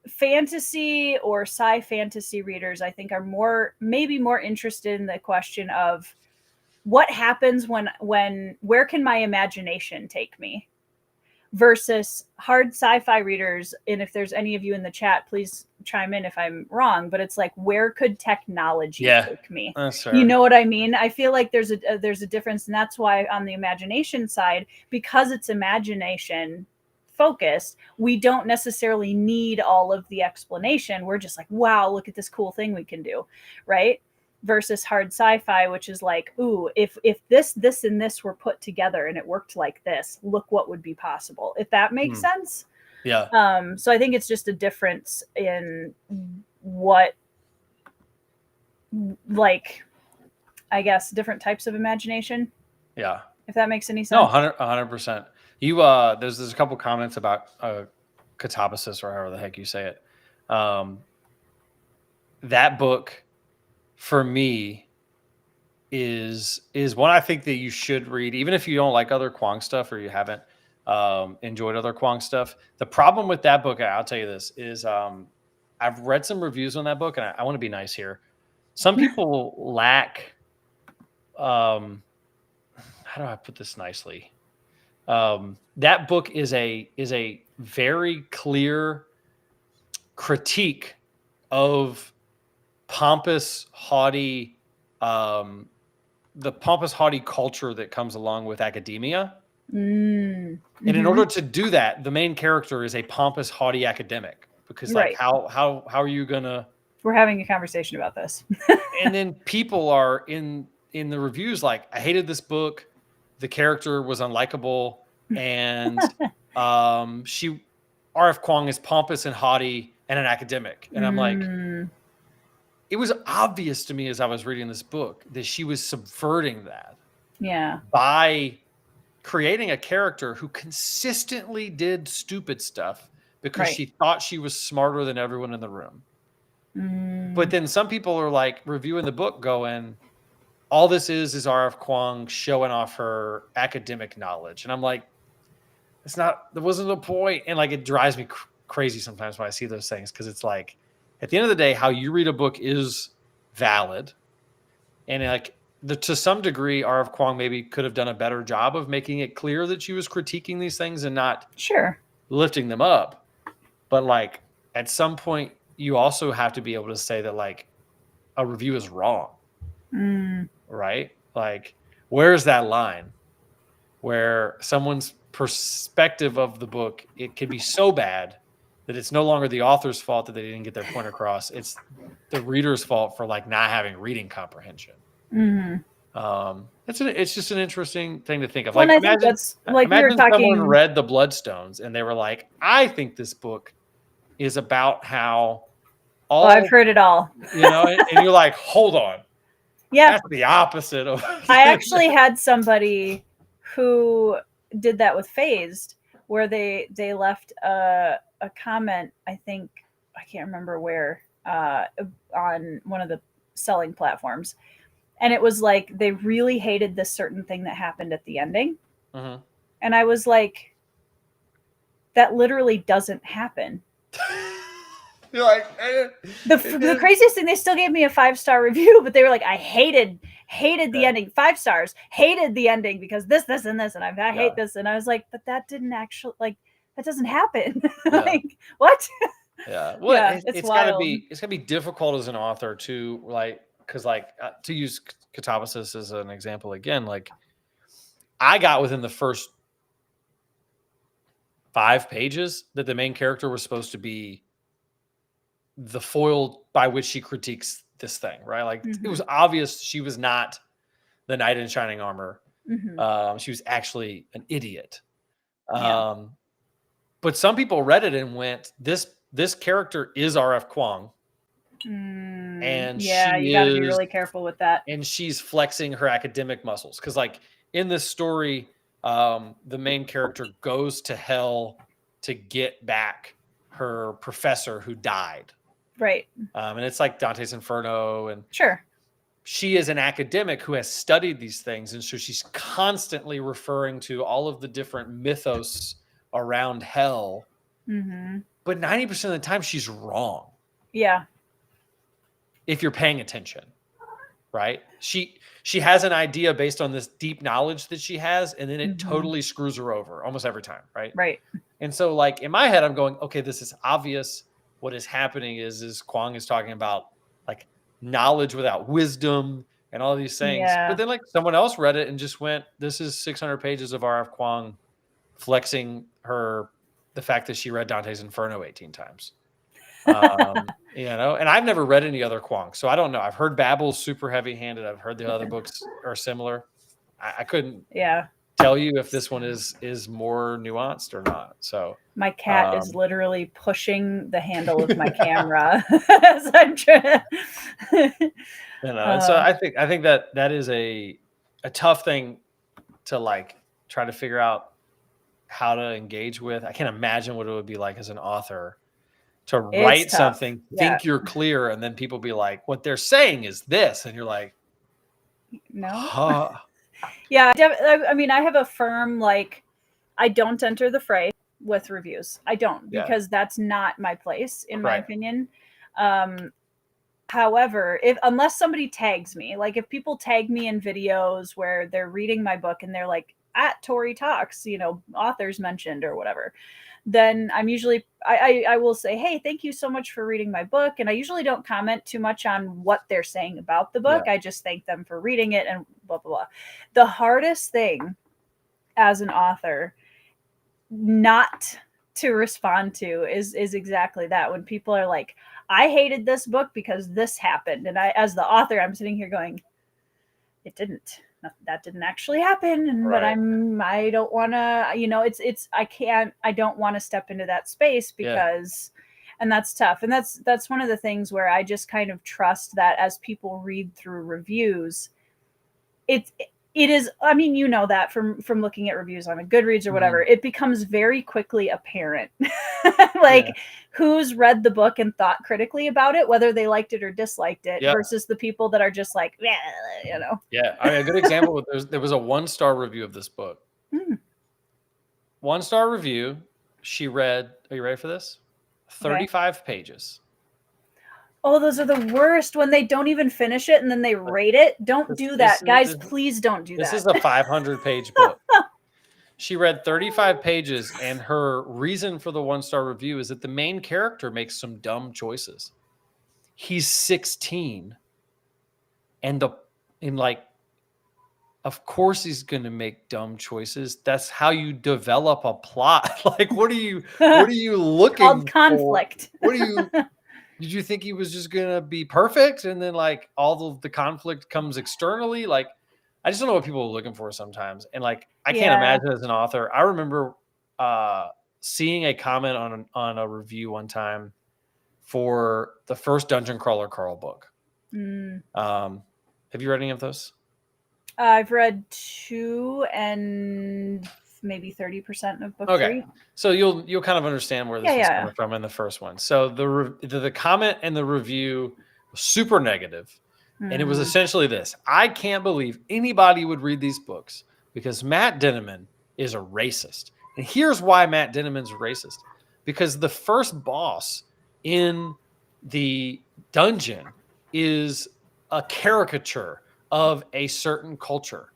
fantasy or sci-fantasy readers, I think, are maybe more interested in the question of what happens where can my imagination take me, versus hard sci-fi readers. And if there's any of you in the chat, please chime in if I'm wrong, but it's like, where could technology take me? You know what I mean? I feel like there's a difference, and that's why on the imagination side, because it's imagination focused, we don't necessarily need all of the explanation. We're just like, wow, look at this cool thing we can do, right? Versus hard sci-fi, which is like, ooh, if this and this were put together and it worked like this, look what would be possible, if that makes sense. Yeah. So I think it's just a difference in what, like, I guess, different types of imagination. Yeah. If that makes any sense. No, 100%. You there's a couple comments about catabasis, or however the heck you say it. That book for me is one I think that you should read, even if you don't like other Kwong stuff or you haven't enjoyed other Kwong stuff. The problem with that book, I'll tell you this, is I've read some reviews on that book, and I want to be nice here. Some people lack, how do I put this nicely? That book is a very clear critique of pompous, haughty, the pompous, haughty culture that comes along with academia. And in order to do that, the main character is a pompous, haughty academic, because like, how are you gonna? We're having a conversation about this. And then people are in the reviews like, I hated this book. The character was unlikable, and R.F. Kuang is pompous and haughty and an academic. And I'm like, it was obvious to me as I was reading this book that she was subverting that. Yeah. By creating a character who consistently did stupid stuff because she thought she was smarter than everyone in the room. But then some people are like reviewing the book going, all this is R.F. Kuang showing off her academic knowledge. And I'm like, that wasn't the point. And like, it drives me crazy sometimes when I see those things, because it's like, at the end of the day, how you read a book is valid. And like, to some degree, R.F. Kuang maybe could have done a better job of making it clear that she was critiquing these things and not lifting them up. But like, at some point, you also have to be able to say that like a review is wrong. Right? Like, where's that line where someone's perspective of the book, it can be so bad that it's no longer the author's fault that they didn't get their point across. It's the reader's fault for like not having reading comprehension. It's just an interesting thing to think of. Like, imagine someone read The Bloodstones and they were like, I think this book is about how I've heard it all. You know, and you're like, hold on. Yeah. That's the opposite of I actually had somebody who did that with Phased, where they left a comment, I think, I can't remember where, on one of the selling platforms. and it was like they really hated this certain thing that happened at the ending. Mhm. And I was like, that literally doesn't happen. You're like, The craziest thing, they still gave me a 5-star review, but they were like, I hated the ending. 5 stars, hated the ending because this, and this, and I hate this. And I was like, but that didn't actually, like, that doesn't happen. Like, what? Yeah. Well, Yeah, it's wild. gotta be difficult as an author to like, because like to use Catabasis as an example again, like I got within the first 5 pages that the main character was supposed to be the foil by which she critiques this thing, right? Like it was obvious she was not the knight in shining armor. She was actually an idiot. But some people read it and went, this character is RF Kuang. And Yeah, you got to be really careful with that. And she's flexing her academic muscles. Because like in this story, the main character goes to hell to get back her professor who died. Right. And it's like Dante's Inferno. And sure, she is an academic who has studied these things. And so she's constantly referring to all of the different mythos around hell. But 90% of the time, she's wrong. Yeah. If you're paying attention, right? She has an idea based on this deep knowledge that she has, and then it totally screws her over almost every time, right? Right. And so, like in my head, I'm going, okay, this is obvious. What is happening is Kuang is talking about like knowledge without wisdom and all these things. Yeah. But then like someone else read it and just went, this is 600 pages of R.F. Kuang flexing the fact that she read Dante's Inferno 18 times. You know, and I've never read any other Kuang, so I don't know. I've heard Babel's super heavy-handed. I've heard the other books are similar. I couldn't tell you if this one is more nuanced or not. So my cat is literally pushing the handle of my camera as I'm trying. And so I think that is a tough thing to like try to figure out how to engage with. I can't imagine what it would be like as an author to write something, think you're clear, and then people be like, what they're saying is this. And you're like, no. Huh. Yeah. I mean, I have a firm, like, I don't enter the fray with reviews. I don't, because that's not my place, in my opinion. However, unless somebody tags me, like if people tag me in videos where they're reading my book and they're like, at Tori Talks, you know, authors mentioned or whatever, then I'm usually, I will say, hey, thank you so much for reading my book. And I usually don't comment too much on what they're saying about the book. I just thank them for reading it and blah, blah, blah. The hardest thing as an author not to respond to is exactly that. When people are like, I hated this book because this happened. And I, as the author, I'm sitting here going, it didn't. That didn't actually happen. But I don't want to, you know, I don't want to step into that space because, and that's tough. And that's one of the things where I just kind of trust that as people read through reviews, it is, I mean, you know that from looking at reviews on a Goodreads or whatever, it becomes very quickly apparent, like who's read the book and thought critically about it, whether they liked it or disliked it, versus the people that are just like, you know. Yeah. I mean, a good example, there was a 1-star review of this book. 1-star review. She read, are you ready for this? 35 pages. Oh, those are the worst, when they don't even finish it and then they rate it. Don't do that, guys. Please don't do that. This is a 500-page book. She read 35 pages, and her reason for the 1-star review is that the main character makes some dumb choices. He's 16, and of course he's going to make dumb choices. That's how you develop a plot. Like, what are you looking called conflict for? Did you think he was just going to be perfect? And then like all of the conflict comes externally. Like, I just don't know what people are looking for sometimes. And like, I can't imagine as an author. I remember seeing a comment on a review one time for the first Dungeon Crawler Carl book. Have you read any of those? I've read 2 and maybe 30% of book 3. So you'll kind of understand where this is coming from in the first one. So the comment and the review was super negative. And it was Mhm. essentially this: I can't believe anybody would read these books because Matt Dinniman is a racist. And here's why Matt Dinniman's racist: because the first boss in the dungeon is a caricature of a certain culture,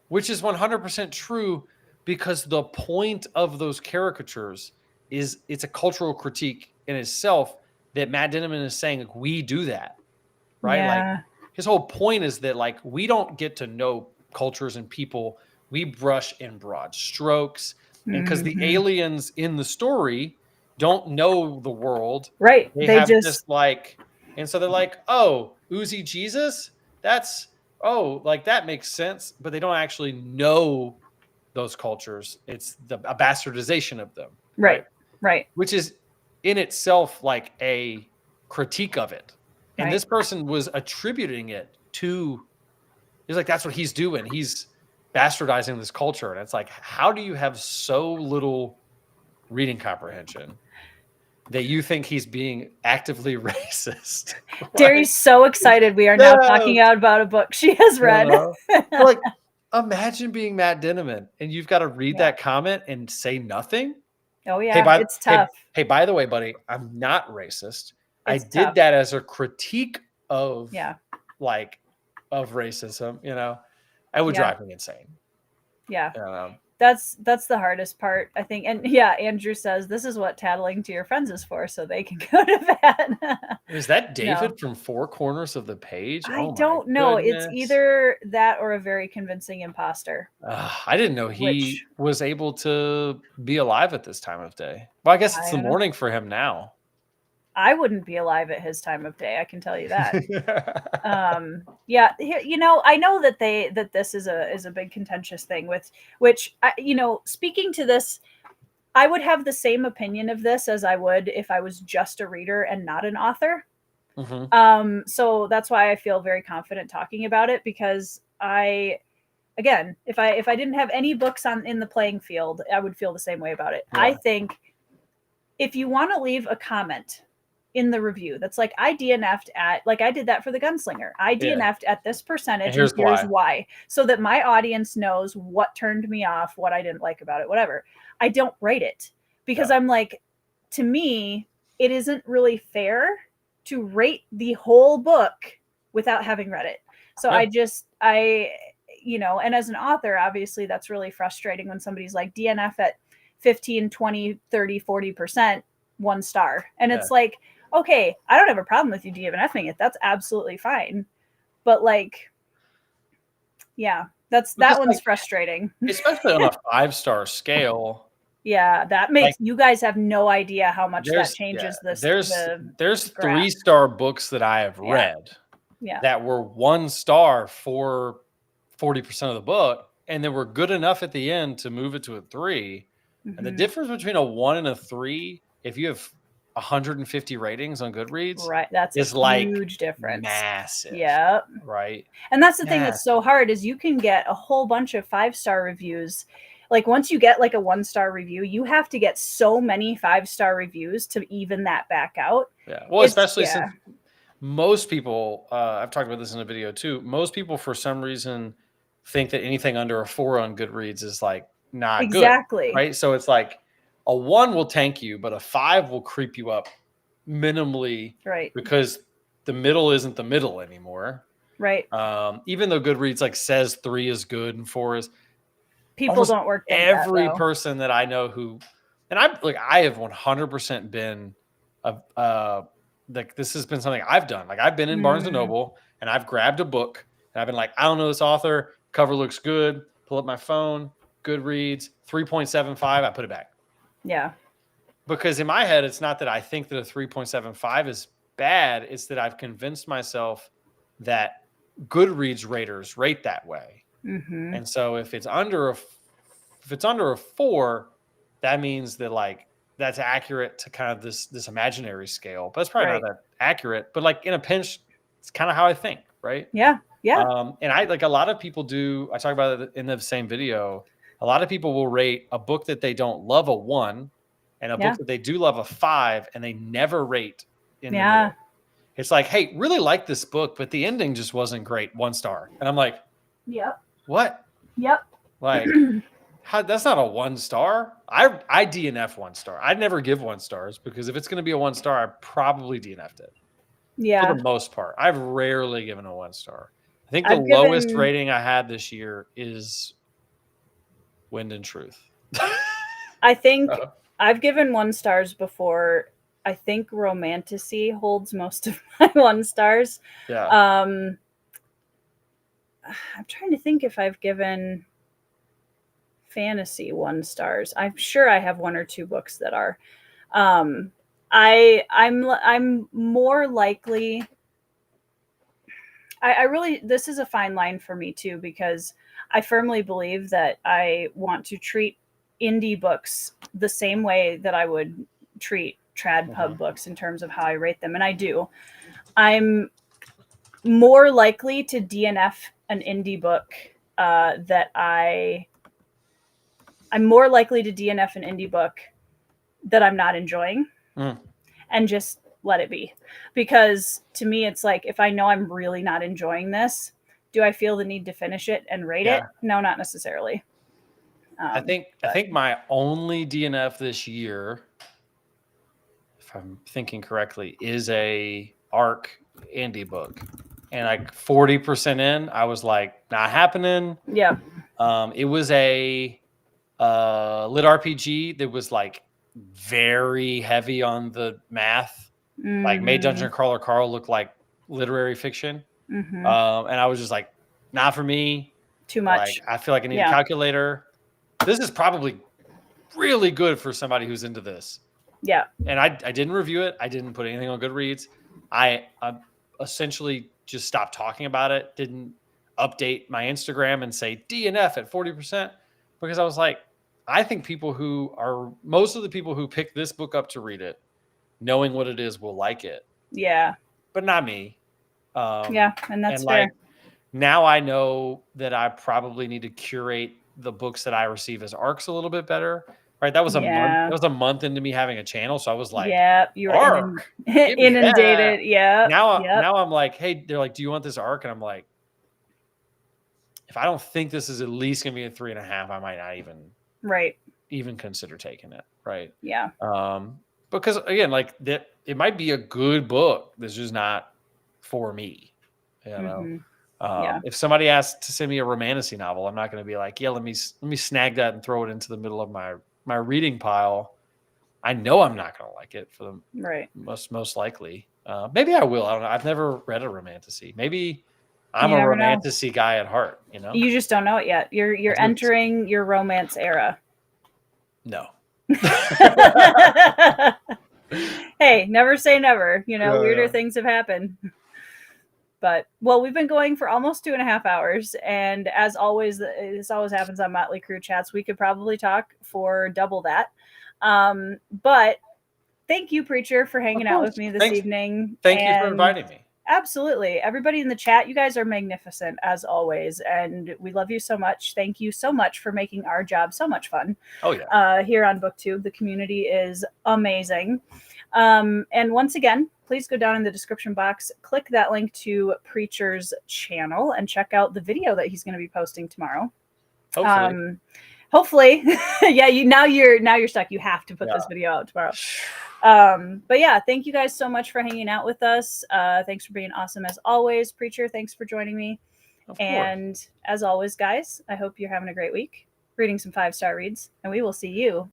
which is 100% true, because the point of those caricatures is it's a cultural critique in itself, that Matt Dinniman is saying, like, we do that, right? Like, Yeah. his whole point is that, like, we don't get to know cultures and people. We brush in broad strokes. And because the Mhm. aliens in the story don't know the world, Right. they They have this just like, and so they're like, oh, Uzi Jesus, that's, oh, like that makes sense, but they don't actually know those cultures. It's a bastardization of them, right? right. Right. Which is in itself like a critique of it. And Right. this person was attributing it to, he's like, that's what he's doing. He's bastardizing this culture. And it's like, how do you have so little reading comprehension that you think he's being actively racist? Right? Derry's so excited we are now No, talking out about a book she has read. But like, imagine being Matt Dinniman and you've got to read Yeah. that comment and say nothing. Oh Hey, yeah, it's tough. by the way, buddy, I'm not racist. I It's did tough. that as a critique of, Yeah. like, of racism, It would Yeah. drive me insane. Yeah. Um, That's the hardest part, I think. And yeah, Andrew says this is what tattling to your friends is for, so they can go to bed. is that No. David from Four Corners of the Page? I Oh my don't know. It's goodness. either that or a very convincing imposter, I didn't know he which was able to be alive at this time of day. Well, I guess it's I the don't know. morning for him now. I wouldn't be alive at his time of day, I can tell you that. Yeah, I know that this is a big contentious thing with which speaking to this, I would have the same opinion of this as I would if I was just a reader and not an author. Mhm. So that's why I feel very confident talking about it, because again, if I didn't have any books in the playing field, I would feel the same way about it. Yeah. I think if you want to leave a comment in the review that's like, I DNF'd at, like I did that for the Gunslinger, I DNF'd at this percentage and here's why, so that my audience knows what turned me off, what I didn't like about it, whatever. I don't write it because I'm like, to me, it isn't really fair to rate the whole book without having read it. So and as an author, obviously that's really frustrating when somebody's like DNF at 15, 20, 30, 40%, 1 star. And it's like, okay, I don't have a problem with you DNFing it. That's absolutely fine. But like, yeah, that one's like, frustrating. especially on a 5-star scale. Yeah, that makes Like, you guys have no idea how much that changes there's graph. 3-star books that I have Yeah. read Yeah. that were 1 star for 40% of the book, and they were good enough at the end to move it to a 3. And the Mhm. difference between a 1 and a 3, if you have 150 ratings on Goodreads, Right, that's a is like huge difference. massive. Yeah. Right. And that's the thing that's so hard, is you can get a whole bunch of 5-star reviews. Like once you get like a 1-star review, you have to get so many 5-star reviews to even that back out. Yeah. Well, especially since most people, I've talked about this in a video too, most people for some reason think that anything under a 4 on Goodreads is like not exactly good. Right. So it's like a 1 will tank you, but a 5 will creep you up minimally. Right. Because the middle isn't the middle anymore. Right. Even though Goodreads like says 3 is good and 4 is, people don't work every person that I know who, and I have 100% been like, this has been something I've done. Like, I've been in Barnes and Noble and I've grabbed a book and I've been like, I don't know this author, cover looks good, pull up my phone, Goodreads, 3.75, I put it back. Yeah. Because in my head, it's not that I think that a 3.75 is bad. It's that I've convinced myself that Goodreads raters rate that way. Mm-hmm. And so if it's under a 4, that means that like that's accurate to kind of this imaginary scale. But it's probably not that accurate. But like in a pinch, it's kind of how I think, right? Yeah. Yeah. And I like, a lot of people do. I talk about it in the same video. A lot of people will rate a book that they don't love a 1, and a book that they do love a 5, and they never rate in the middle. It's like, hey, really like this book, but the ending just wasn't great. 1 star. And I'm like, Yep. what? Yep. Like, that's not a 1 star. I DNF 1 star. I'd never give 1 stars because if it's going to be a 1 star, I probably DNF'd it. Yeah. For the most part, I've rarely given a 1 star. I think the I've lowest given- rating I had this year is Wind and Truth. I think I've given 1 stars before. I think Romantasy holds most of my 1 stars. Yeah. I'm trying to think if I've given fantasy 1 stars. I'm sure I have 1 or 2 books that are. I'm more likely. I really, this is a fine line for me too, because I firmly believe that I want to treat indie books the same way that I would treat trad pub books in terms of how I rate them. And I do. I'm more likely to DNF an indie book I'm more likely to DNF an indie book that I'm not enjoying and just let it be. Because to me, it's like, if I know I'm really not enjoying this, do I feel the need to finish it and rate it? No, not necessarily. I think my only DNF this year, if I'm thinking correctly, is a ARC indie book. And like 40% in, I was like, not happening. Yeah. It was a lit RPG that was like very heavy on the math, like made Dungeon Crawler Carl look like literary fiction. And I was just like, not for me. Too much. Like, I feel like I need a calculator. This is probably really good for somebody who's into this. Yeah. And I didn't review it. I didn't put anything on Goodreads. I essentially just stopped talking about it. Didn't update my Instagram and say DNF at 40% because I was like, I think most of the people who pick this book up to read it, knowing what it is, will like it. Yeah. But not me. Yeah. And that's fair. Like, now I know that I probably need to curate the books that I receive as ARCs a little bit better. Right. That was a month. That was a month into me having a channel. So I was like, you were ARC, inundated. Yeah. Now I'm like, hey, they're like, do you want this ARC? And I'm like, if I don't think this is at least going to be a 3.5, I might not even consider taking it. Right. Yeah. Because again, like that, it might be a good book. That's just not for me. You know? If somebody asks to send me a romantasy novel, I'm not going to be like, yeah, let me snag that and throw it into the middle of my reading pile. I know I'm not going to like it for the most likely. Maybe I will. I don't know. I've never read a romantasy. Maybe I'm a romantasy guy at heart. You know, you just don't know it yet. You're entering your romance era. No. Hey, never say never. You know, weirder things have happened. But, well, we've been going for almost 2.5 hours. And as always, this always happens on Motley Crew Chats. We could probably talk for double that. But thank you, Preacher, for hanging out with me this evening. Thank you for inviting me. Absolutely. Everybody in the chat, you guys are magnificent as always. And we love you so much. Thank you so much for making our job so much fun. Oh, yeah. Here on BookTube. The community is amazing. And once again, please go down in the description box, click that link to Preacher's channel, and check out the video that he's going to be posting tomorrow. Hopefully. Yeah, now you're stuck. You have to put this video out tomorrow. But yeah, thank you guys so much for hanging out with us. Thanks for being awesome as always. Preacher, thanks for joining me. And as always, guys, I hope you're having a great week, reading some 5-star reads, and we will see you